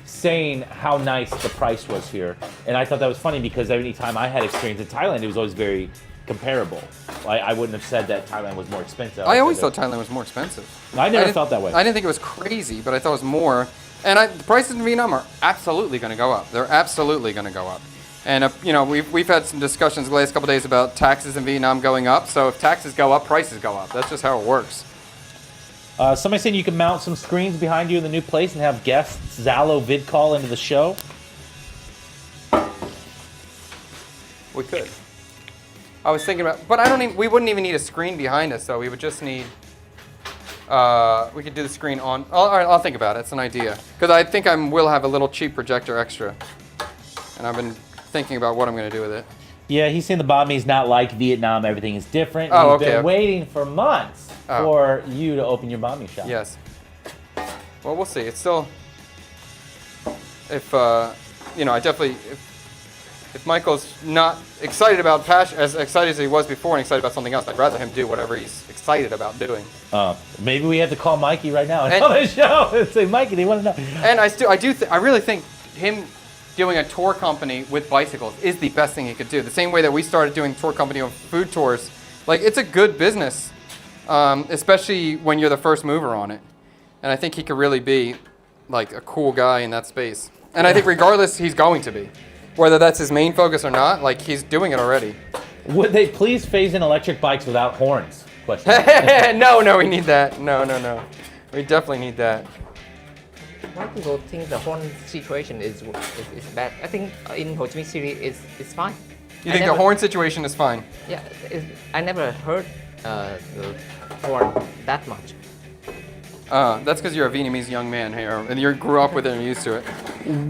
saying how nice the price was here, and I thought that was funny because every time I had experience in Thailand, it was always very comparable. I wouldn't have said that Thailand was more expensive. I always thought Thailand was more expensive. I never felt that way. I didn't think it was crazy, but I thought it was more. And the prices in Vietnam are absolutely going to go up. They're absolutely going to go up. And we've had some discussions the last couple of days about taxes in Vietnam going up. So if taxes go up, prices go up. That's just how it works. Somebody saying you can mount some screens behind you in the new place and have guests Zalo vid call into the show. We could. I was thinking about, but we wouldn't even need a screen behind us, so we would just need, we could do the screen on, all right, I'll think about it, it's an idea. Because I think I will have a little cheap projector extra. And I've been thinking about what I'm going to do with it. Yeah, he's saying the banh mi is not like Vietnam, everything is different. Oh, He's okay. been waiting for months for you to open your banh mi shop. Yes. Well, we'll see. It's still, if, I definitely, if Michael's not excited about as excited as he was before and excited about something else, I'd rather him do whatever he's excited about doing. Maybe we have to call Mikey right now and on the show and say, Mikey, do you want to know? And I really think him doing a tour company with bicycles is the best thing he could do. The same way that we started doing tour company on food tours. Like, it's a good business, especially when you're the first mover on it. And I think he could really be, like, a cool guy in that space. And I think regardless, he's going to be. Whether that's his main focus or not, like, he's doing it already. Would they please phase in electric bikes without horns? Question. No, we need that. No. We definitely need that. Why people think the horn situation is bad? I think in Ho Chi Minh City it's fine. You think the horn situation is fine? Yeah, I never heard the horn that much. That's because you're a Vietnamese young man here, and you grew up with it and you're used to it.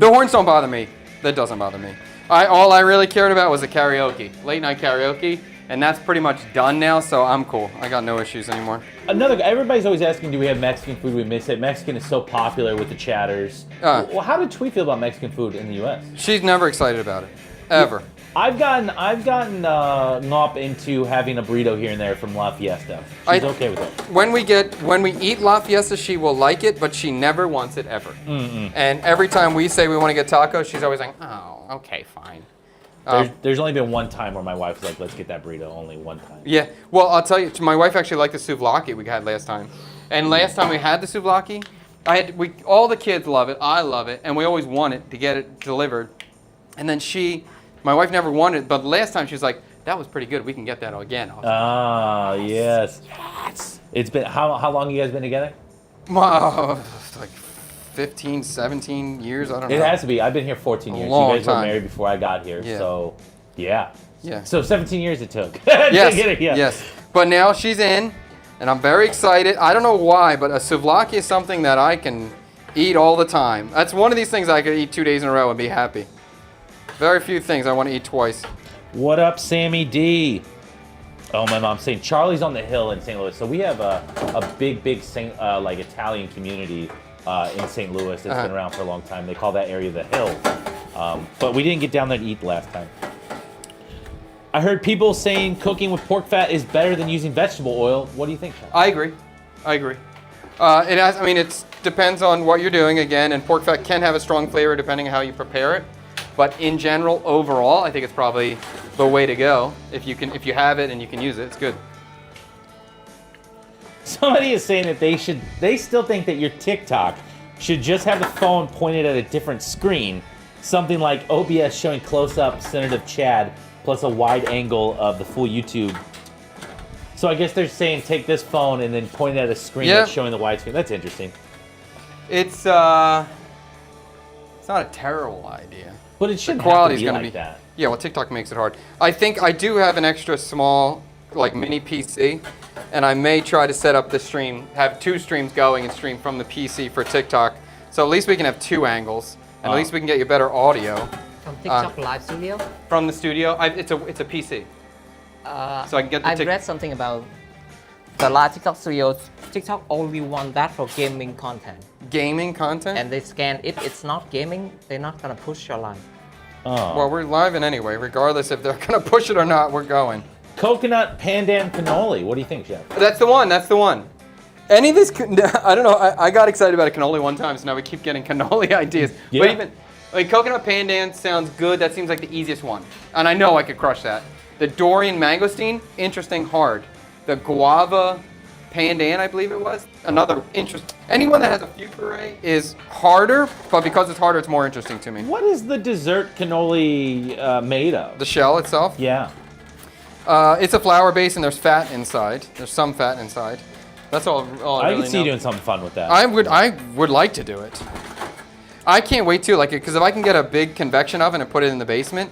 The horns don't bother me. That doesn't bother me. All I really cared about was the karaoke, late night karaoke, and that's pretty much done now, so I'm cool. I got no issues anymore. Everybody's always asking, do we have Mexican food? We miss it. Mexican is so popular with the chatters. Well, how did Tweet feel about Mexican food in the U.S.? She's never excited about it, ever. I've gotten Ngop into having a burrito here and there from La Fiesta. She's okay with it. When we eat La Fiesta, she will like it, but she never wants it ever. Mm-mm. And every time we say we want to get tacos, she's always like, oh, okay, fine. There's only been one time where my wife was like, let's get that burrito, only one time. Yeah, well, I'll tell you, my wife actually liked the souvlaki we had last time. And last time we had the souvlaki, all the kids love it, I love it, and we always want it to get it delivered. And then my wife never wanted it, but last time she was like, That was pretty good. We can get that again. Ah, yes. It's been how long you guys been together? Like 15, 17 years. I don't know. It has to be. I've been here 14 years. long You guys time. were married before I got here, Yeah. so yeah. Yeah. So 17 years it took. Yes. To get it, yeah. Yes. But now she's in, and I'm very excited. I don't know why, but a souvlaki is something that I can eat all the time. That's one of these things I could eat 2 days in a row and be happy. Very few things I want to eat twice. What up, Sammy D? Oh, my mom's saying Charlie's on the Hill in St. Louis. So we have a big Saint, like Italian community in St. Louis that's been around for a long time. They call that area the Hill. But we didn't get down there to eat last time. I heard people saying cooking with pork fat is better than using vegetable oil. What do you think, Sean? I agree. It has. I mean, it depends on what you're doing again, and pork fat can have a strong flavor depending on how you prepare it. But in general, overall, I think it's probably the way to go. If you have it and you can use it, it's good. Somebody is saying that they still think that your TikTok should just have the phone pointed at a different screen. Something like OBS showing close-up Senator Chad plus a wide angle of the full YouTube. So I guess they're saying take this phone and then point it at a screen that's showing the wide screen. That's interesting. It's not a terrible idea. But it shouldn't Quality's have to gonna be be like that. Yeah, well, TikTok makes it hard. I think I do have an extra small, like mini PC, and I may try to set up the stream, have 2 streams going and stream from the PC for TikTok. So at least we can have 2 angles, and at least we can get you better audio From TikTok Live Studio, from the studio. It's a PC, so I can get the I've read something about the live TikTok studios. TikTok only want that for gaming content, gaming content. and they scan if it's not gaming, they're not gonna push your live. Oh. Well, we're live in anyway, regardless if they're gonna push it or not. We're going. Coconut pandan cannoli. What do you think, Jeff? That's the one. That's the one. Any of this, I don't know. I got excited about a cannoli one time, so now we keep getting cannoli ideas. Yeah. But even like coconut pandan sounds good. That seems like the easiest one, and I know I could crush that. The Dorian mangosteen, interesting, hard. The guava pandan, I believe it was, another interesting. Anyone that has a few puree is harder, but because it's harder, it's more interesting to me. What is the dessert cannoli made of? The shell itself, Yeah. it's a flour base, and there's fat inside. There's some fat inside. That's all. I I really can see you know. doing something fun with that. I would like to do it. I can't wait to, like, because if I can get a big convection oven and put it in the basement,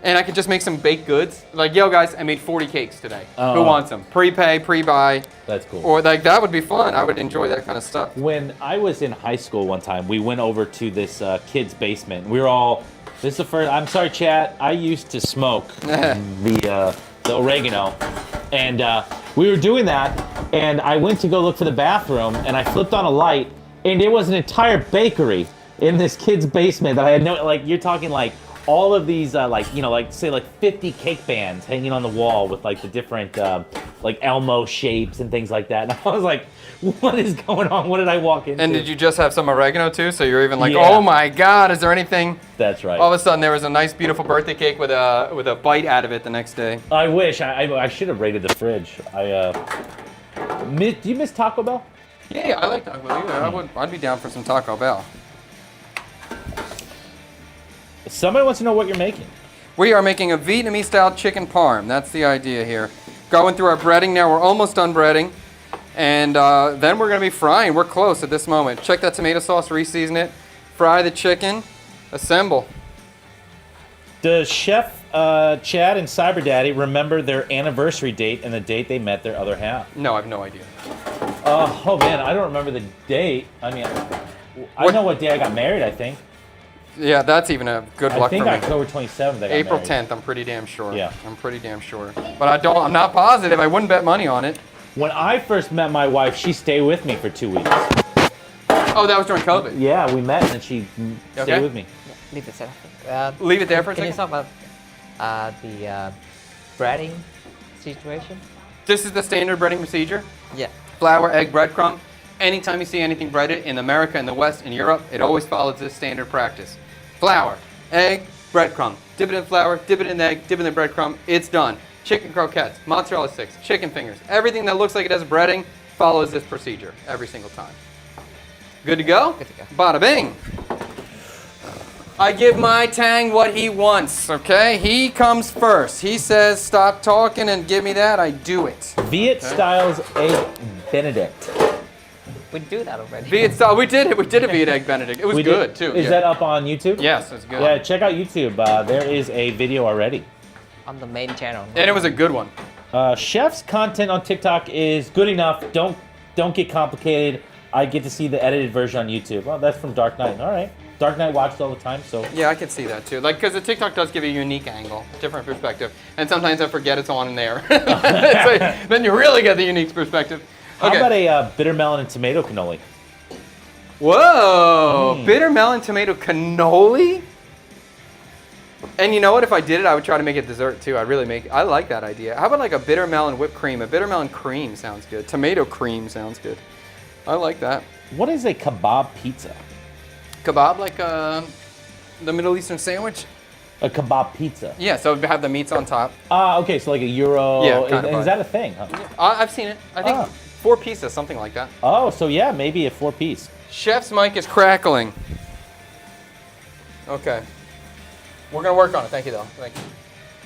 and I could just make some baked goods, like, yo guys, I made 40 cakes today. Who wants them? Prepay, pre-buy. That's cool. Or like that would be fun. I would enjoy that kind of stuff. When I was in high school one time, we went over to this kid's basement. We were all, this is the first, I'm sorry, chat, I used to smoke the oregano. And we were doing that, and I went to go look for the bathroom, and I flipped on a light, and it was an entire bakery in this kid's basement that I had no, like, you're talking like all of these, like, you know, like, say, like 50 cake bands hanging on the wall with, like, the different, like, Elmo shapes and things like that. And I was like, what is going on? What did I walk into? And did you just have some oregano too? So you're even like, Yeah. oh my God, is there anything? That's right. All of a sudden there was a nice, beautiful birthday cake with a bite out of it the next day. I wish. I should have raided the fridge. Do you miss Taco Bell? Yeah, I like Taco Bell. Yeah, I'd be down for some Taco Bell. Somebody wants to know what you're making. We are making a Vietnamese-style chicken parm. That's the idea here. Going through our breading now. We're almost done breading. And then we're going to be frying. We're close at this moment. Check that tomato sauce, re-season it. Fry the chicken. Assemble. Does Chef Chad and Cyber Daddy remember their anniversary date and the date they met their other half? No, I have no idea. Oh man, I don't remember the date. I mean, I know what day I got married, I think. Yeah, that's even a good I luck think for me. October 27th I got April married. 10th, I'm pretty damn sure. Yeah. I'm pretty damn sure. But I'm not positive. I wouldn't bet money on it. When I first met my wife, she stayed with me for 2 weeks. Oh, that was during COVID. Yeah, we met and then she Okay. stayed with me. Leave it set. Leave it there for a Can you second. talk about the breading situation? This is the standard breading procedure. Yeah. Flour, egg, breadcrumb. Anytime you see anything breaded in America, in the West, in Europe, it always follows this standard practice. Flour, egg, breadcrumb. Dip it in flour, dip it in egg, dip it in the breadcrumb. It's done. Chicken croquettes, mozzarella sticks, chicken fingers. Everything that looks like it has breading follows this procedure every single time. Good to go? Good to go. Bada bing. I give my Tang what he wants, okay? He comes first. He says, stop talking and give me that. I do it. Viet Styles Egg Benedict. We do that already. Viet style. We did it. We did a Viet Egg Benedict. It was good, too. Is that up on YouTube? Yes, it's good. Yeah, check out YouTube. There is a video already. On the main channel. And it was a good one. Chef's content on TikTok is good enough. Don't get complicated. I get to see the edited version on YouTube. Well, that's from Dark Knight. All right. Dark Knight watched all the time, so. Yeah, I can see that too. Like, because the TikTok does give you a unique angle, different perspective. And sometimes I forget it's on in there. So then you really get the unique perspective. How about a bitter melon and tomato cannoli? Whoa, bitter melon tomato cannoli? And you know what? If I did it, I would try to make it dessert too. I like that idea. How about like a bitter melon whipped cream? A bitter melon cream sounds good. Tomato cream sounds good. I like that. What is a kebab pizza? Kebab, like the Middle Eastern sandwich? A kebab pizza. Yeah, so it'd have the meats on top. Okay, so like a Euro. Yeah, is that a thing? Huh? I've seen it. I think 4 pieces, something like that. Oh, so yeah, maybe a 4-piece. Chef's mic is crackling. Okay. We're gonna work on it. Thank you, though. Thank you.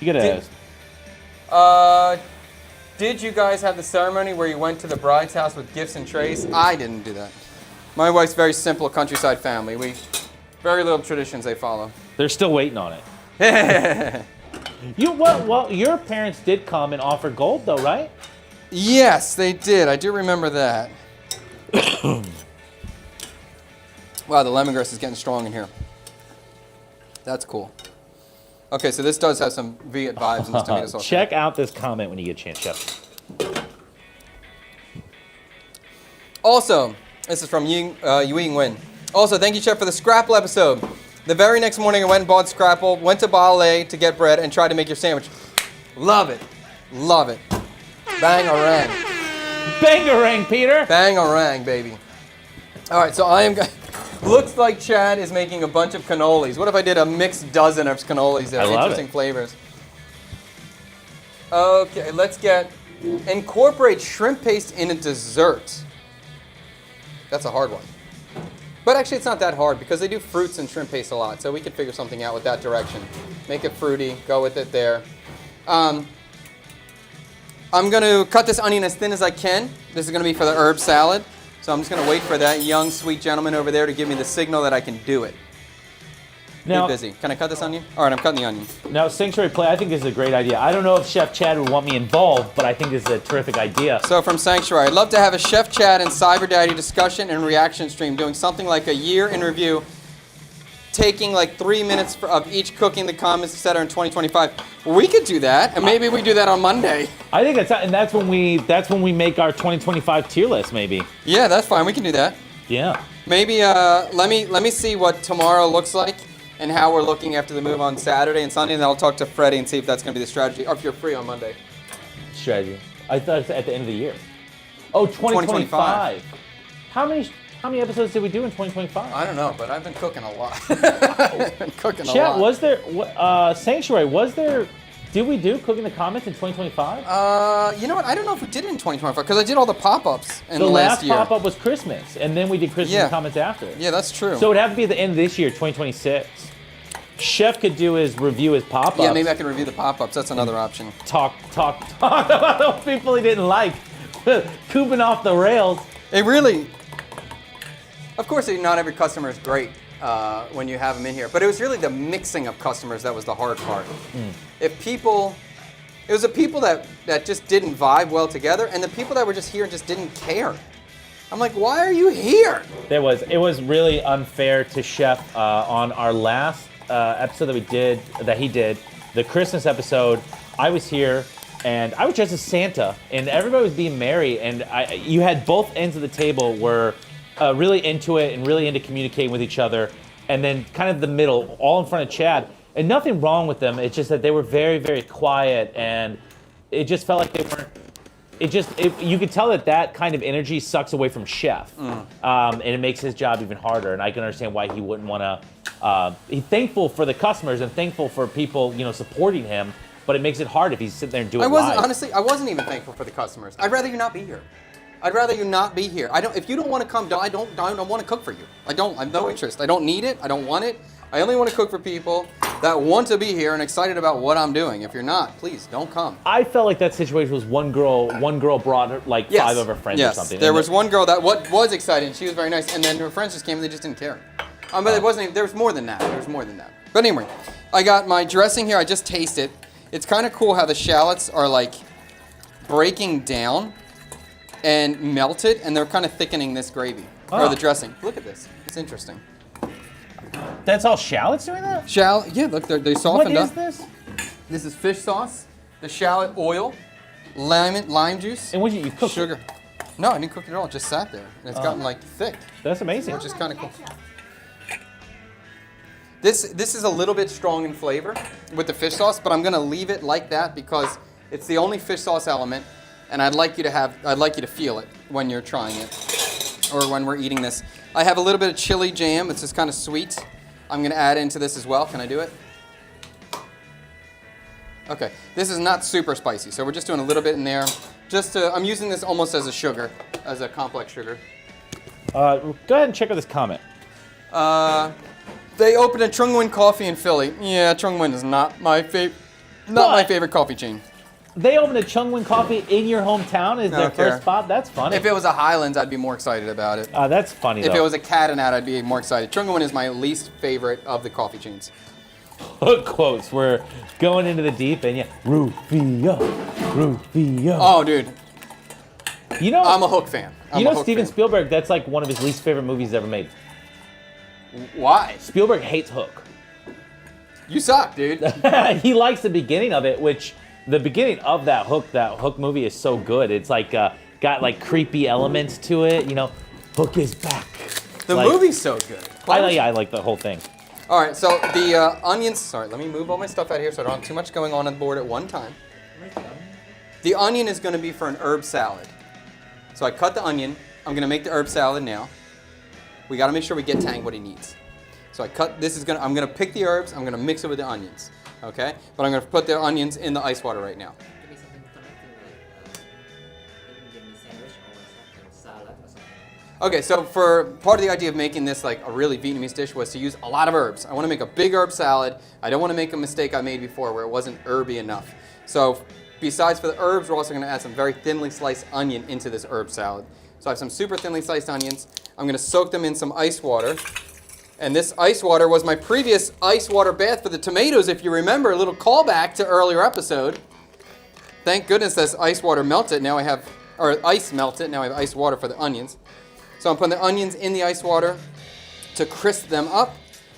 You gotta. Did you guys have the ceremony where you went to the bride's house with gifts and trays? I didn't do that. My wife's very simple countryside family. Very little traditions they follow. They're still waiting on it. Well, your parents did come and offer gold, though, right? Yes, they did. I do remember that. Wow, the lemongrass is getting strong in here. That's cool. Okay, so this does have some Viet vibes in this tomato sauce. Check out this comment when you get a chance, Chef. Also, this is from Ying Win. Also, thank you, Chef, for the Scrapple episode. The very next morning, I went and bought Scrapple, went to Ballet to get bread, and tried to make your sandwich. Love it. Love it. Bang-a-rang. Bangarang, Peter! Bang-a-rang, baby. All right, so looks like Chad is making a bunch of cannolis. What if I did a mixed dozen of cannolis that are interesting flavors? Okay, let's incorporate shrimp paste in a dessert. That's a hard one. But actually, it's not that hard because they do fruits and shrimp paste a lot, so we could figure something out with that direction. Make it fruity, go with it there. I'm going to cut this onion as thin as I can. This is going to be for the herb salad. So I'm just going to wait for that young, sweet gentleman over there to give me the signal that I can do it. Now, Be busy. Can I cut this onion? All right, I'm cutting the onion. Now, Sanctuary Play, I think this is a great idea. I don't know if Chef Chad would want me involved, but I think this is a terrific idea. So from Sanctuary, I'd love to have a Chef Chad and Cyber Daddy discussion and reaction stream, doing something like a year in review, taking like 3 minutes of each cooking, the comments, etc. in 2025. We could do that, and maybe we do that on Monday. I think that's when we make our 2025 tier list, maybe. Yeah, that's fine. We can do that. Yeah. Maybe let me see what tomorrow looks like and how we're looking after the move on Saturday and Sunday, and then I'll talk to Freddie and see if that's going to be the strategy, or if you're free on Monday. Strategy. I thought it was at the end of the year. Oh, 2025. How many episodes did we do in 2025? I don't know, but I've been cooking a lot. I've been cooking a lot. Chat, was there, Sanctuary, did we do Cooking the Comments in 2025? You know what? I don't know if we did it in 2025, because I did all the pop-ups in the last year. The last pop-up was Christmas, and then we did Christmas Comments after. Yeah, that's true. So it would have to be at the end of this year, 2026. Chef could do his review his pop-ups. Yeah, maybe I can review the pop-ups. That's another option. Talk about those people he didn't like. Cooping off the rails. It really... Of course, not every customer is great when you have them in here, but it was really the mixing of customers that was the hard part. It was the people that just didn't vibe well together, and the people that were just here and just didn't care. I'm like, why are you here? It was really unfair to Chef on our last episode that he did, the Christmas episode. I was here, and I was dressed as Santa, and everybody was being merry, and you had both ends of the table were really into it and really into communicating with each other, and then kind of the middle, all in front of Chad. And nothing wrong with them. It's just that they were very, very quiet, and it just felt like they weren't. You could tell that kind of energy sucks away from Chef, and it makes his job even harder. And I can understand why he wouldn't want to. He's thankful for the customers and thankful for people, supporting him, but it makes it hard if he's sitting there and doing it live. Honestly, I wasn't even thankful for the customers. I'd rather you not be here. I'd rather you not be here. If you don't want to come, I don't want to cook for you. I have no interest. I don't need it. I don't want it. I only want to cook for people that want to be here and excited about what I'm doing. If you're not, please don't come. I felt like that situation was one girl brought her, like Yes. 5 of her friends or something. There was one girl that was excited. She was very nice, and then her friends just came and they just didn't care. But it wasn't. There was more than that. But anyway, I got my dressing here. I just tasted. It's kind of cool how the shallots are like breaking down and melted, and they're kind of thickening this gravy or the dressing. Look at this. It's interesting. That's all shallots doing that? Yeah, look, they softened up. What is this? This is fish sauce, the shallot oil, lime juice, And what you cook? sugar. No, I didn't cook it at all. It just sat there, and it's gotten like thick, That's amazing. which is kind of cool. This is a little bit strong in flavor with the fish sauce, but I'm gonna leave it like that because it's the only fish sauce element, and I'd like you to feel it when you're trying it, or when we're eating this. I have a little bit of chili jam. It's just kind of sweet. I'm gonna add into this as well. Can I do it? Okay, this is not super spicy, so we're just doing a little bit in there. I'm using this almost as a sugar, as a complex sugar. Go ahead and check out this comment. They opened a Trung Nguyen Coffee in Philly. Yeah, Trung Nguyen is not my favorite coffee chain. They opened a Chung Wing Coffee in your hometown as their Okay. first spot? That's funny. If it was a Highlands, I'd be more excited about it. That's funny, If though. it was a Cat and Hat, I'd be more excited. Trung Nguyen is my least favorite of the coffee chains. Hook quotes. We're going into the deep, and yeah, Rufio. Oh, dude, You know, I'm a Hook fan. Steven Spielberg, that's like one of his least favorite movies ever made. Why? Spielberg hates Hook. You suck, dude. He likes the beginning of it, which the beginning of that Hook movie is so good. It's like got like creepy elements to it. You know, Hook is back. The Like, movie's so good. I like the whole thing. All right, so the onions. Sorry, let me move all my stuff out of here so I don't have too much going on the board at one time. The onion is going to be for an herb salad. So I cut the onion. I'm going to make the herb salad now. We got to make sure we get Tang what he needs. So I cut. I'm going to pick the herbs. I'm going to mix it with the onions. Okay, but I'm going to put the onions in the ice water right now. Okay, so for part of the idea of making this like a really Vietnamese dish was to use a lot of herbs. I want to make a big herb salad. I don't want to make a mistake I made before where it wasn't herby enough. So besides for the herbs, we're also going to add some very thinly sliced onion into this herb salad. So I have some super thinly sliced onions. I'm going to soak them in some ice water. And this ice water was my previous ice water bath for the tomatoes, if you remember, a little callback to earlier episode. Thank goodness this ice water melted. Now I have, or ice melted, now I have ice water for the onions. So I'm putting the onions in the ice water to crisp them up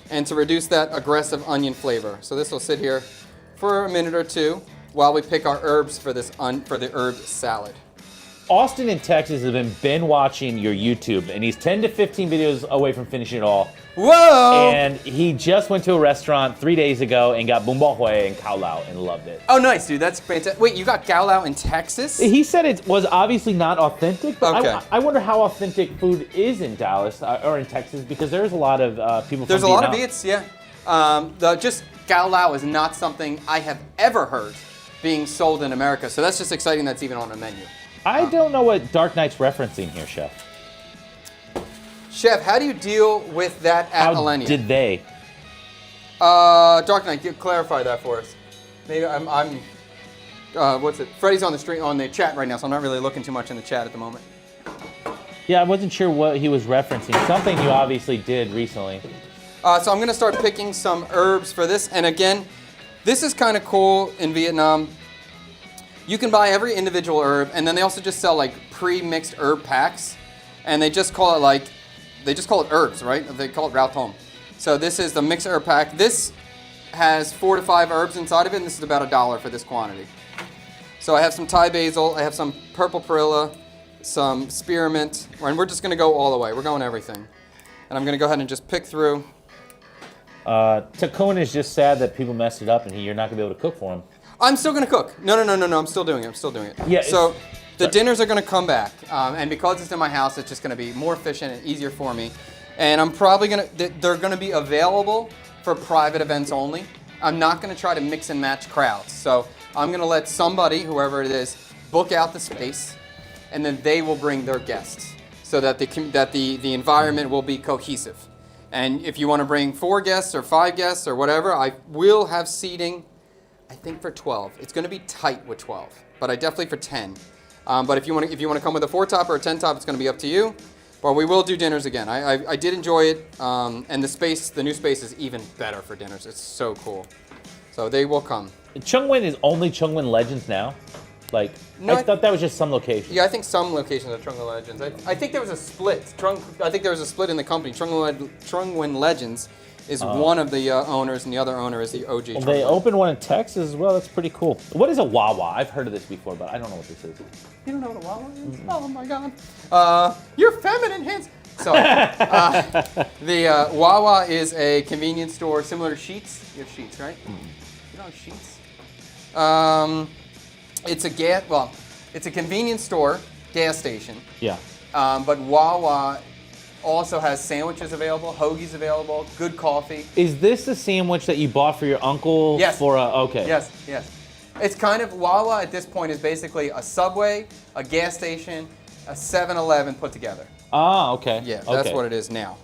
and to reduce that aggressive onion flavor. So this will sit here for a minute or two while we pick our herbs for for the herb salad. Austin in Texas has been binge watching your YouTube, and he's 10 to 15 videos away from finishing it all. Whoa! And he just went to a restaurant 3 days ago and got bún bò Huế and Cao Lao and loved it. Oh, nice, dude. That's fantastic. Wait, you got Cao Lao in Texas? He said it was obviously not authentic, but Okay. I wonder how authentic food is in Dallas or in Texas, because there's a lot of people from There's a lot of Vietnam. Viets, yeah. Just Cao Lao is not something I have ever heard being sold in America, so that's just exciting that's even on the menu. I don't know what Dark Knight's referencing here, Chef. Chef, how do you deal with that at How Alenia? did they? Dark Knight, clarify that for us. Maybe what's it? Freddie's on the chat right now, so I'm not really looking too much in the chat at the moment. Yeah, I wasn't sure what he was referencing. Something you obviously did recently. So I'm gonna start picking some herbs for this, and again, this is kind of cool in Vietnam. You can buy every individual herb, and then they also just sell like pre-mixed herb packs, and they just call it herbs, right? They call it rau thom. So this is the mixed herb pack. This has 4 to 5 herbs inside of it, and this is about $1 for this quantity. So I have some Thai basil, I have some purple perilla, some spearmint, and we're just gonna go all the way. We're going everything. And I'm gonna go ahead and just pick through. Takun is just sad that people messed it up and you're not going to be able to cook for him. I'm still gonna cook. No, I'm still doing it. Yeah, So the sorry. dinners are gonna come back, and because it's in my house, it's just gonna be more efficient and easier for me. And I'm probably they're gonna be available for private events only. I'm not gonna try to mix and match crowds. So I'm gonna let somebody, whoever it is, book out the space, and then they will bring their guests, so that the environment will be cohesive. And if you want to bring 4 guests or 5 guests or whatever, I will have seating, I think for 12. It's going to be tight with 12, but I definitely for 10. But if you want to come with a 4-top or a 10-top, it's going to be up to you. But we will do dinners again. I did enjoy it, and the new space is even better for dinners. It's so cool. So they will come. Chungwin is only Chungwin Legends now? Like, No, I thought that was just some location. Yeah, I think some locations are Trungwin Legends. I think there was a split. I think there was a split in the company. Trungwin Legends is one of the owners, and the other owner is the OG. Well, they Trungwin. opened one in Texas as well. That's pretty cool. What is a Wawa? I've heard of this before, but I don't know what this is. You don't know what a Wawa is? Oh my God. Your feminine hands. So, the Wawa is a convenience store similar to Sheetz. You have Sheetz, right? You know Sheetz? It's a convenience store, gas station. Yeah. But Wawa also has sandwiches available, hoagies available, good coffee. Is this the sandwich that you bought for your uncle? Yes. For a, okay. Yes. It's kind of, Wawa at this point is basically a Subway, a gas station, a 7-Eleven put together. Ah, okay. Yeah, that's what it is now.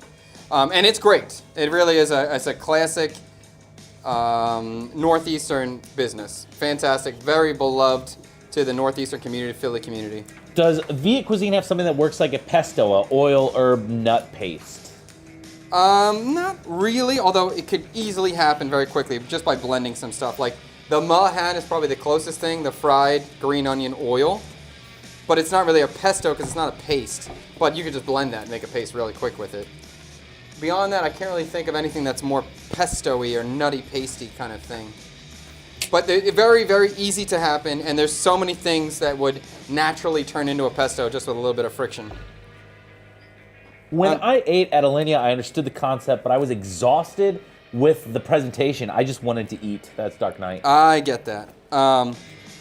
And it's great. It really is it's a classic Northeastern business. Fantastic, very beloved to the Northeastern community, Philly community. Does Viet cuisine have something that works like a pesto, a oil herb nut paste? Not really, although it could easily happen very quickly just by blending some stuff. Like the mahan is probably the closest thing, the fried green onion oil. But it's not really a pesto because it's not a paste. But you could just blend that and make a paste really quick with it. Beyond that, I can't really think of anything that's more pesto-y or nutty pasty kind of thing. But they're very, very easy to happen, and there's so many things that would naturally turn into a pesto just with a little bit of friction. When I ate at Alinea, I understood the concept, but I was exhausted with the presentation. I just wanted to eat. That's Dark Knight. I get that.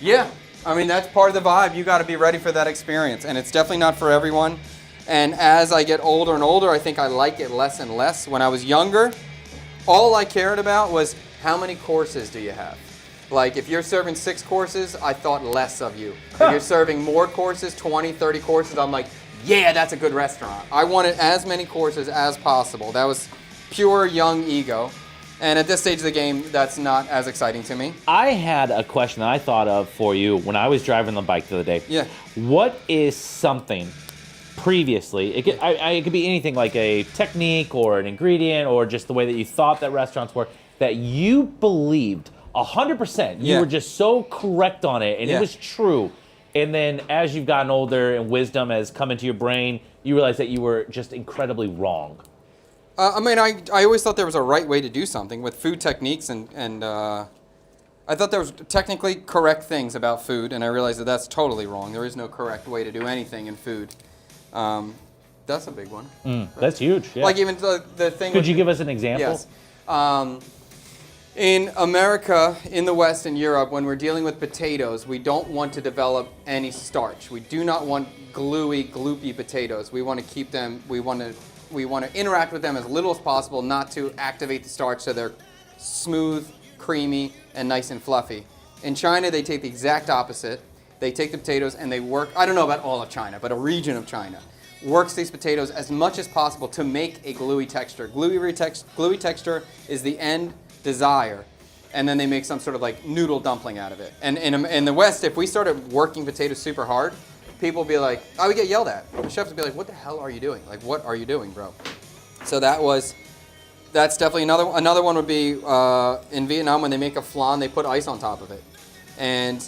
Yeah, I mean, that's part of the vibe. You got to be ready for that experience, and it's definitely not for everyone. And as I get older and older, I think I like it less and less. When I was younger, all I cared about was how many courses do you have? Like, if you're serving 6 courses, I thought less of you. If you're serving more courses, 20, 30 courses, I'm like, yeah, that's a good restaurant. I wanted as many courses as possible. That was pure young ego. And at this stage of the game, that's not as exciting to me. I had a question that I thought of for you when I was driving the bike the other day. Yeah. What is something previously, it could be anything like a technique or an ingredient or just the way that you thought that restaurants work, that you believed 100%. You were just so correct on it, and it was true. And then as you've gotten older and wisdom has come into your brain, you realize that you were just incredibly wrong. I mean, I always thought there was a right way to do something with food techniques, and I thought there was technically correct things about food, and I realized that that's totally wrong. There is no correct way to do anything in food. That's a big one. That's huge. Yeah. Like even the thing. Could you give us an example? Yes. In America, in the West, and Europe, when we're dealing with potatoes, we don't want to develop any starch. We do not want gluey, gloopy potatoes. We want to keep them. We want to interact with them as little as possible, not to activate the starch, so they're smooth, creamy, and nice and fluffy. In China, they take the exact opposite. They take the potatoes and they work. I don't know about all of China, but a region of China works these potatoes as much as possible to make a gluey texture. Gluey texture is the end desire, and then they make some sort of like noodle dumpling out of it. And in the West, if we started working potatoes super hard, people would be like, I would get yelled at. The chefs would be like, what the hell are you doing? Like, what are you doing, bro? So that's definitely another one would be in Vietnam when they make a flan, they put ice on top of it. And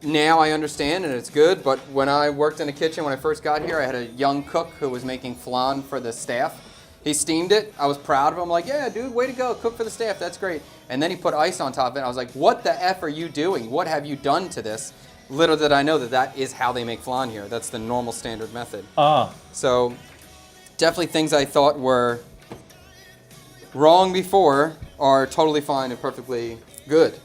now I understand and it's good, but when I worked in a kitchen when I first got here, I had a young cook who was making flan for the staff. He steamed it. I was proud of him. I'm like, yeah, dude, way to go. Cook for the staff. That's great. And then he put ice on top of it. I was like, what the F are you doing? What have you done to this? Little did I know that is how they make flan here. That's the normal standard method. So definitely things I thought were wrong before are totally fine and perfectly good.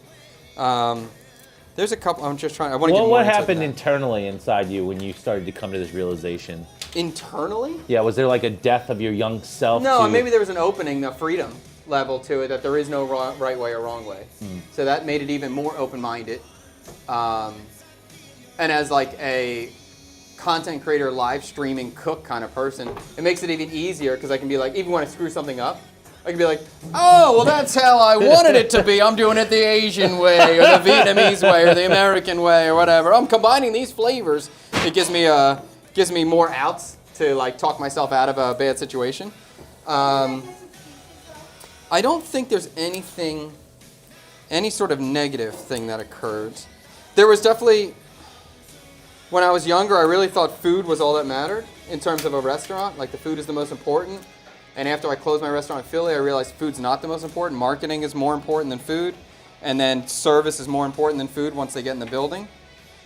There's a couple. I'm just trying. I want to get more what into happened that. internally inside you when you started to come to this realization? Internally? Yeah, was there like a death of your young self? No, maybe there was an opening, a freedom level to it, that there is no right way or wrong way. So that made it even more open-minded. And as like a content creator, live streaming, cook kind of person, it makes it even easier because I can be like, even when I screw something up, I can be like, oh, well, that's how I wanted it to be. I'm doing it the Asian way, or the Vietnamese way, or the American way, or whatever. I'm combining these flavors. It gives me more outs to like talk myself out of a bad situation. I don't think there's any sort of negative thing that occurred. There was definitely, when I was younger, I really thought food was all that mattered in terms of a restaurant. Like the food is the most important. And after I closed my restaurant in Philly, I realized food's not the most important. Marketing is more important than food. And then service is more important than food once they get in the building.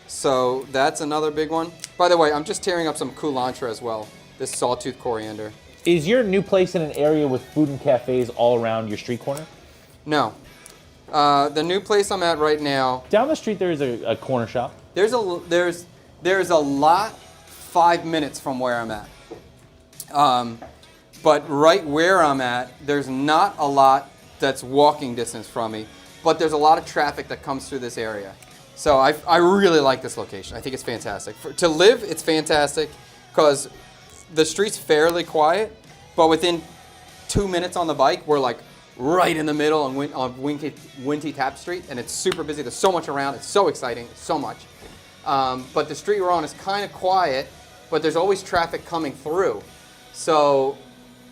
So that's another big one. By the way, I'm just tearing up some culantro as well. This sawtooth coriander. Is your new place in an area with food and cafes all around your street corner? No. The new place I'm at right now. Down the street there is a corner shop. There's a lot 5 minutes from where I'm at. But right where I'm at, there's not a lot that's walking distance from me, but there's a lot of traffic that comes through this area. So I really like this location. I think it's fantastic. To live, it's fantastic because the street's fairly quiet, but within 2 minutes on the bike, we're like right in the middle on Winty Tap Street, and it's super busy. There's so much around. It's so exciting, so much. But the street we're on is kind of quiet, but there's always traffic coming through. So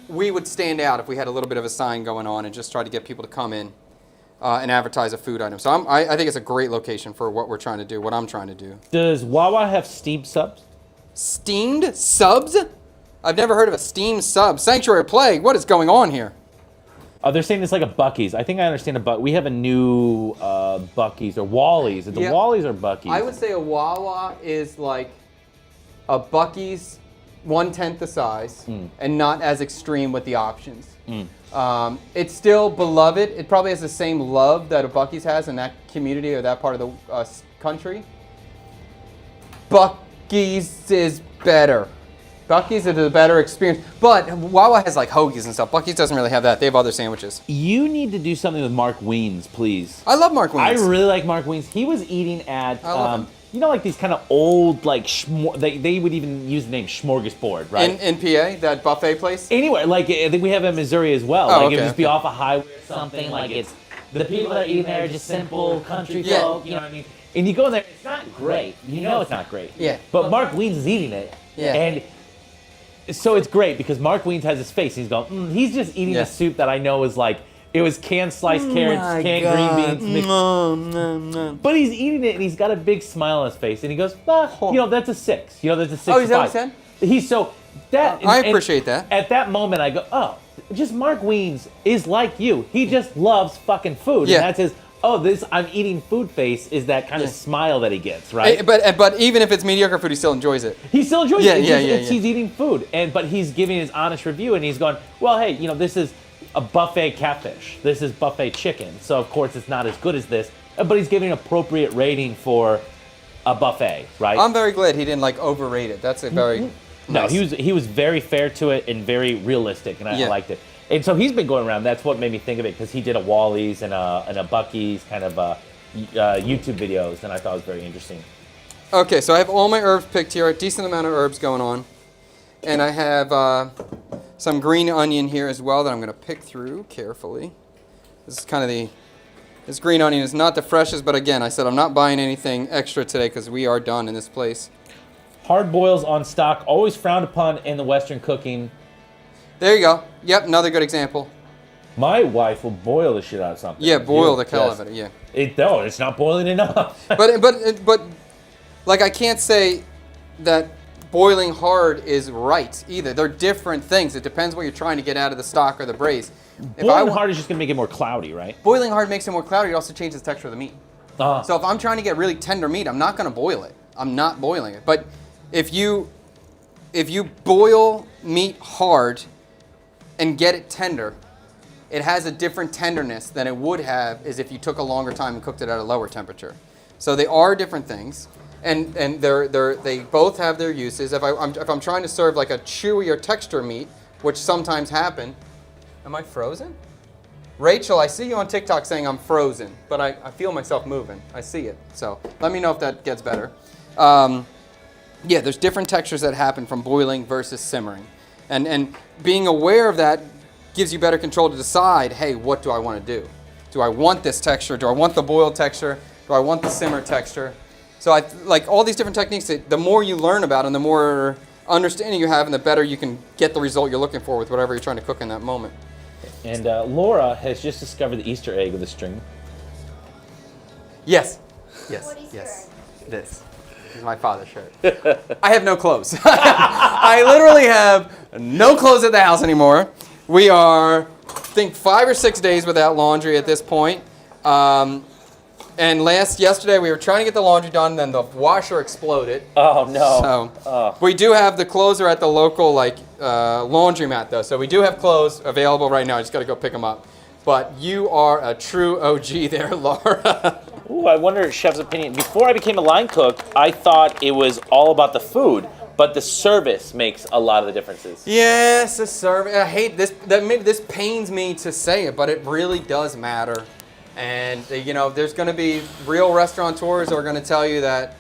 we would stand out if we had a little bit of a sign going on and just try to get people to come in and advertise a food item. So I think it's a great location for what we're trying to do, what I'm trying to do. Does Wawa have steamed subs? Steamed subs? I've never heard of a steamed sub. Sanctuary Plague, what is going on here? They're saying it's like a Buc-ee's. I think I understand a Buc. We have a new Buc-ee's or Wally's. Is it Yeah. Wally's or Buc-ee's? I would say a Wawa is like a Buc-ee's 1/10 the size and not as extreme with the options. It's still beloved. It probably has the same love that a Buc-ee's has in that community or that part of the country. Buc-ee's is better. Buc-ee's is a better experience. But Wawa has like hoagies and stuff. Buc-ee's doesn't really have that. They have other sandwiches. You need to do something with Mark Wiens, please. I love Mark Wiens. I really like Mark Wiens. He was eating at, I love him. you know, like these kind of old, like, they would even use the name smorgasbord, right? In PA, that buffet place? Anyway, like, I think we have in Missouri as well. Oh, Like, okay, it would just be okay. off a highway or something. Like, it's the people that are eating there are just simple country Yeah. folk, you know what I mean? And you go in there, it's not great. You know it's not great. Yeah. But Mark Wiens is eating it. Yeah. And so it's great because Mark Wiens has his face. He's going, he's just eating Yeah. a soup that I know is like, it was canned sliced carrots, My canned God. green beans, mixed. No. But he's eating it and he's got a big smile on his face and he goes, you know, that's a 6. You know, that's a 6. Oh, is that what he said? He's so that. I and appreciate that. At that moment, I go, oh, just Mark Wiens is like you. He just loves fucking food. Yeah. And that's his, this I'm eating food face is that kind of smile that he gets, right? But even if it's mediocre food, he still enjoys it. He still enjoys Yeah, it. yeah. He's eating food, but he's giving his honest review, and he's going, well, hey, you know, this is a buffet catfish. This is buffet chicken. So of course it's not as good as this, but he's giving an appropriate rating for a buffet, right? I'm very glad he didn't like overrate it. That's a very No, nice. he was very fair to it and very realistic, and I Yeah. liked it. And so he's been going around. That's what made me think of it because he did a Wally's and a Buc-ee's kind of YouTube videos, and I thought it was very interesting. Okay, so I have all my herbs picked here. A decent amount of herbs going on, and I have some green onion here as well that I'm going to pick through carefully. This is kind of this green onion is not the freshest, but again, I said I'm not buying anything extra today because we are done in this place. Hard boils on stock, always frowned upon in the Western cooking. There you go. Yep, another good example. My wife will boil the shit out of something. Yeah, boil the hell Yes. out of it. Yeah. It's not boiling enough. But like I can't say that boiling hard is right either. They're different things. It depends what you're trying to get out of the stock or the braise. Boiling hard is just gonna make it more cloudy, right? Boiling hard makes it more cloudy. It also changes the texture of the meat. Uh-huh. So if I'm trying to get really tender meat, I'm not going to boil it. I'm not boiling it. But if you boil meat hard and get it tender, it has a different tenderness than it would have is if you took a longer time and cooked it at a lower temperature. So they are different things, and they both have their uses. If I'm trying to serve like a chewier texture meat, which sometimes happen, am I frozen? Rachel, I see you on TikTok saying I'm frozen, but I feel myself moving. I see it. So let me know if that gets better. Yeah, there's different textures that happen from boiling versus simmering. And being aware of that gives you better control to decide, hey, what do I want to do? Do I want this texture? Do I want the boiled texture? Do I want the simmer texture? So like all these different techniques, the more you learn about them, the more understanding you have, and the better you can get the result you're looking for with whatever you're trying to cook in that moment. And Laura has just discovered the Easter egg of the string. Yes. Yes. What Easter Yes. This is my father's shirt. I have no clothes. I literally have no clothes at the house anymore. We are, I think, 5 or 6 days without laundry at this point. And yesterday we were trying to get the laundry done, then the washer exploded. Oh no! So we do have the clothes are at the local laundromat though, so we do have clothes available right now. I just got to go pick them up. But you are a true OG there, Laura. Ooh, I wonder chef's opinion. Before I became a line cook, I thought it was all about the food, but the service makes a lot of the differences. Yes, the service. I hate this. This pains me to say it, but it really does matter. And there's going to be real restaurateurs who are going to tell you that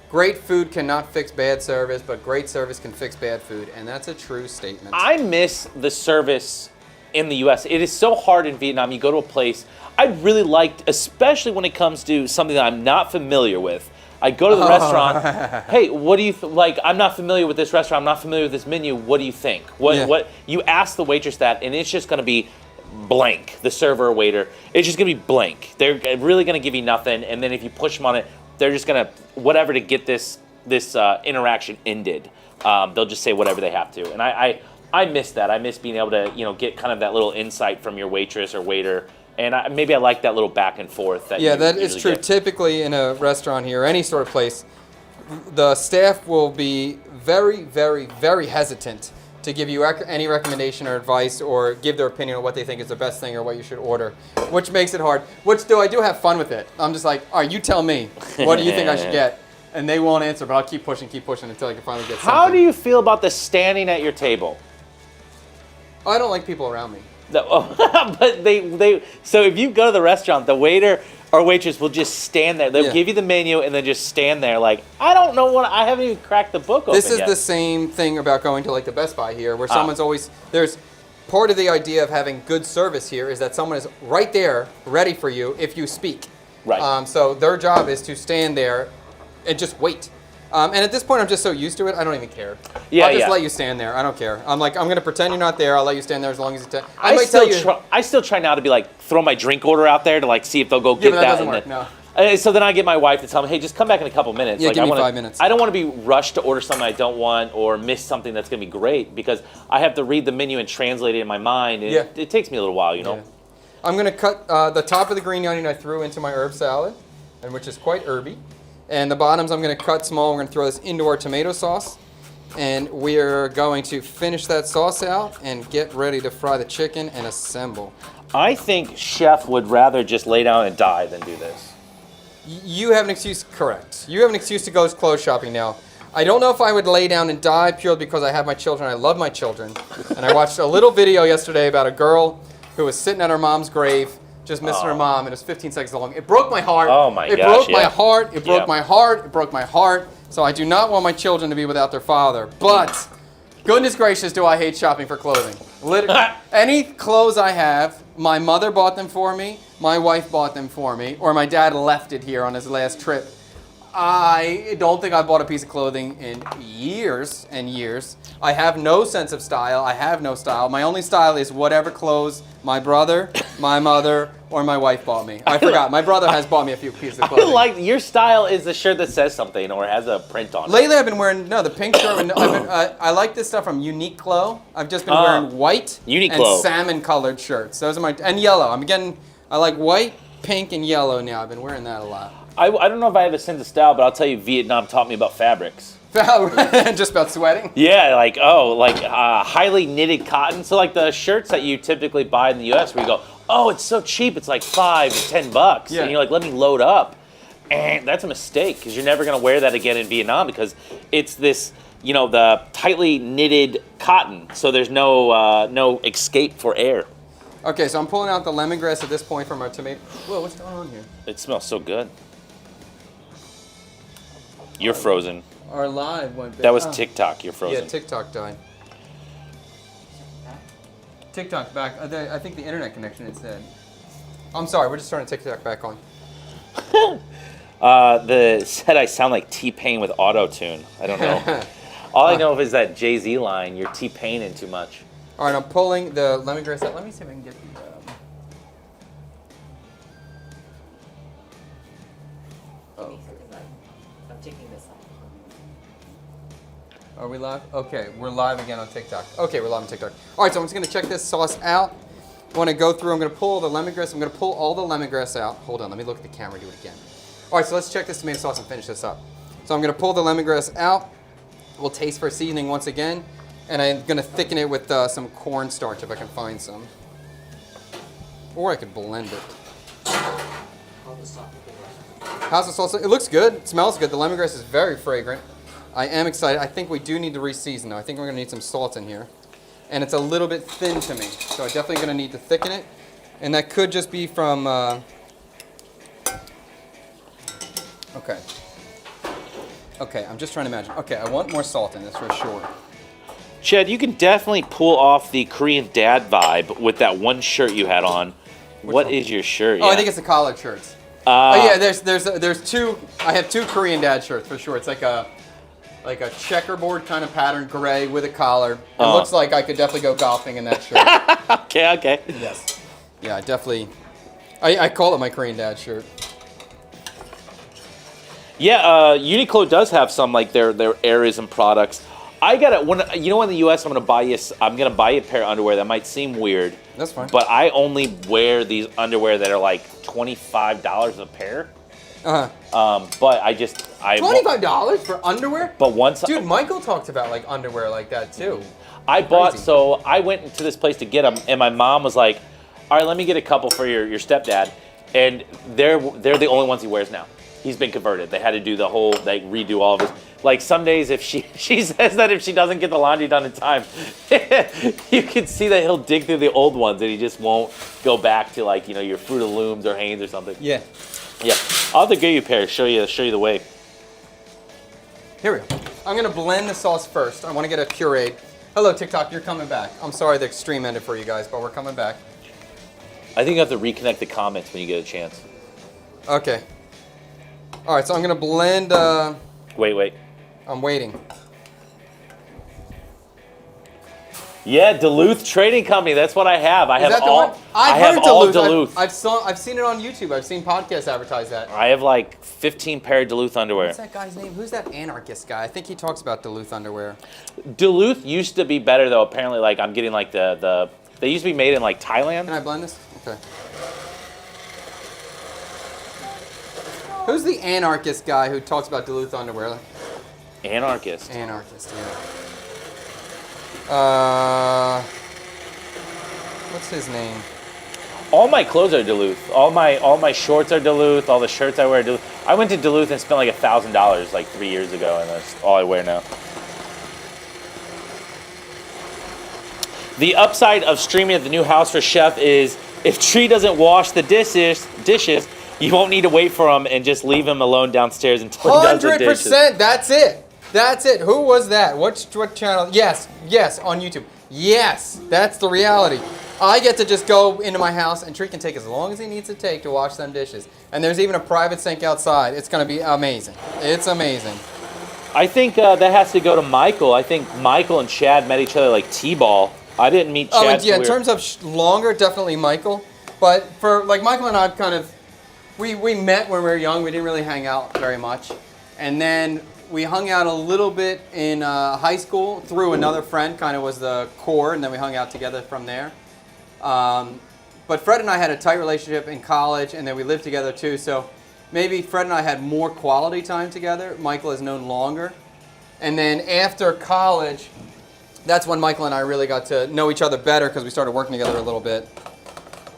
great food cannot fix bad service, but great service can fix bad food, and that's a true statement. I miss the service in the U.S. It is so hard in Vietnam. You go to a place, I'd really like, especially when it comes to something that I'm not familiar with. I go to the restaurant, hey, what do you, I'm not familiar with this restaurant, I'm not familiar with this menu, what do you think? What you ask the waitress that, and it's just going to be blank, the server or waiter. It's just going to be blank. They're really going to give you nothing, and then if you push them on it, they're just going to, whatever to get this interaction ended. They'll just say whatever they have to. And I miss that. I miss being able to, get kind of that little insight from your waitress or waiter. And maybe I like that little back and forth. That is true. Get. Typically in a restaurant here, any sort of place, the staff will be very, very, very hesitant to give you any recommendation or advice or give their opinion on what they think is the best thing or what you should order, which makes it hard. I do have fun with it. I'm just like, all right, you tell me. What do you think I should get? And they won't answer, but I'll keep pushing until I can finally get something. How do you feel about the standing at your table? I don't like people around me. But so if you go to the restaurant, the waiter or waitress will just stand there. They'll give you the menu and then just stand there like, I don't know I haven't even cracked the book open This is yet. the same thing about going to the Best Buy here, where someone's there's part of the idea of having good service here is that someone is right there ready for you if you speak. Right. So their job is to stand there and just wait. And at this point, I'm just so used to it, I don't even care. I'll just let you stand there. I don't care. I'm going to pretend you're not there. I'll let you stand there as long as you I still try now to be throw my drink order out there to see if they'll go get but that doesn't work, no. So then I get my wife to tell me, hey, just come back in a couple minutes. Yeah, give me 5 minutes. I don't want to be rushed to order something I don't want or miss something that's going to be great because I have to read the menu and translate it in my mind. And it takes me a little while, Yeah. I'm going to cut the top of the green onion I threw into my herb salad, and which is quite herby. And the bottoms I'm going to cut small. We're going to throw this into our tomato sauce. And we're going to finish that sauce out and get ready to fry the chicken and assemble. I think Chef would rather just lay down and die than do this. You have an excuse, correct. You have an excuse to go clothes shopping now. I don't know if I would lay down and die purely because I have my children. I love my children. And I watched a little video yesterday about a girl who was sitting at her mom's grave, just missing her mom, and it was 15 seconds long. It broke my heart. Oh my gosh, It broke my heart. It broke my heart. It broke my heart. So I do not want my children to be without their father. But goodness gracious, do I hate shopping for clothing. Any clothes I have, my mother bought them for me, my wife bought them for me, or my dad left it here on his last trip. I don't think I've bought a piece of clothing in years and years. I have no sense of style. I have no style. My only style is whatever clothes my brother, my mother, or my wife bought me. I forgot. My brother has bought me a few pieces of clothing. Your style is the shirt that says something or has a print on it. Lately, I've been wearing the pink shirt. I like this stuff from Uniqlo. I've just been wearing white Uniqlo. and salmon-colored shirts. Those are and yellow. I like white, pink, and yellow now. I've been wearing that a lot. I don't know if I have a sense of style, but I'll tell you, Vietnam taught me about fabrics. Just about sweating? Yeah, highly knitted cotton. So the shirts that you typically buy in the U.S. where you go, oh, it's so cheap, it's $5 to $10. Yeah. And you're like, let me load up. And that's a mistake because you're never going to wear that again in Vietnam because it's this, the tightly knitted cotton. So there's no escape for air. Okay, so I'm pulling out the lemongrass at this point from our tomato. Whoa, what's going on here? It smells so good. You're frozen. Our live went bad. That was TikTok. You're frozen. Yeah, TikTok died. TikTok's back. I think the internet connection is dead. I'm sorry, we're just turning TikTok back on. The said I sound like T-Pain with auto-tune. I don't know. All I know is that Jay-Z line, you're T-Paining too much. All right, I'm pulling the lemongrass out. Let me see if I can get the... I'm taking this off. Are we live? Okay, we're live again on TikTok. Okay, we're live on TikTok. All right, so I'm just going to check this sauce out. I want to go through. I'm going to pull the lemongrass. I'm going to pull all the lemongrass out. Hold on, let me look at the camera and do it again. All right, so let's check this tomato sauce and finish this up. So I'm going to pull the lemongrass out. We'll taste for seasoning once again. And I'm going to thicken it with some cornstarch if I can find some. Or I could blend it. How's the sauce? It looks good. It smells good. The lemongrass is very fragrant. I am excited. I think we do need to re-season though. I think we're going to need some salt in here. And it's a little bit thin to me. So I'm definitely going to need to thicken it. And that could just be from... Okay. Okay, I'm just trying to imagine. Okay, I want more salt in this for sure. Chad, you can definitely pull off the Korean dad vibe with that one shirt you had on. What is your shirt? Oh, I think it's the collared shirts. Oh yeah, there's two. I have two Korean dad shirts for sure. It's like a checkerboard kind of pattern, gray with a collar. It looks like I could definitely go golfing in that shirt. Okay. Yes. Yeah, I definitely. I call it my Korean dad shirt. Yeah, Uniqlo does have some like their Airism products. I gotta when in the U.S. I'm gonna buy you a pair of underwear that might seem weird. That's fine. But I only wear these underwear that are like $25 a pair. But I $25 for underwear? But once Dude, Michael talked about like underwear like that too. I went into this place to get them, and my mom was like, "All right, let me get a couple for your stepdad," and they're the only ones he wears now. He's been converted. They had to do the whole, redo all of his. Like some days, if she says that if she doesn't get the laundry done in time, you can see that he'll dig through the old ones and he just won't go back to your Fruit of Looms or Hanes or something. Yeah. Yeah. I'll have to get you a pair. Show you the way. Here we go. I'm gonna blend the sauce first. I want to get it pureed. Hello TikTok, you're coming back. I'm sorry the extreme ended for you guys, but we're coming back. I think you have to reconnect the comments when you get a chance. Okay. All right, so I'm gonna blend. Wait. I'm waiting. Yeah, Duluth Trading Company. That's what I have. I have all. I've I have heard all Duluth. Duluth. I've seen it on YouTube. I've seen podcasts advertise that. I have like 15 pair of Duluth underwear. What's that guy's name? Who's that anarchist guy? I think he talks about Duluth underwear. Duluth used to be better though. Apparently, I'm getting the they used to be made in like Thailand. Can I blend this? Okay. Who's the anarchist guy who talks about Duluth underwear? Anarchist. Anarchist, yeah. What's his name? All my clothes are Duluth. All my shorts are Duluth. All the shirts I wear are Duluth. I went to Duluth and spent like $1,000 like 3 years ago, and that's all I wear now. The upside of streaming at the new house for Chef is if Tree doesn't wash the dishes, you won't need to wait for him and just leave him alone downstairs until he does the dishes. 100%. That's it. Who was that? What channel? Yes, on YouTube. Yes, that's the reality. I get to just go into my house and Tree can take as long as he needs to take to wash them dishes. And there's even a private sink outside. It's going to be amazing. It's amazing. I think that has to go to Michael. I think Michael and Chad met each other like T-ball. I didn't meet Chad. Oh, and yeah, in terms of longer, definitely Michael. But for Michael and I we met when we were young. We didn't really hang out very much. And then we hung out a little bit in high school through another friend, kind of was the core, and then we hung out together from there. But Fred and I had a tight relationship in college, and then we lived together too. So maybe Fred and I had more quality time together. Michael is known longer. And then after college, that's when Michael and I really got to know each other better because we started working together a little bit.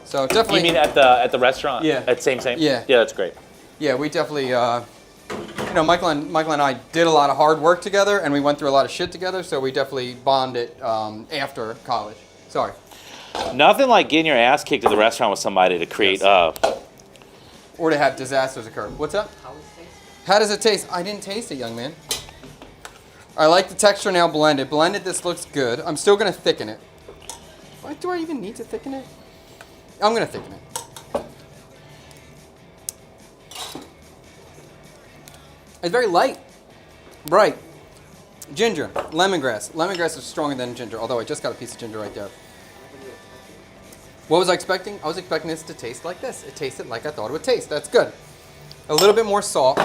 So definitely. You mean at the restaurant? Yeah. At same? Yeah. Yeah, that's great. Yeah, we definitely. Michael and I did a lot of hard work together, and we went through a lot of shit together. So we definitely bonded after college. Sorry. Nothing like getting your ass kicked at the restaurant with somebody to create. Or to have disasters occur. What's up? How does it taste? How does it taste? I didn't taste it, young man. I like the texture now blended. Blended, this looks good. I'm still going to thicken it. Why do I even need to thicken it? I'm going to thicken it. It's very light, bright. Ginger, lemongrass. Lemongrass is stronger than ginger, although I just got a piece of ginger right there. What was I expecting? I was expecting this to taste like this. It tasted like I thought it would taste. That's good. A little bit more salt.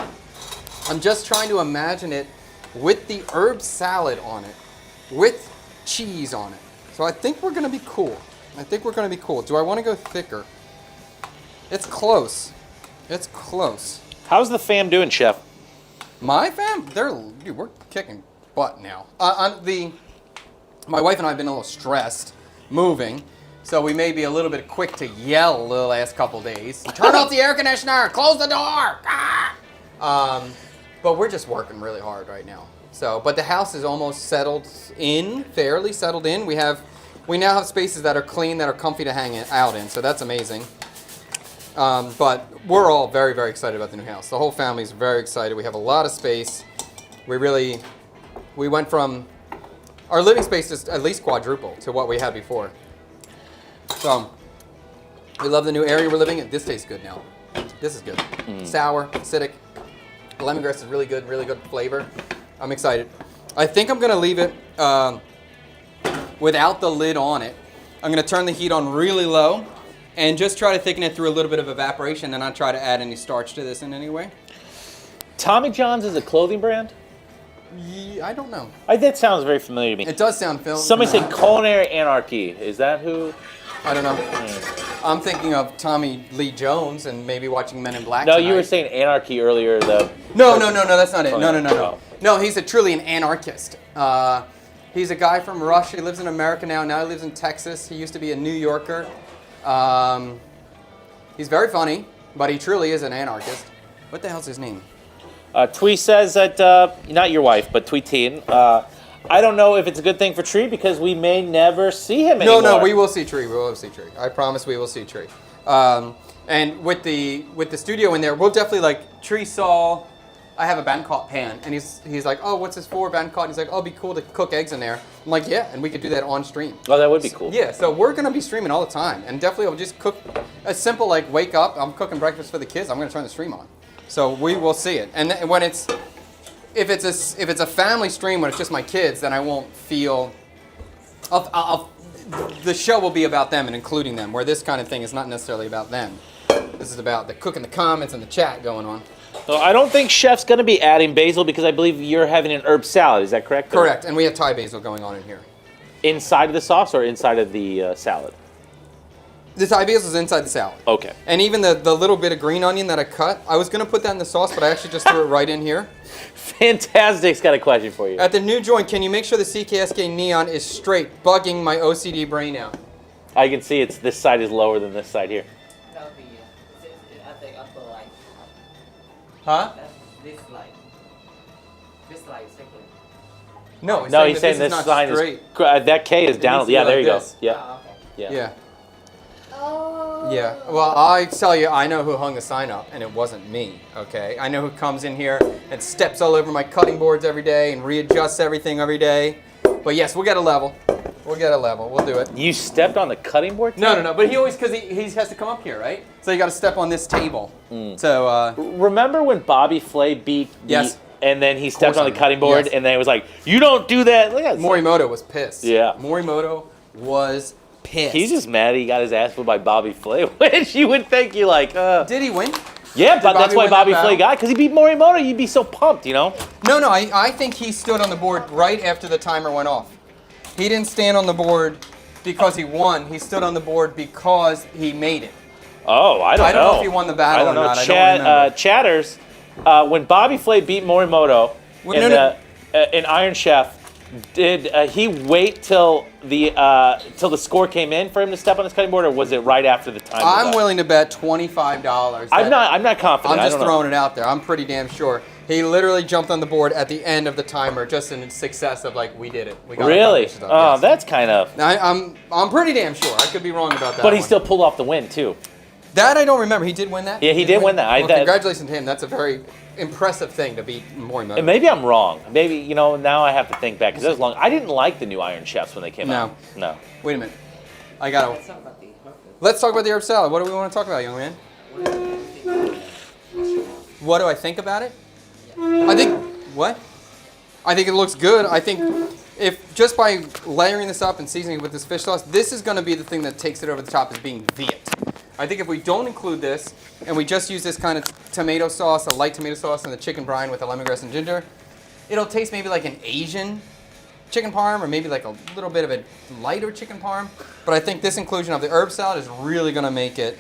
I'm just trying to imagine it with the herb salad on it, with cheese on it. So I think we're gonna be cool. I think we're gonna be cool. Do I wanna go thicker? It's close. It's close. How's the fam doing, Chef? My fam, dude, we're kicking butt now. My wife and I have been a little stressed moving, so we may be a little bit quick to yell the last couple days. Turn off the air conditioner, close the door. But we're just working really hard right now. So, but the house is almost settled in, fairly settled in. We now have spaces that are clean, that are comfy to hang out in. So that's amazing. But we're all very, very excited about the new house. The whole family's very excited. We have a lot of space. We went from, our living space is at least quadruple to what we had before. So, we love the new area we're living in. This tastes good now. This is good. Sour, acidic. The lemongrass is really good flavor. I'm excited. I think I'm gonna leave it without the lid on it. I'm gonna turn the heat on really low and just try to thicken it through a little bit of evaporation and not try to add any starch to this in any way. Tommy John's is a clothing brand? I don't know. That sounds very familiar to me. It does sound familiar. Somebody said Culinary Anarchy. Is that who? I don't know. I'm thinking of Tommy Lee Jones and maybe watching Men in Black No, tonight. you were saying Anarchy earlier. No, that's not it. No. Oh. No, he's truly an anarchist. He's a guy from Russia. He lives in America now. Now he lives in Texas. He used to be a New Yorker. He's very funny, but he truly is an anarchist. What the hell's his name? Twee says that, not your wife, but Twee Teen. I don't know if it's a good thing for Tree because we may never see him anymore. No, we will see Tree. We will see Tree. I promise we will see Tree. And with the studio in there, we'll definitely Tree saw. I have a Bangkok pan, and he's like, oh, what's this for, Bangkok? And he's like, oh, it'd be cool to cook eggs in there. I'm like, yeah, and we could do that on stream. Oh, that would be cool. Yeah, so we're gonna be streaming all the time, and definitely I'll just cook a simple wake up. I'm cooking breakfast for the kids. I'm gonna turn the stream on, so we will see it. And when if it's a family stream when it's just my kids, then I won't feel. The show will be about them and including them. Where this kind of thing is not necessarily about them. This is about the cooking, the comments, and the chat going on. So I don't think Chef's going to be adding basil because I believe you're having an herb salad. Is that correct? Correct, and we have Thai basil going on in here. Inside of the sauce or inside of the salad? The Thai basil is inside the salad. Okay. And even the little bit of green onion that I cut, I was going to put that in the sauce, but I actually just threw it right in here. Fantastic's got a question for you. At the new joint, can you make sure the CKSK neon is straight, bugging my OCD brain out? I can see this side is lower than this side here. That'll be at the upper light. Huh? That's this light. This light is second. No, He's saying this not sign straight. is that K is down. needs to Yeah, be there like you this. go. Yeah. Oh, okay. Yeah. Yeah. Oh. Yeah. Well, I tell you, I know who hung the sign up, and it wasn't me, okay? I know who comes in here and steps all over my cutting boards every day and readjusts everything every day. But yes, we'll get a level. We'll get a level. We'll do it. You stepped on the cutting board? No. But he always, because he has to come up here, right? So you got to step on this table. So, Remember when Bobby Flay beat Yes. and then he stepped course on I the cutting board yes. and then it was like, you don't do that. Look at Morimoto was pissed. Yeah. Morimoto was pissed. He's just mad he got his ass whipped by Bobby Flay, which you would think you're like, Did he win? Yeah, but that's Bobby why win that Bobby battle? Flay got it, because he beat Morimoto. You'd be so pumped, you know? No, I think he stood on the board right after the timer went off. He didn't stand on the board because he won. He stood on the board because he made it. Oh, I don't know. I don't know if he won the battle I don't or know. not. I don't remember. Chatters, when Bobby Flay beat Morimoto in Iron Chef, did he wait till the score came in for him to step on his cutting board, or was it right after the time? I'm willing to bet $25. I'm not confident. I'm just I don't throwing it out there. I'm pretty damn sure. He literally jumped on the board at the end of the timer, just in success of we did it. We got our Really? foundations up, Oh, yes. that's kind of. I'm pretty damn sure. I could be wrong about that. But he one. still pulled off the win too. That I don't remember. He did win that? Yeah, he did win that. Well, congratulations to him. That's a very impressive thing to beat Morimoto. And maybe I'm wrong. Maybe, you know, now I have to think back because it was long. I didn't like the new Iron Chefs when they came out. No. Wait a minute. I gotta. Let's talk about the Let's talk about the herb salad. What do we want to talk about, young man? What do I think about it? I think what? I think it looks good. I think if just by layering this up and seasoning it with this fish sauce, this is going to be the thing that takes it over the top as being Viet. I think if we don't include this and we just use this kind of tomato sauce, a light tomato sauce, and the chicken brine with the lemongrass and ginger, it'll taste maybe like an Asian chicken parm, or maybe like a little bit of a lighter chicken parm. But I think this inclusion of the herb salad is really gonna make it,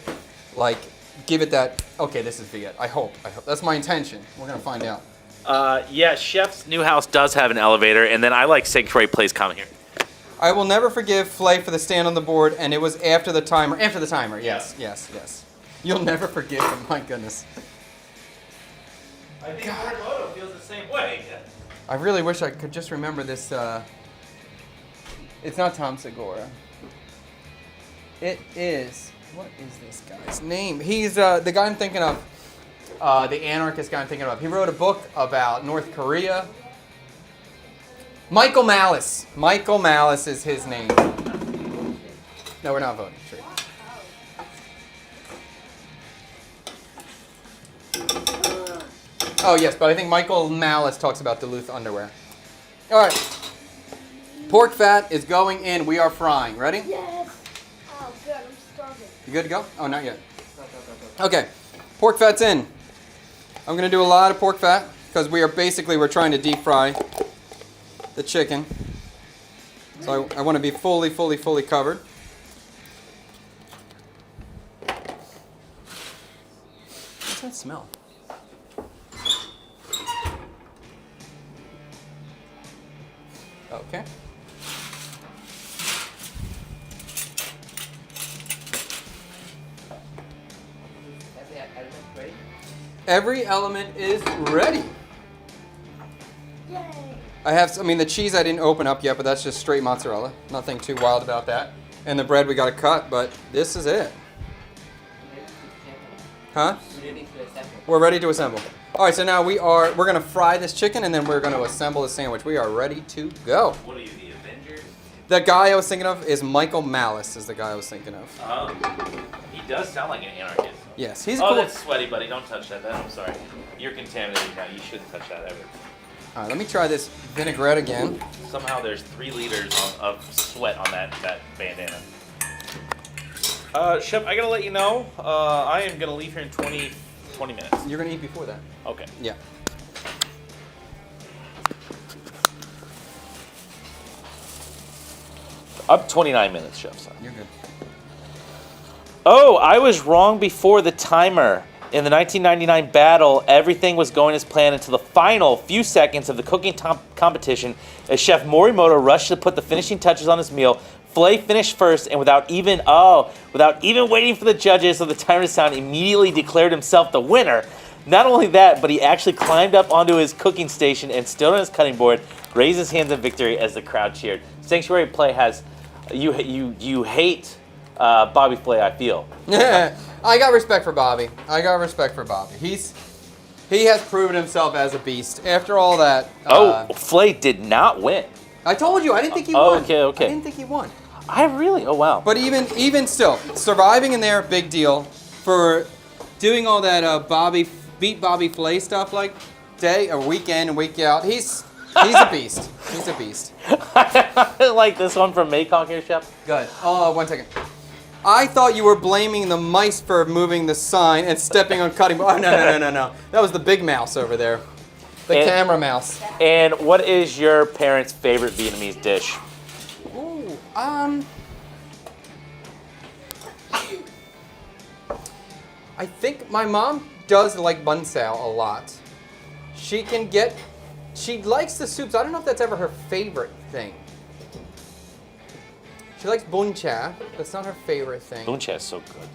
like, give it that, okay, this is Viet. I hope. That's my intention. We're gonna find out. Yeah, Chef's new house does have an elevator, and then I like Sanctuary Place coming here. I will never forgive Flay for the stand on the board, and it was after the timer. After the timer, yes. You'll never forgive him, my goodness. I think Morimoto feels the same way. I really wish I could just remember this. It's not Tom Segura. It is. What is this guy's name? He's the guy I'm thinking of. The anarchist guy I'm thinking of. He wrote a book about North Korea. Michael Malice. Michael Malice is his name. No, we're not voting. Sure. Oh, yes, but I think Michael Malice talks about Duluth underwear. All right. Pork fat is going in. We are frying. Ready? Yes. Oh, good. I'm starving. You good to go? Oh, not yet. Okay. Pork fat's in. I'm going to do a lot of pork fat because we're trying to deep fry the chicken. So I want to be fully covered. What's that smell? Okay. Every element is ready. Yay. The cheese I didn't open up yet, but that's just straight mozzarella. Nothing too wild about that. And the bread we got to cut, but this is it. Huh? We're ready to assemble. All right, so now we're going to fry this chicken, and then we're going to assemble the sandwich. We are ready to go. What are you, the Avengers? The guy I was thinking of is Michael Malice is the guy I was thinking of. He does sound like an anarchist. Yes, he's Oh, cool. that's sweaty, buddy. Don't touch that. I'm sorry. You're contaminated now. You shouldn't touch that ever. All right, let me try this vinaigrette again. Somehow there's 3 liters of sweat on that bandana. Chef, I gotta let you know, I am gonna leave here in 20 minutes. You're going to eat before that. Okay. Yeah. Up 29 minutes, Chef. Sorry. You're good. Oh, I was wrong before the timer. In the 1999 battle, everything was going as planned until the final few seconds of the cooking competition as Chef Morimoto rushed to put the finishing touches on his meal. Flay finished first, and without even waiting for the judges or the timer to sound, immediately declared himself the winner. Not only that, but he actually climbed up onto his cooking station and stood on his cutting board, raised his hands in victory as the crowd cheered. Sanctuary Play has you hate Bobby Flay, I feel. I got respect for Bobby. He has proven himself as a beast. After all that. Flay did not win. I told you, I didn't think he won. Okay. I didn't think he won. I really? Oh, wow. But even still, surviving in there, big deal. For doing all that beat Bobby Flay stuff like day, or week in and week out, he's a beast. He's a beast. I like this one from Maycon here, Chef. Good. Oh, 1 second. I thought you were blaming the mice for moving the sign and stepping on cutting board. Oh, no. That was the big mouse over there. The camera mouse. And what is your parents' favorite Vietnamese dish? Ooh, I think my mom does like bun sao a lot. She likes the soups. I don't know if that's ever her favorite thing. She likes bun cha. That's not her favorite thing. Bun cha is so good.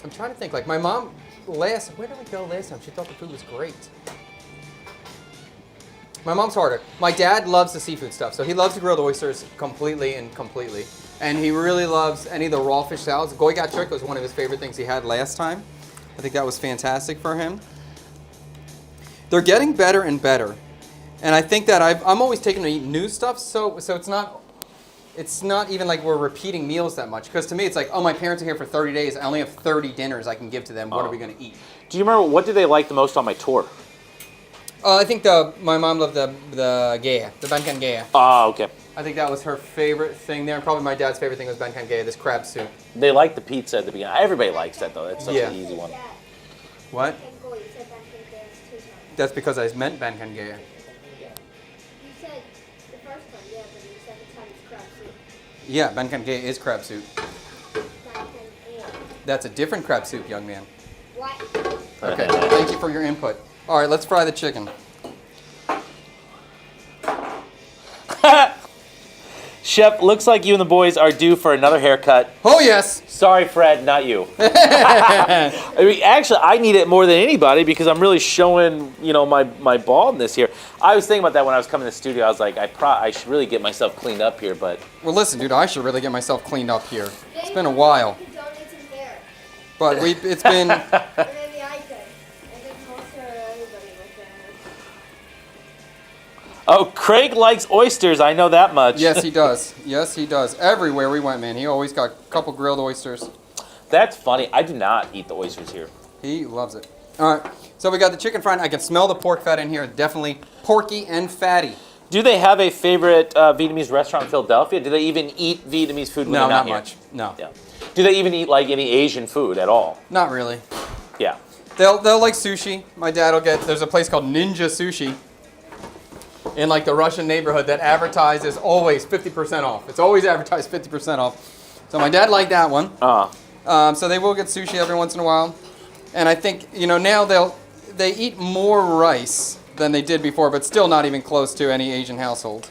I'm trying to think. Like my mom, where did we go last time? She thought the food was great. My mom's harder. My dad loves the seafood stuff, so he loves to grill the oysters completely. And he really loves any of the raw fish salads. Goy got trick was one of his favorite things he had last time. I think that was fantastic for him. They're getting better and better. And I think that I'm always taking to eat new stuff, so it's not even like we're repeating meals that much. Because to me, it's like, oh, my parents are here for 30 days. I only have 30 dinners I can give to them. What are we going to eat? Do you remember, what did they like the most on my tour? I think my mom loved the gaya, the bankan gaya. Oh, okay. I think that was her favorite thing there. And probably my dad's favorite thing was bankan gaya, this crab soup. They liked the pizza at the beginning. Everybody likes that, though. That's such an easy one. What? You said bankan gaya 2 times. That's because I meant bankan gaya. You said the first time, yeah, but the second time it's crab soup. Yeah, bankan gaya is crab soup. Bankan gaya. That's a different crab soup, young man. What? Okay, thank you for your input. All right, let's fry the chicken. Chef, looks like you and the boys are due for another haircut. Oh, yes. Sorry, Fred, not you. I mean, actually, I need it more than anybody because I'm really showing, my baldness here. I was thinking about that when I was coming to the studio. I was like, I should really get myself cleaned up here, but... Well, listen, dude, I should really get myself cleaned up here. It's been a while. You could donate some hair. But it's been... Or maybe I could. I could sponsor everybody with that. Oh, Craig likes oysters. I know that much. Yes, he does. Yes, he does. Everywhere we went, man, he always got a couple grilled oysters. That's funny. I do not eat the oysters here. He loves it. All right, so we got the chicken frying. I can smell the pork fat in here. Definitely porky and fatty. Do they have a favorite Vietnamese restaurant in Philadelphia? Do they even eat Vietnamese food when No, they're not here? much. No. Yeah. Do they even eat like any Asian food at all? Not really. Yeah. They'll like sushi. My dad will get, there's a place called Ninja Sushi in like the Russian neighborhood that advertises always 50% off. It's always advertised 50% off. So my dad liked that one. So they will get sushi every once in a while. And I think, now they eat more rice than they did before, but still not even close to any Asian household.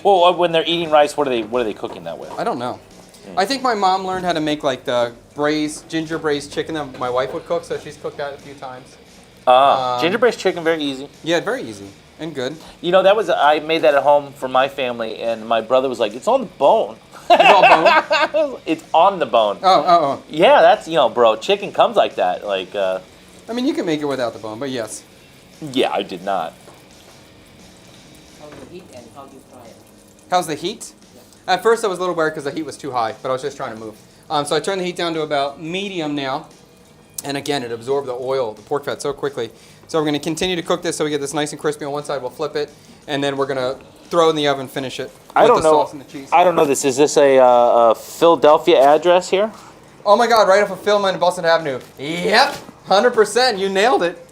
Well, when they're eating rice, what are they cooking that with? I don't know. I think my mom learned how to make like the ginger braised chicken that my wife would cook, so she's cooked that a few times. Ginger braised chicken, very easy. Yeah, very easy and good. I made that at home for my family, and my brother was like, "It's on the bone." It's all bone? It's on the bone. Oh. Yeah, that's bro. Chicken comes like that. Like, I mean, you can make it without the bone, but yes. yeah, I did not. How do you heat and how do you fry it? How's the heat? At first I was a little worried because the heat was too high, but I was just trying to move. So I turned the heat down to about medium now. And again, it absorbed the oil, the pork fat so quickly. So we're going to continue to cook this so we get this nice and crispy on one side. We'll flip it, and then we're going to throw it in the oven, finish it with I don't the know. sauce and the cheese. I don't know this. Is this a Philadelphia address here? Oh my God, right off of Philman and Boston Avenue. Yep, 100%. You nailed it.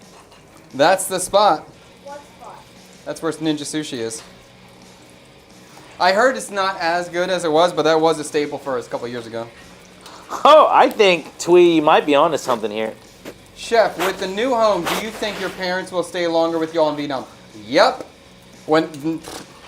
That's the spot. What spot? That's where Ninja Sushi is. I heard it's not as good as it was, but that was a staple for us a couple years ago. Oh, I think Twee might be onto something here. Chef, with the new home, do you think your parents will stay longer with y'all in Vietnam? Yep.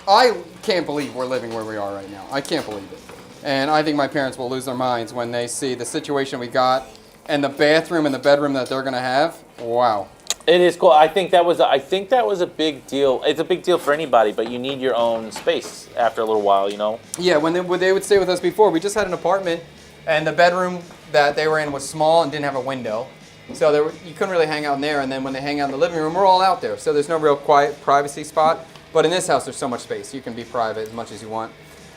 I can't believe we're living where we are right now. I can't believe it. And I think my parents will lose their minds when they see the situation we got and the bathroom and the bedroom that they're gonna have. Wow. It is cool. I think that was a big deal. It's a big deal for anybody, but you need your own space after a little while, Yeah, when they would stay with us before, we just had an apartment, and the bedroom that they were in was small and didn't have a window. So you couldn't really hang out in there, and then when they hang out in the living room, we're all out there. So there's no real quiet privacy spot. But in this house, there's so much space. You can be private as much as you want.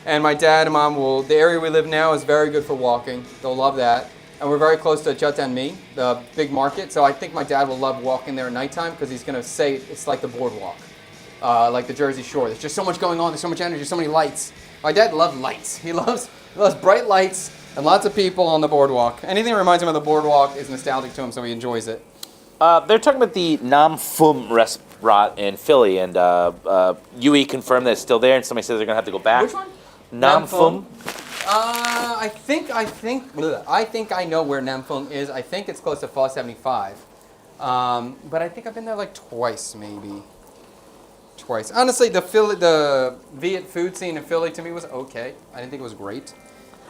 And my dad and mom the area we live now is very good for walking. They'll love that. And we're very close to Chut Tan Mi, the big market. So I think my dad will love walking there at nighttime because he's going to say it's like the boardwalk, like the Jersey Shore. There's just so much going on. There's so much energy, so many lights. My dad loves lights. He loves bright lights and lots of people on the boardwalk. Anything that reminds him of the boardwalk is nostalgic to him, so he enjoys it. They're talking about the Nam Phum restaurant in Philly, and Yui confirmed that it's still there, and somebody says they're going to have to go back. Which one? Nam Phum? I think I know where Nam Phung is. I think it's close to Pho 75. But I think I've been there like twice, maybe. Honestly, the Viet food scene in Philly to me was okay. I didn't think it was great.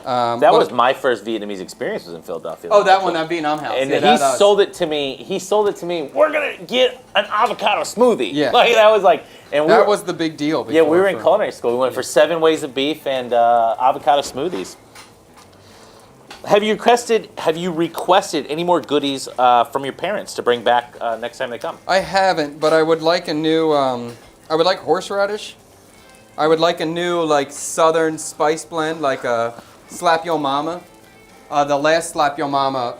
That but- was my first Vietnamese experience was in Philadelphia. Oh, that one, that Vietnam house. And yeah, he that, sold it to me. He sold it to me. We're gonna get an avocado smoothie. Yeah. Like that was like, and That was the big deal. yeah. We before were in for- culinary school. We went for 7 ways of beef and avocado smoothies. Have you requested any more goodies from your parents to bring back next time they come? I haven't, but I would like a new. I would like horseradish. I would like a new like southern spice blend, like a Slap Yo Mama. The last Slap Yo Mama,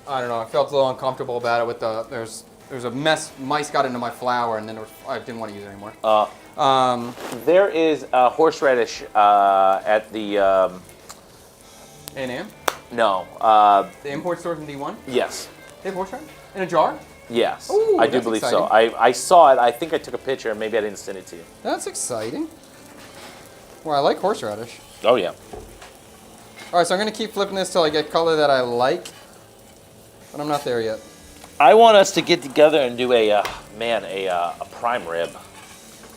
I don't know. I felt a little uncomfortable about it. With there's a mess. Mice got into my flour, and then I didn't want to use it anymore. There is horseradish at the A&M? no. The import stores in D1? Yes. They have horseradish in a jar? Yes. Ooh, I do that's believe exciting. so. I saw it. I think I took a picture. Maybe I didn't send it to you. That's exciting. Well, I like horseradish. Oh yeah. All right, so I'm gonna keep flipping this till I get color that I like, but I'm not there yet. I want us to get together and do a prime rib.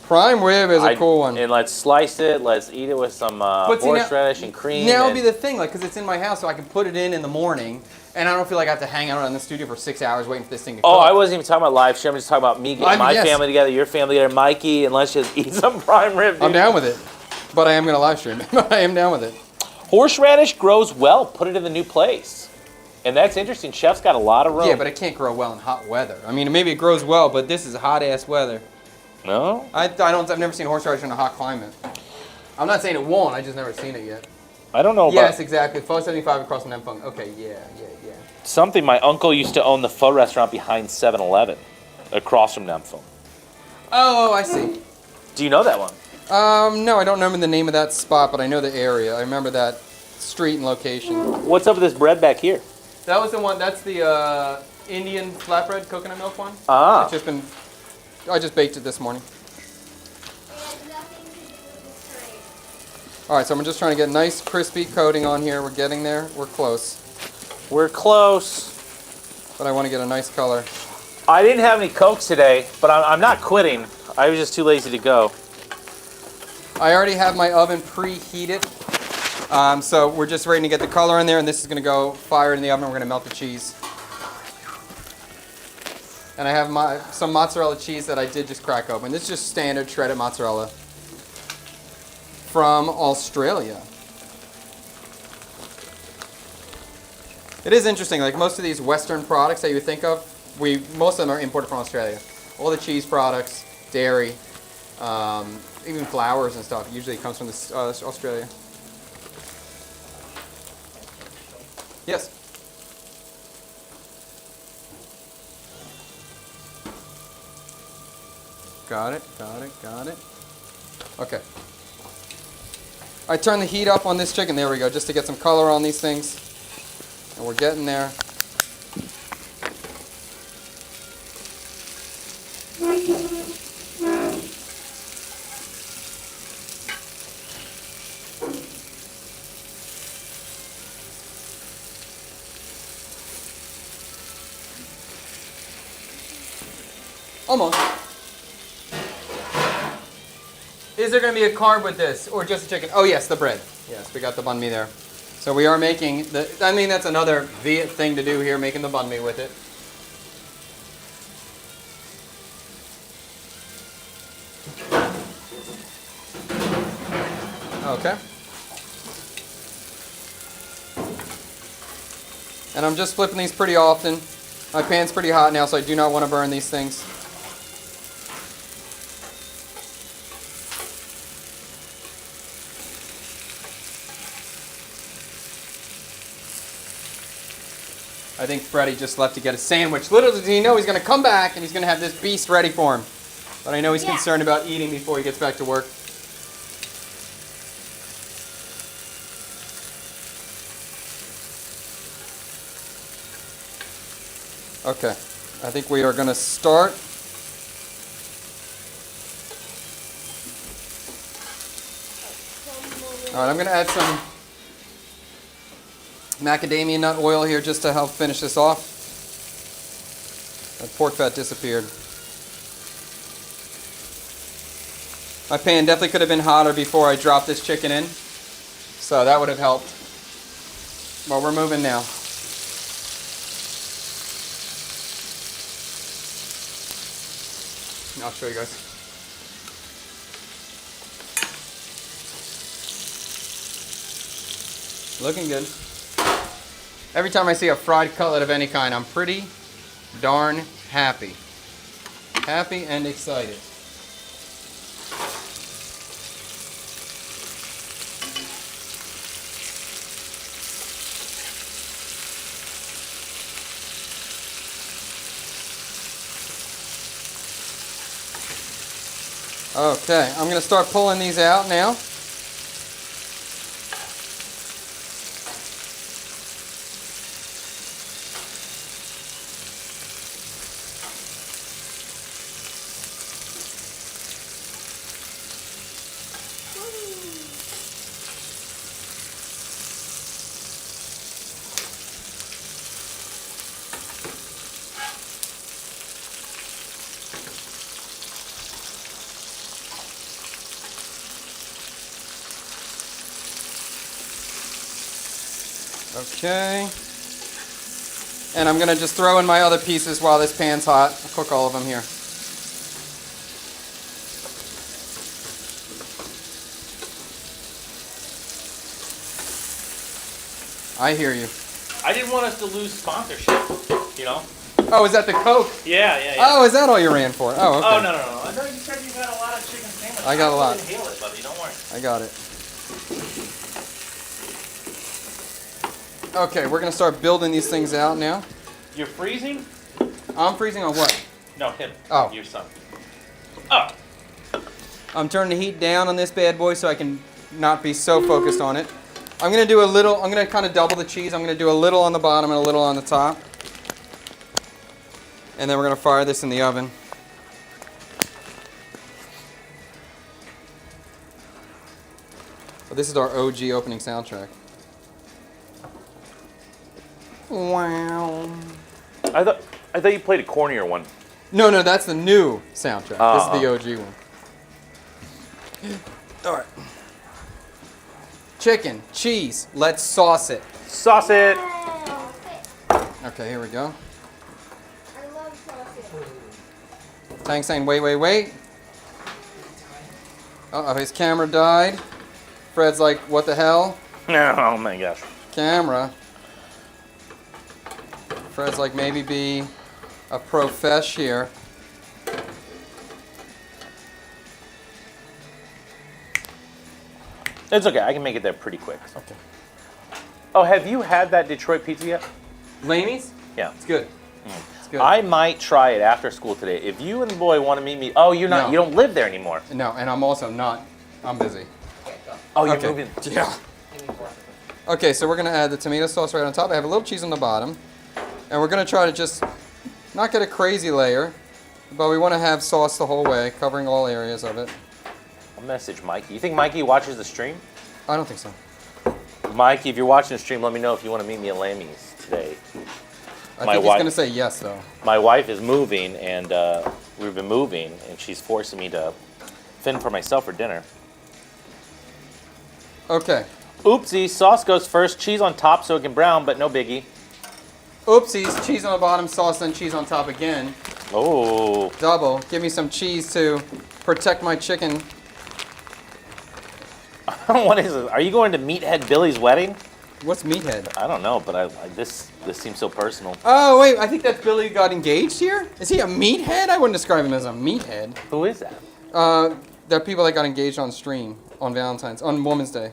Prime rib is a cool one. And let's slice it. Let's eat it with some see, now- horseradish and cream. Now would and- be the thing, like, because it's in my house, so I can put it in the morning, and I don't feel like I have to hang out in the studio for 6 hours waiting for this thing to cook. Oh, I wasn't even talking about live stream. I'm just talking about me getting my yes. family together, your family together, Mikey, and let's just eat some prime rib. Dude. I'm down with it, but I am gonna live stream it. I am down with it. Horseradish grows well. Put it in the new place. And that's interesting. Chef's got a lot of room. Yeah, but it can't grow well in hot weather. I mean, maybe it grows well, but this is hot ass weather. No? I've never seen horseradish in a hot climate. I'm not saying it won't. I just never seen it yet. I don't know about Yes, exactly. 475 across from Nempung. Okay, yeah. something. My uncle used to own the pho restaurant behind 7-Eleven across from Namphong. Oh, I see. Do you know that one? No, I don't remember the name of that spot, but I know the area. I remember that street and location. What's up with this bread back here? That was the one. That's the Indian flatbread coconut milk one. Ah. I just baked it this morning. All right, so I'm just trying to get a nice crispy coating on here. We're getting there. We're close, We're close. but I want to get a nice color. I didn't have any Cokes today, but I'm not quitting. I was just too lazy to go. I already have my oven preheated, so we're just waiting to get the color in there, and this is going to go fired in the oven. We're going to melt the cheese. And I have some mozzarella cheese that I did just crack open. This is just standard shredded mozzarella from Australia. It is interesting, like most of these Western products that you would think of, most of them are imported from Australia. All the cheese products, dairy, even flours and stuff usually comes from Australia. Yes. Got it. Okay. I turn the heat up on this chicken. There we go, just to get some color on these things. And we're getting there. Almost. Is there going to be a carb with this, or just a chicken? Oh yes, the bread. Yes, we got the banh mi there. So we are making that's another Viet thing to do here, making the banh mi with it. Okay. And I'm just flipping these pretty often. My pan's pretty hot now, so I do not want to burn these things. I think Freddie just left to get a sandwich. Little does he know he's going to come back and he's going to have this beast ready for him. But I know he's concerned about eating before he gets back to work. Okay, I think we are going to start. All right, I'm going to add some macadamia nut oil here just to help finish this off. That pork fat disappeared. My pan definitely could have been hotter before I dropped this chicken in, so that would have helped. Well, we're moving now. I'll show you guys. Looking good. Every time I see a fried cutlet of any kind, I'm pretty darn happy. Happy and excited. Okay, I'm going to start pulling these out now. Okay. And I'm going to just throw in my other pieces while this pan's hot. I'll cook all of them here. I hear you. I didn't want us to lose sponsorship, you know? Oh, is that the Coke? Yeah. Oh, is that all you ran for? Oh, okay. Oh, no. I know you said you got a lot of chicken sandwiches. I got a lot. Inhale it, buddy. Don't worry. I got it. Okay, we're going to start building these things out now. You're freezing? I'm freezing on what? No, him. Oh. Your son. Oh. I'm turning the heat down on this bad boy so I can not be so focused on it. I'm going to do a little, I'm going to kind of double the cheese. I'm going to do a little on the bottom and a little on the top. And then we're going to fire this in the oven. So this is our OG opening soundtrack. Wow. I thought you played a cornier one. No, that's the new soundtrack. This is the OG one. All right. Chicken, cheese, let's sauce it. Sauce it. Okay, here we go. I love sausage. Tang's saying, wait. Uh-oh, his camera died. Fred's like, what the hell? Oh my gosh. Camera. Fred's like, maybe be a profesh here. It's okay. I can make it there pretty quick. Okay. Oh, have you had that Detroit pizza yet? Laney's? Yeah. It's good. It's good. I might try it after school today. If you and the boy want to meet me, oh, you're not. No. You don't live there anymore. No, and I'm also not. I'm busy. Oh, you're Okay. moving. Yeah. Okay, so we're going to add the tomato sauce right on top. I have a little cheese on the bottom. And we're going to try to just not get a crazy layer, but we want to have sauce the whole way, covering all areas of it. I'll message Mikey. You think Mikey watches the stream? I don't think so. Mikey, if you're watching the stream, let me know if you want to meet me at Lammy's today. I My think he's wife- going to say yes, though. My wife is moving, and we've been moving, and she's forcing me to fend for myself for dinner. Okay. Oopsie, sauce goes first, cheese on top so it can brown, but no biggie. Oopsies, cheese on the bottom, sauce, then cheese on top again. Oh. Double. Give me some cheese to protect my chicken. What is it? Are you going to Meathead Billy's wedding? What's meathead? I don't know, but this seems so personal. Oh, wait, I think that's Billy got engaged here? Is he a meathead? I wouldn't describe him as a meathead. Who is that? There are people that got engaged on stream on Women's Day.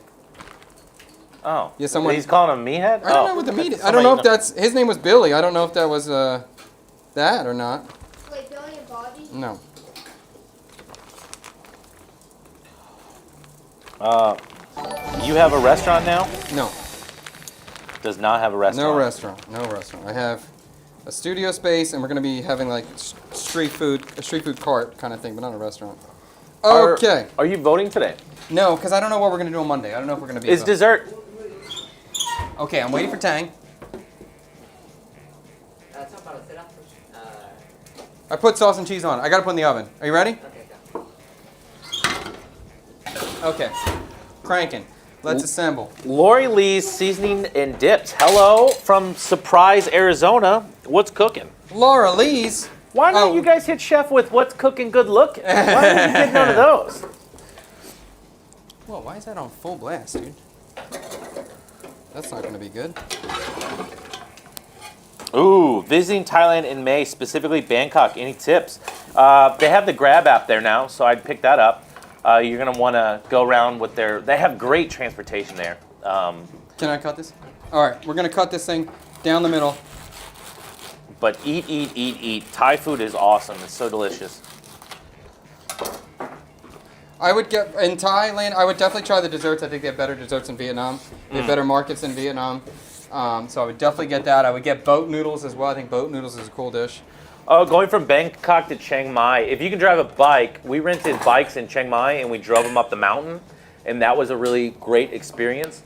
Oh. Yeah, someone- He's calling him Meathead? I don't know what the meathead. I don't know if that's his name was Billy. I don't know if that was that or not. Wait, Billy and Bobby? No. You have a restaurant now? No. Does not have a restaurant. No restaurant. No restaurant. I have a studio space, and we're gonna be having like a street food cart kind of thing, but not a restaurant. Okay. Are you voting today? No, because I don't know what we're gonna do on Monday. I don't know if we're gonna be. Is dessert? Okay, I'm waiting for Tang. I put sauce and cheese on it. I gotta put it in the oven. Are you ready? Okay. Cranking. Let's assemble. Lori Lee's Seasoning and Dips. Hello from Surprise, Arizona. What's cooking? Laura Lee's. Why don't Oh. you guys hit Chef with what's cooking good looking? Why don't you get none of those? Whoa, why is that on full blast, dude? That's not going to be good. Ooh, visiting Thailand in May, specifically Bangkok. Any tips? They have the Grab app there now, so I'd pick that up. You're gonna want to go around with their. They have great transportation there. Can I cut this? All right, we're going to cut this thing down the middle. But eat. Thai food is awesome. It's so delicious. I would get, in Thailand, I would definitely try the desserts. I think they have better desserts in Vietnam. They have better markets in Vietnam. So I would definitely get that. I would get boat noodles as well. I think boat noodles is a cool dish. Oh, going from Bangkok to Chiang Mai. If you can drive a bike, we rented bikes in Chiang Mai and we drove them up the mountain, and that was a really great experience.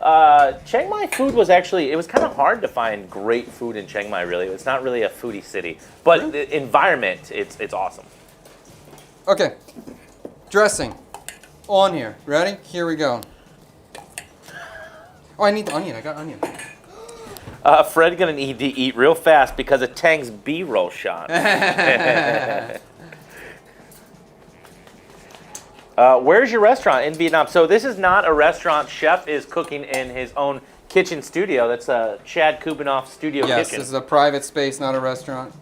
Chiang Mai food was actually, it was kind of hard to find great food in Chiang Mai, really. It's not really a foodie city, but the environment, it's awesome. Okay, dressing on here. Ready? Here we go. Oh, I need the onion. I got onion. Fred gonna need to eat real fast because of Tang's B-roll shot. Where's your restaurant in Vietnam? So this is not a restaurant. Chef is cooking in his own kitchen studio. That's a Chad Kubanoff studio Yes, kitchen. this is a private space, not a restaurant.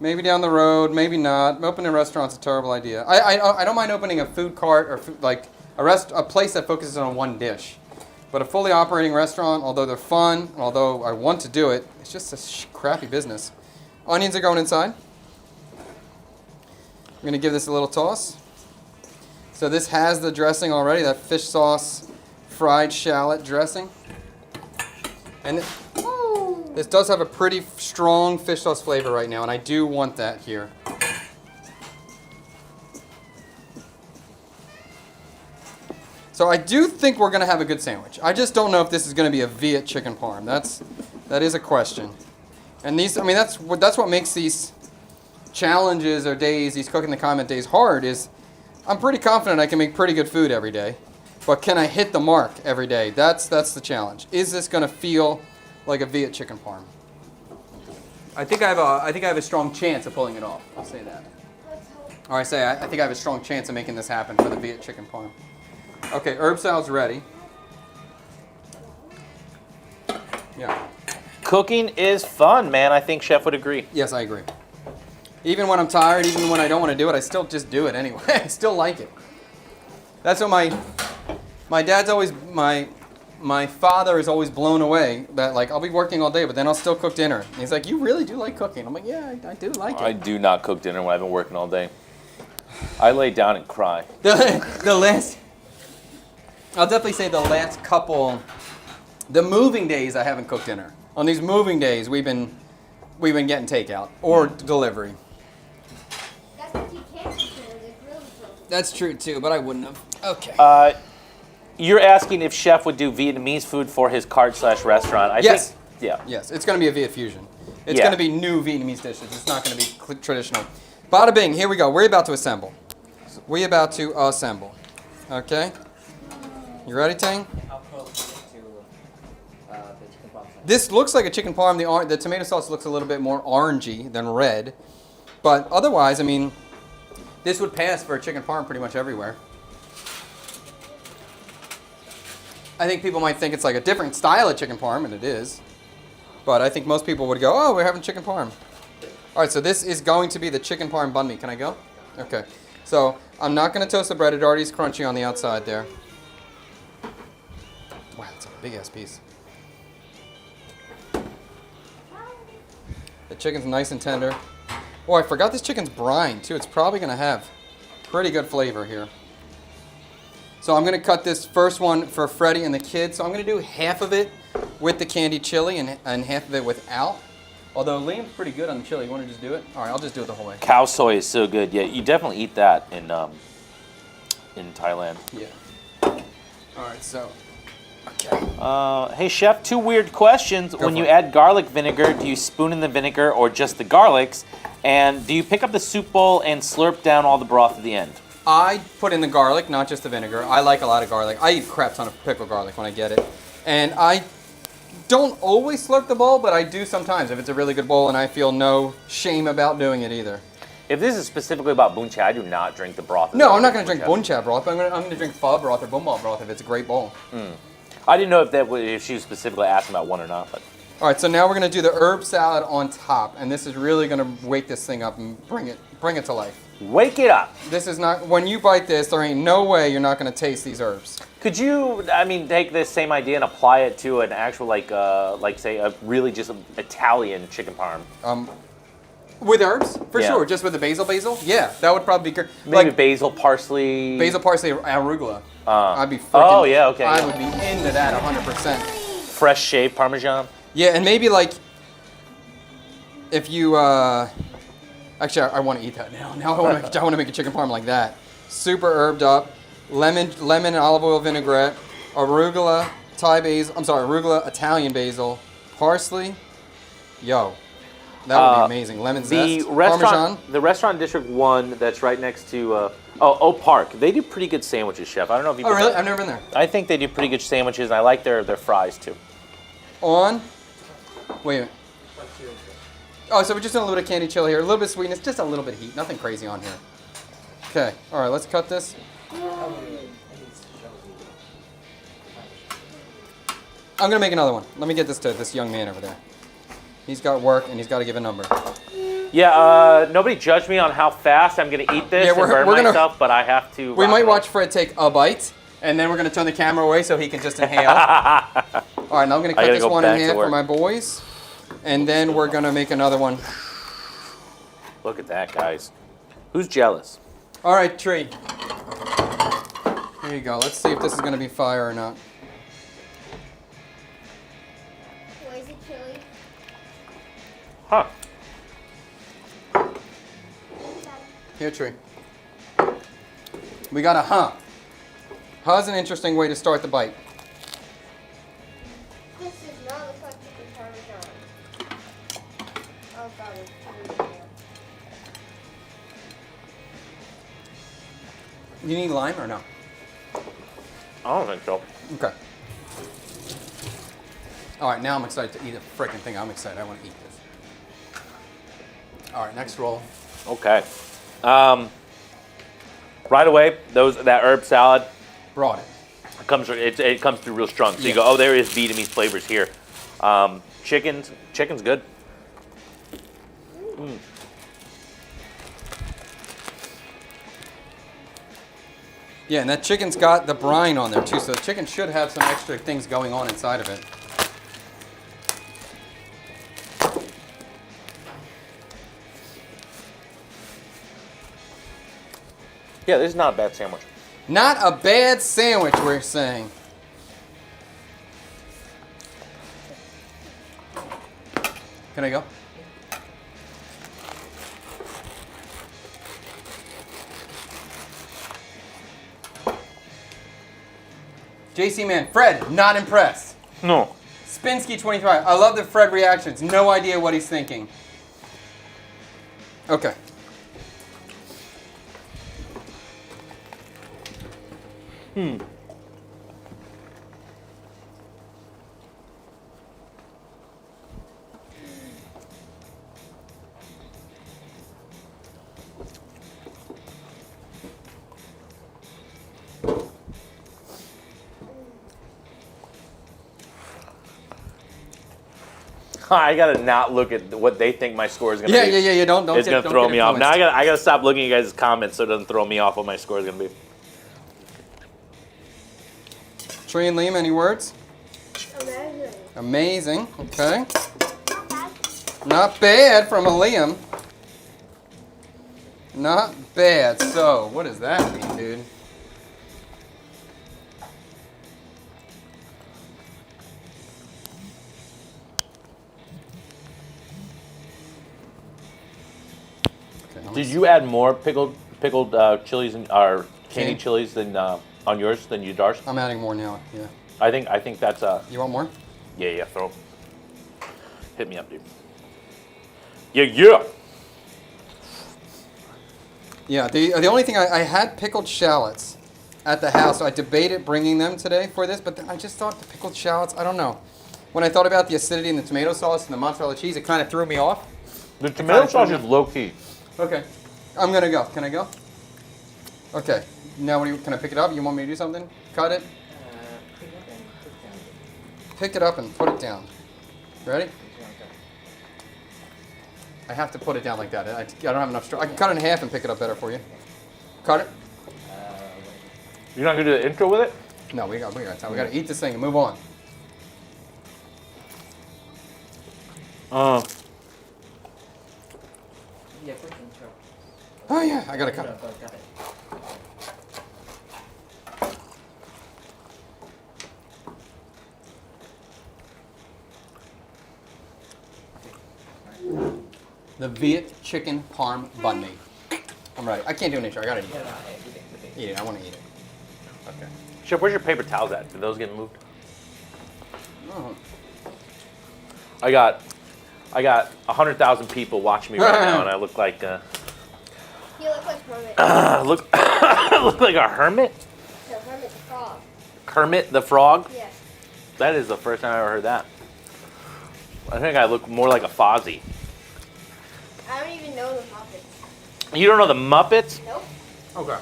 Maybe down the road, maybe not. Opening a restaurant's a terrible idea. I don't mind opening a food cart or like a place that focuses on one dish. But a fully operating restaurant, although they're fun, although I want to do it, it's just a crappy business. Onions are going inside. I'm going to give this a little toss. So this has the dressing already, that fish sauce fried shallot dressing. And this does have a pretty strong fish sauce flavor right now, and I do want that here. So I do think we're going to have a good sandwich. I just don't know if this is going to be a Viet chicken parm. That is a question. And these, I mean, that's what makes these challenges or days, these cooking the comment days hard is I'm pretty confident I can make pretty good food every day. But can I hit the mark every day? That's the challenge. Is this going to feel like a Viet chicken parm? I think I have a strong chance of pulling it off. I'll say that. Or I think I have a strong chance of making this happen for the Viet chicken parm. Okay, herb salad's ready. Yeah. Cooking is fun, man. I think Chef would agree. Yes, I agree. Even when I'm tired, even when I don't want to do it, I still just do it anyway. I still like it. That's what my dad's always, my father is always blown away that like I'll be working all day, but then I'll still cook dinner. And he's like, you really do like cooking. I'm like, yeah, I do like it. I do not cook dinner when I've been working all day. I lay down and cry. I'll definitely say the last couple, the moving days I haven't cooked dinner. On these moving days, we've been getting takeout or delivery. That's what you can't consider the grill program. That's true too, but I wouldn't have. Okay. You're asking if Chef would do Vietnamese food for his cart/restaurant. I Yes. think, yeah. Yes, it's going to be a Viet fusion. It's Yeah. going to be new Vietnamese dishes. It's not going to be traditional. Bada bing, here we go. We're about to assemble. Okay? You ready, Tang? How close is it to the chicken parm? This looks like a chicken parm. The tomato sauce looks a little bit more orangey than red. But otherwise, I mean, this would pass for a chicken parm pretty much everywhere. I think people might think it's like a different style of chicken parm, and it is. But I think most people would go, oh, we're having chicken parm. All right, so this is going to be the chicken parm banh mi. Can I go? Okay. So I'm not going to toast the bread. It already is crunchy on the outside there. Wow, it's a big-ass piece. The chicken's nice and tender. Oh, I forgot this chicken's brine, too. It's probably going to have pretty good flavor here. So I'm going to cut this first one for Freddie and the kids. So I'm going to do half of it with the candied chili and half of it without. Although Liam's pretty good on the chili. You want to just do it? All right, I'll just do it the whole way. Cow soy is so good. Yeah, you definitely eat that in Thailand. Yeah. All right, so, okay. Hey, Chef, 2 weird questions. When for you it. add garlic vinegar, do you spoon in the vinegar or just the garlics? And do you pick up the soup bowl and slurp down all the broth at the end? I put in the garlic, not just the vinegar. I like a lot of garlic. I eat a crap ton of pickled garlic when I get it. And I don't always slurp the bowl, but I do sometimes if it's a really good bowl, and I feel no shame about doing it either. If this is specifically about buncha, I do not drink the broth. No, I'm not going to drink buncha broth, but I'm going to drink pho broth or bumbal broth if it's a great bowl. I didn't know if she was specifically asking about one or not, but. All right, so now we're going to do the herb salad on top, and this is really going to wake this thing up and bring it to life. Wake it up. This is not, when you bite this, there ain't no way you're not going to taste these herbs. Could you, take this same idea and apply it to an actual, say, a really just Italian chicken parm? With herbs, for Yeah. sure. Just with the basil? Yeah, that would probably be good. Maybe basil, parsley. Basil, parsley, arugula. I'd be freaking. Oh, yeah, okay. I would be into that 100%. Fresh shaved Parmesan. Yeah, and maybe like, if you, actually, I want to eat that now. Now I want to make a chicken parm like that. Super herbed up, lemon and olive oil vinaigrette, arugula, arugula, Italian basil, parsley. Yo, that would be amazing. Lemon zest, Parmesan. The restaurant District 1 that's right next to, Oak Park. They do pretty good sandwiches, Chef. I don't know if you. Oh, really? I've never been there. I think they do pretty good sandwiches, and I like their fries too. Wait a minute. Oh, so we're just doing a little bit of candy chili here, a little bit of sweetness, just a little bit of heat, nothing crazy on here. Okay, all right, let's cut this. I'm gonna make another one. Let me get this to this young man over there. He's got work and he's got to give a number. Yeah, nobody judge me on how fast I'm gonna eat this and burn myself, but I have to. We might watch Fred take a bite, and then we're gonna turn the camera away so he can just inhale. All right, now I'm gonna cut this one in half for my boys, and then we're gonna make another one. Look at that, guys. Who's jealous? All right, Tree. Here you go. Let's see if this is gonna be fire or not. Where's the chili? Huh. Here, Tree. We got a huh. Huh's an interesting way to start the bite. This does not look like chicken parmesan. Oh god, it's chili in there. You need lime or no? I don't think so. Okay. All right, now I'm excited to eat the freaking thing. I'm excited. I want to eat this. All right, next roll. Okay. Right away, that herb salad Brought it. it comes through real strong. So you go, oh, there is Vietnamese flavors here. Chicken's good. Mm. Yeah, and that chicken's got the brine on there too, so the chicken should have some extra things going on inside of it. Yeah, this is not a bad sandwich. Not a bad sandwich, we're saying. Can I go? JC man, Fred, not impressed. No. Spinsky 25. I love the Fred reactions. No idea what he's thinking. Okay. I gotta not look at what they think my score is gonna be. Yeah. Don't. It's gonna throw me off. Now I gotta stop looking at you guys' comments so it doesn't throw me off what my score is gonna be. Tree and Liam, any words? Amazing. Amazing. Okay. Not bad. Not bad from a Liam. Not bad. So, what does that mean, dude? Did you add more pickled chilies or candied Okay. chilies than on yours than you Darsh? I'm adding more now. Yeah. I think that's You want more? yeah, throw. Hit me up, dude. Yeah. Yeah, the only thing I had pickled shallots at the house. So I debated bringing them today for this, but I just thought the pickled shallots, I don't know. When I thought about the acidity in the tomato sauce and the mozzarella cheese, it kind of threw me off. The tomato sauce is low key. Okay, I'm gonna go. Can I go? Okay. Now, can I pick it up? You want me to do something? Cut it. Pick it up and put it down. Ready? I have to put it down like that. I don't have enough. I can cut it in half and pick it up better for you. Cut it. You're not gonna do the intro with it? No, we got time. We got to eat this thing and move on. Yeah, quick intro. Oh yeah, I gotta cut it. Got it. The Viet chicken parm banh mi. I'm ready. I can't do an intro. I gotta eat it. Eat it. I want to eat it. Okay. Chef, where's your paper towels at? Did those get moved? Oh. I got 100,000 people watching me right now, and I look like You look like Kermit. look like a hermit. No, Kermit the Frog. Kermit the Frog. Yeah. That is the first time I ever heard that. I think I look more like a Fozzie. I don't even know the Muppets. You don't know the Muppets? Nope. Okay.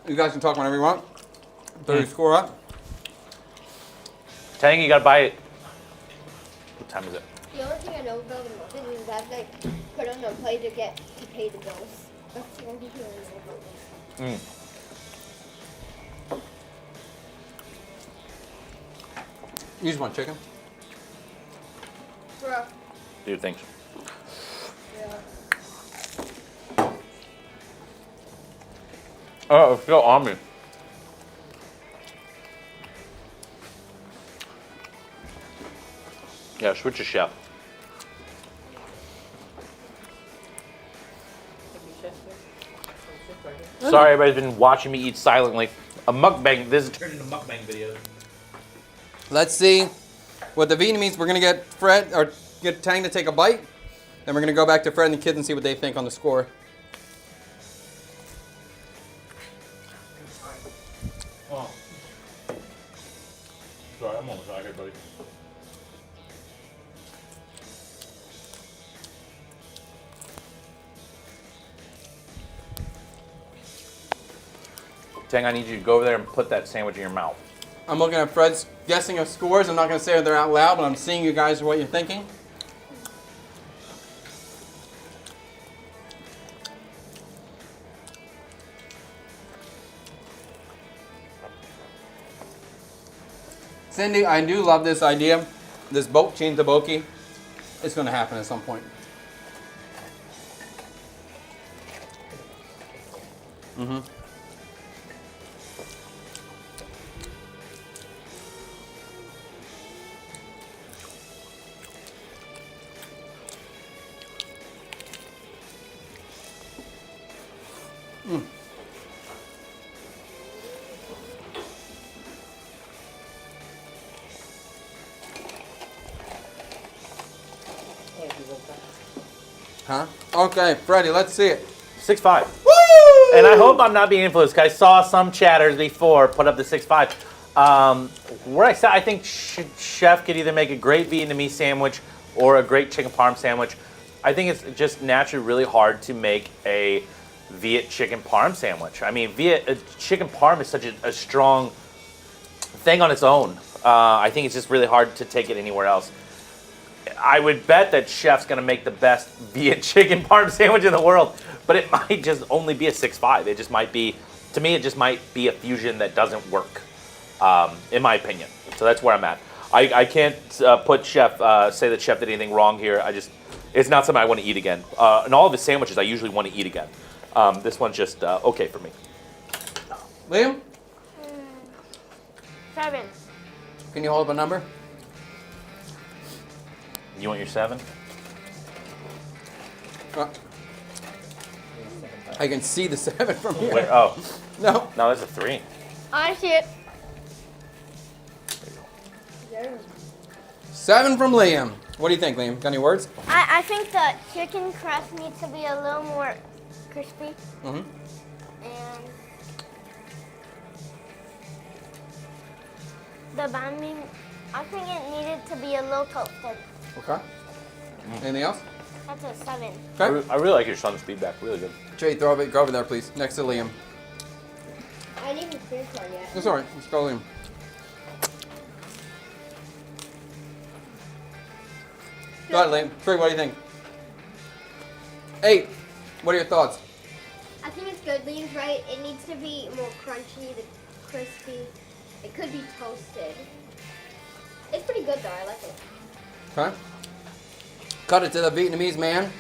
You guys can talk whenever you want. 30 score up. Tang, you gotta buy it. What time is it? The only thing I know about the Muppets is that they put on a play to pay the bills. That's the only thing I know about them. You just want chicken? Bro. Dude, thanks. Yeah. Oh, it's still on me. Yeah, switch to chef. Sorry, everybody's been watching me eat silently. A mukbang. This is turned into mukbang videos. Let's see what the Vietnamese. We're gonna get Fred or get Tang to take a bite. Then we're gonna go back to Fred and the kids and see what they think on the score. Oh. Sorry, I'm almost out here, buddy. Tang, I need you to go over there and put that sandwich in your mouth. I'm looking at Fred's guessing of scores. I'm not gonna say they're out loud, but I'm seeing you guys what you're thinking. Cindy, I do love this idea. This boat chain taboki. It's gonna happen at some point. Mm-hmm. Huh? Okay, Freddie, let's see it. 6'5". Woo! And I hope I'm not being influenced, because I saw some chatters before put up the 6'5". Where I said I think chef could either make a great Vietnamese sandwich or a great chicken parm sandwich. I think it's just naturally really hard to make a Viet chicken parm sandwich. I mean, chicken parm is such a strong thing on its own. I think it's just really hard to take it anywhere else. I would bet that chef's gonna make the best Viet chicken parm sandwich in the world, but it might just only be a 6'5". It just might be, to me, it just might be a fusion that doesn't work, in my opinion. So that's where I'm at. I can't put chef, say that chef did anything wrong here. It's not something I want to eat again. And all of his sandwiches I usually want to eat again. This one's just okay for me. Liam, 7. can you hold up a number? You want your 7? I can see the 7 from here. Where? Oh, No. no, that's a 3. I see it. 7 from Liam. What do you think, Liam? Got any words? I think the chicken crust needs to be a little more crispy. Mm-hmm. And the banh mi, I think it needed to be a little toasted. Okay. Anything else? That's a 7. Okay. I really like your son's feedback. Really good. Jay, go over there, please. Next to Liam. I didn't even finish one yet. That's all right. Let's go, Liam. Go ahead, Liam. Three, what do you think? 8. What are your thoughts? I think it's good. Liam's right. It needs to be more crunchy, the crispy. It could be toasted. It's pretty good though. I like it. Okay. Cut it to the Vietnamese man.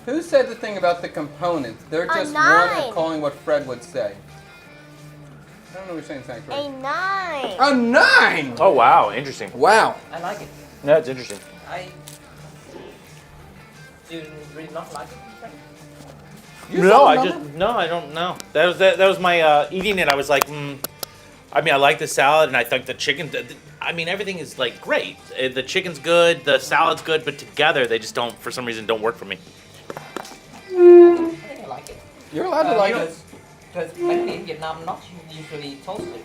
Who said the thing about the components? They're just one 9. of calling what Fred would say. I don't know what you're saying, Fred. A 9. A 9! Oh wow, interesting. Wow. I like it. Yeah, it's interesting. You really not like it? You No, saw I another? just no, I don't know. That was my eating it. I was like, I mean, I like the salad, and I think the chicken. I mean, everything is like great. The chicken's good, the salad's good, but together they just don't, for some reason, don't work for me. I think I like it. You're allowed to like it. Because maybe in Vietnam not usually toasted.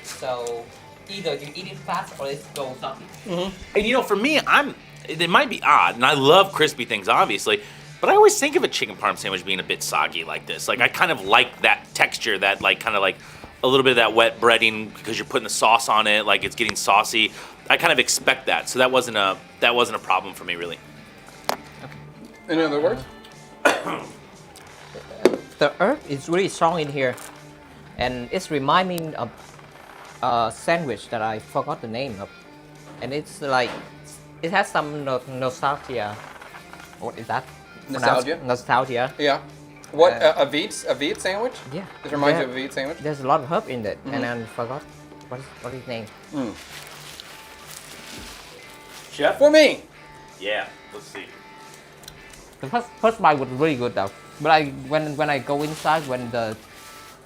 So either you eat it fast or it's go soggy. And you know, for me, it might be odd, and I love crispy things, obviously, but I always think of a chicken parm sandwich being a bit soggy like this. Like, I kind of like that texture, that like kind of like a little bit of that wet breading because you're putting the sauce on it, like it's getting saucy. I kind of expect that, so that wasn't a problem for me, really. In other words? The herb is really strong in here, and it's reminding me of a sandwich that I forgot the name of, and it's like it has some nostalgia. What is that? Nostalgia? Nostalgia. Yeah. What, a Viet sandwich? Yeah. This reminds you Yeah. of a Viet sandwich? There's a lot of herb in it, and I forgot what is his name. Chef? For me. Yeah, let's see. The first bite was really good though, but when I go inside, when the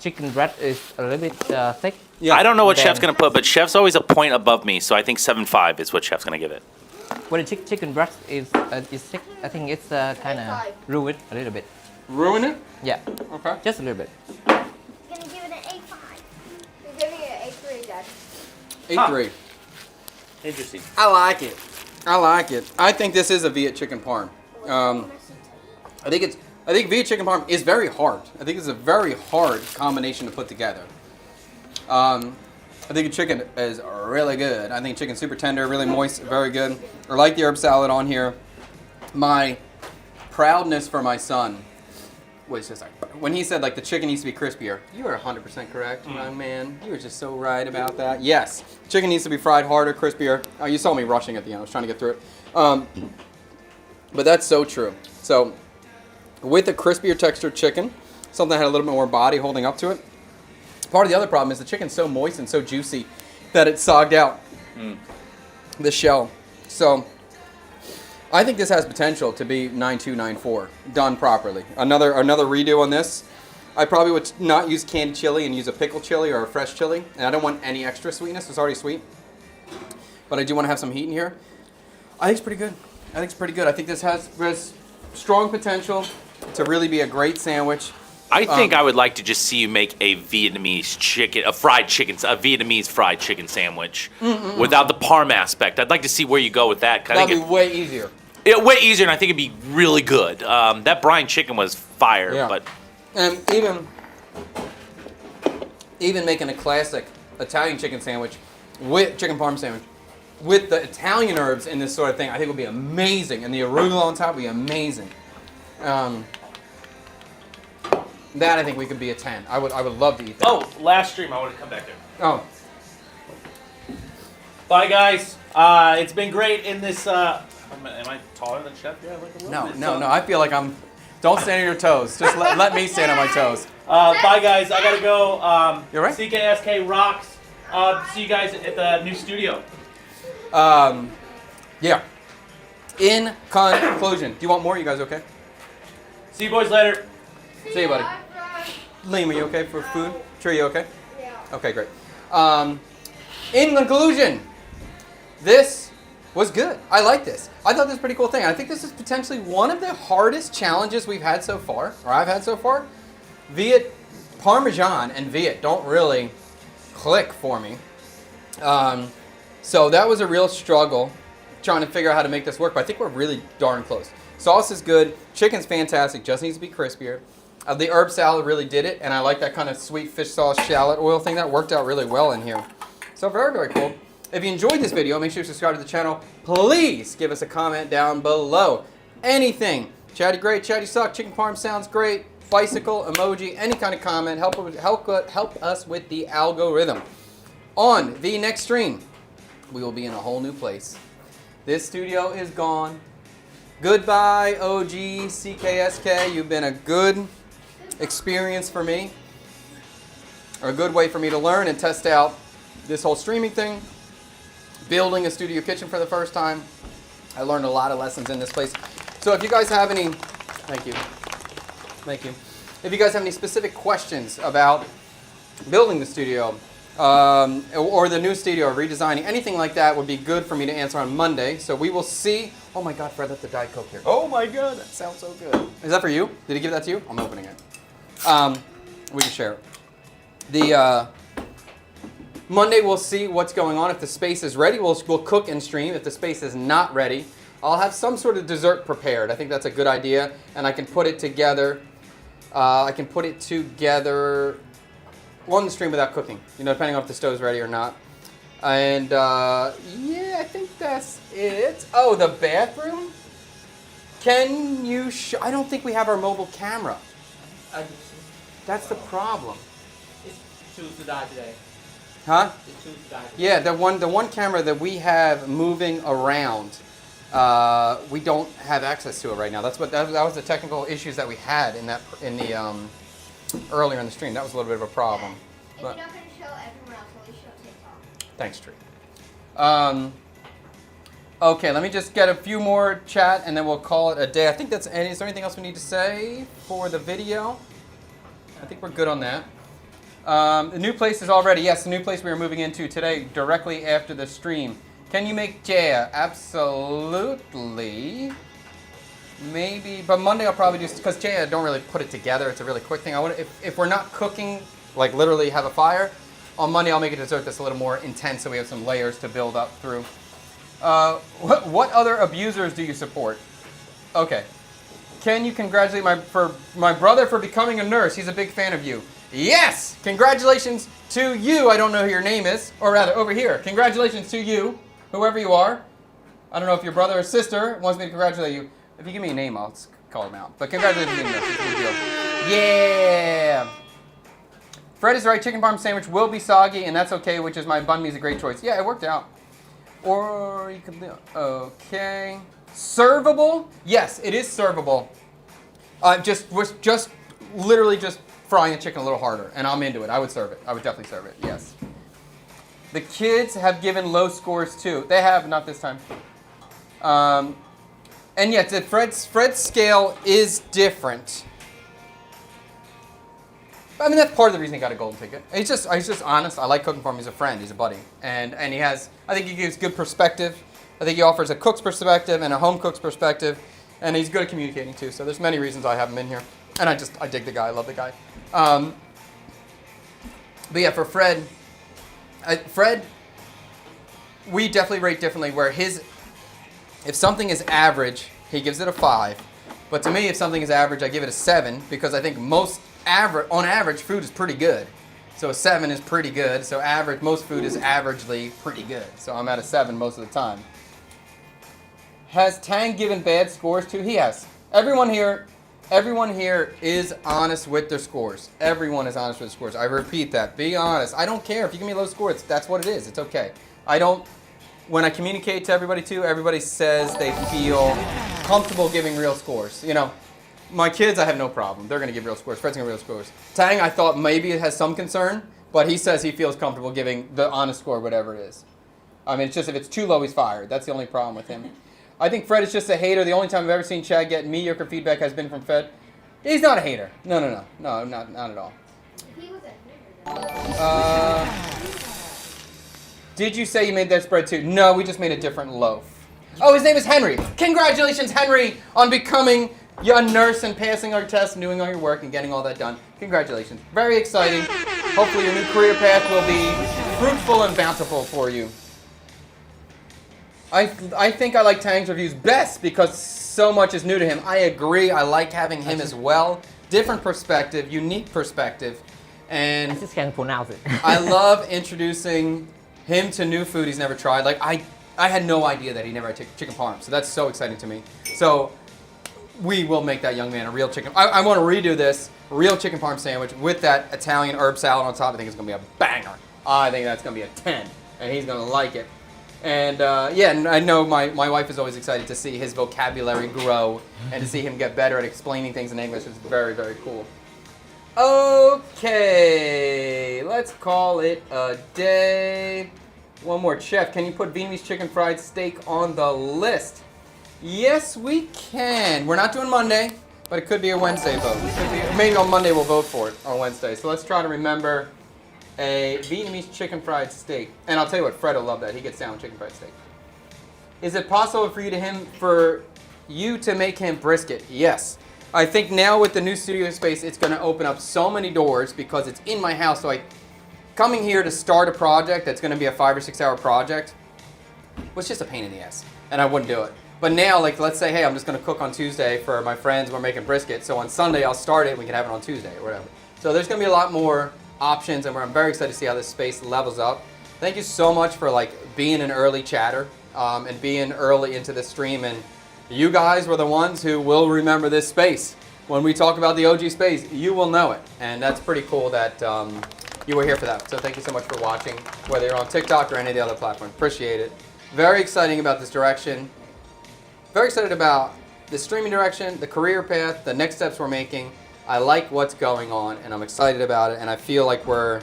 chicken breast is a little bit thick. Yeah. I don't know what Then- Chef's gonna put, but Chef's always a point above me, so I think 7.5 is what Chef's gonna give it. When the chicken breast is thick, I think it's kind of 8.5. ruined a little bit. Ruin it? Yeah, Okay. just a little bit. I'm gonna give it an 8.5. You're giving it an 8.3, Dad. 8-3. Interesting. I like it. I like it. I think this is a Viet chicken parm. I think Viet chicken parm is very hard. I think it's a very hard combination to put together. I think the chicken is really good. I think chicken's super tender, really moist, very good. I like the herb salad on here. My proudness for my son was just like, when he said like the chicken needs to be crispier, you are 100% correct, young man. You were just so right about that. Yes, chicken needs to be fried harder, crispier. Oh, you saw me rushing at the end. I was trying to get through it. But that's so true. So with a crispier textured chicken, something that had a little bit more body holding up to it. Part of the other problem is the chicken's so moist and so juicy that it sogged out the shell. So I think this has potential to be 9.2, 9.4 done properly. Another redo on this. I probably would not use canned chili and use a pickled chili or a fresh chili. And I don't want any extra sweetness. It's already sweet. But I do want to have some heat in here. I think it's pretty good. I think this has strong potential to really be a great sandwich. I think I would like to just see you make a Vietnamese Vietnamese fried chicken sandwich without the parm aspect. I'd like to see where you go with that. 'Cause I That'd think be way easier. way easier, and I think it'd be really good. That brine chicken was fire, Yeah. but And even making a classic Italian chicken sandwich with chicken parm sandwich with the Italian herbs in this sort of thing, I think would be amazing. And the arugula on top would be amazing. That I think we could be a 10. I would love to eat that. last stream, I want to come back there. Oh. Bye, guys. It's been great in this. Am I taller than Chef? Yeah, like a little bit. No. I feel like I'm. Don't stand on your toes. Just let me stand on my toes. Bye, guys. I gotta go. You're right. CKSK rocks. See you guys at the new studio. Yeah. In conclusion, do you want more? You guys okay? See you boys later. See you, buddy. Liam, are you okay for food? Sure, you okay? Yeah. Okay, great. In conclusion, this was good. I like this. I thought this was a pretty cool thing. I think this is potentially one of the hardest challenges we've had so far, or I've had so far. Viet Parmesan and Viet don't really click for me. So that was a real struggle trying to figure out how to make this work, but I think we're really darn close. Sauce is good. Chicken's fantastic. Just needs to be crispier. The herb salad really did it, and I like that kind of sweet fish sauce shallot oil thing. That worked out really well in here. So very, very cool. If you enjoyed this video, make sure you subscribe to the channel. Please give us a comment down below. Anything. Chatty great, chatty suck, chicken parm sounds great, bicycle, emoji, any kind of comment. Help us with the algorithm. On the next stream, we will be in a whole new place. This studio is gone. Goodbye, OG CKSK. You've been a good experience for me, or a good way for me to learn and test out this whole streaming thing. Building a studio kitchen for the first time. I learned a lot of lessons in this place. So if you guys have any, thank you. If you guys have any specific questions about building the studio, or the new studio, or redesigning, anything like that would be good for me to answer on Monday. So we will see. Oh my God, Fred left the Diet Coke here. Oh my God, that sounds so good. Is that for you? Did he give that to you? I'm opening it. We can share it. The Monday we'll see what's going on. If the space is ready, we'll cook and stream. If the space is not ready, I'll have some sort of dessert prepared. I think that's a good idea, and I can put it together. On the stream without cooking, depending on if the stove's ready or not. And yeah, I think that's it. Oh, the bathroom? Can you I don't think we have our mobile camera. That's the problem. It's choose to die today. Huh? It's choose to die today. Yeah, the one camera that we have moving around, we don't have access to it right now. That was the technical issues that we had earlier in the stream. That was a little bit of a problem. If you're not going to show everyone else, at least show TikTok. Thanks, Tree. Okay, let me just get a few more chat, and then we'll call it a day. I think that's. Is there anything else we need to say for the video? I think we're good on that. The new place is already. Yes, the new place we are moving into today, directly after the stream. Can you make jaya? Absolutely. Maybe, but Monday I'll probably just because jaya don't really put it together. It's a really quick thing. I want if we're not cooking, like literally have a fire. On Monday I'll make a dessert that's a little more intense, so we have some layers to build up through. What other abusers do you support? Okay. Can you congratulate my brother for becoming a nurse? He's a big fan of you. Yes! Congratulations to you. I don't know who your name is, or rather over here. Congratulations to you, whoever you are. I don't know if your brother or sister wants me to congratulate you. If you give me a name, I'll call him out. But congratulations to you, nurse. It's a big deal. Yeah! Fred is right. Chicken parm sandwich will be soggy, and that's okay, which is my banh mi is a great choice. Yeah, it worked out. Or you could, okay. Servable? Yes, it is servable. Just literally just frying the chicken a little harder, and I'm into it. I would serve it. I would definitely serve it, yes. The kids have given low scores too. They have, not this time. And yet, Fred's scale is different. I mean, that's part of the reason he got a golden ticket. He's just honest. I like cooking for him. He's a friend. He's a buddy. And he has, I think he gives good perspective. I think he offers a cook's perspective and a home cook's perspective. And he's good at communicating too. So there's many reasons I have him in here. And I dig the guy. I love the guy. But yeah, for Fred, we definitely rate differently where if something is average, he gives it a 5. But to me, if something is average, I give it a 7 because I think on average, food is pretty good. So a 7 is pretty good. So most food is averagely pretty good. So I'm at a 7 most of the time. Has Tang given bad scores too? He has. Everyone here is honest with their scores. Everyone is honest with their scores. I repeat that. Be honest. I don't care if you give me low scores. That's what it is. It's okay. When I communicate to everybody too, everybody says they feel comfortable giving real scores. My kids, I have no problem. They're going to give real scores. Fred's going to give real scores. Tang, I thought maybe it has some concern, but he says he feels comfortable giving the honest score, whatever it is. I mean, it's just if it's too low, he's fired. That's the only problem with him. I think Fred is just a hater. The only time I've ever seen Chad get mediocre feedback has been from Fred. He's not a hater. No, not at all. He was a hater. Did you say you made that spread too? No, we just made a different loaf. Oh, his name is Henry. Congratulations, Henry, on becoming a nurse and passing our tests and doing all your work and getting all that done. Congratulations. Very exciting. Hopefully your new career path will be fruitful and bountiful for you. I think I like Tang's reviews best because so much is new to him. I agree. I like having him as well. Different perspective, unique perspective. And I just can't pronounce it. I love introducing him to new food he's never tried. Like I had no idea that he never had chicken parm, so that's so exciting to me. So we will make that young man a real chicken. I want to redo this real chicken parm sandwich with that Italian herb salad on top. I think it's gonna be a banger. I think that's gonna be a 10, and he's gonna like it. And yeah, and I know my wife is always excited to see his vocabulary grow and to see him get better at explaining things in English. It's very, very cool. Okay, let's call it a day. One more, Chef. Can you put Vietnamese chicken fried steak on the list? Yes, we can. We're not doing Monday, but it could be a Wednesday vote. Maybe on Monday we'll vote for it on Wednesday. So let's try to remember a Vietnamese chicken fried steak. And I'll tell you what, Fred will love that. He gets down with chicken fried steak. Is it possible for you to make him brisket? Yes. I think now with the new studio space, it's going to open up so many doors because it's in my house. So coming here to start a project that's going to be a 5 or 6 hour project was just a pain in the ass, and I wouldn't do it. But now, like, let's say, hey, I'm just going to cook on Tuesday for my friends. We're making brisket. So on Sunday, I'll start it and we can have it on Tuesday or whatever. So there's going to be a lot more options, and I'm very excited to see how this space levels up. Thank you so much for like being an early chatter and being early into the stream. And you guys were the ones who will remember this space. When we talk about the OG space, you will know it. And that's pretty cool that you were here for that. So thank you so much for watching, whether you're on TikTok or any of the other platforms. Appreciate it. Very exciting about this direction. Very excited about the streaming direction, the career path, the next steps we're making. I like what's going on, and I'm excited about it, and I feel like we're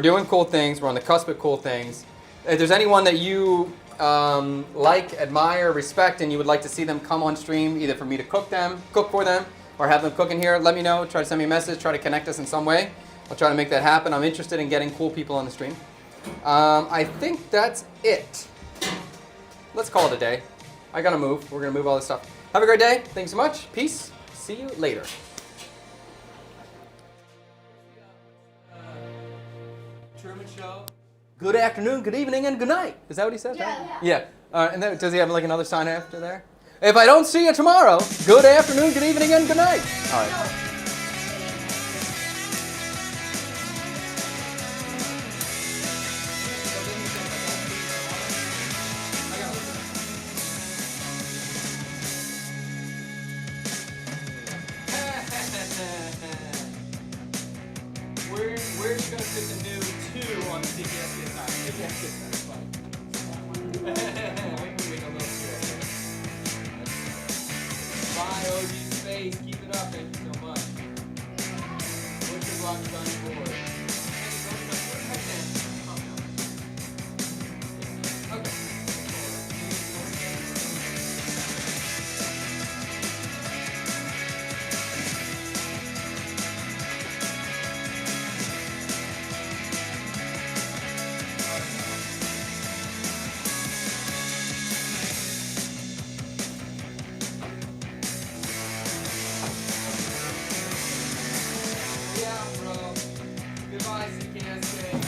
doing cool things. We're on the cusp of cool things. If there's anyone that you like, admire, respect, and you would like to see them come on stream, either for me to cook for them, or have them cook in here, let me know. Try to send me a message. Try to connect us in some way. I'll try to make that happen. I'm interested in getting cool people on the stream. I think that's it. Let's call it a day. I gotta move. We're gonna move all this stuff. Have a great day. Thanks so much. Peace. See you later. Truman Show. Good afternoon, good evening, and good night. Is that what he says? Yeah. Right? Yeah. And then, does he have like another sign after there? If I don't see you tomorrow, good afternoon, good evening, and good night. All right. Where's going to fit the new 2 on the CPS guitar? CPS guitar, funny. We can make a little short. Bye, OG Space. Keep it up. Thank you so much. What's your block on your board? Okay. Yeah, bro. Goodbye, CKSK.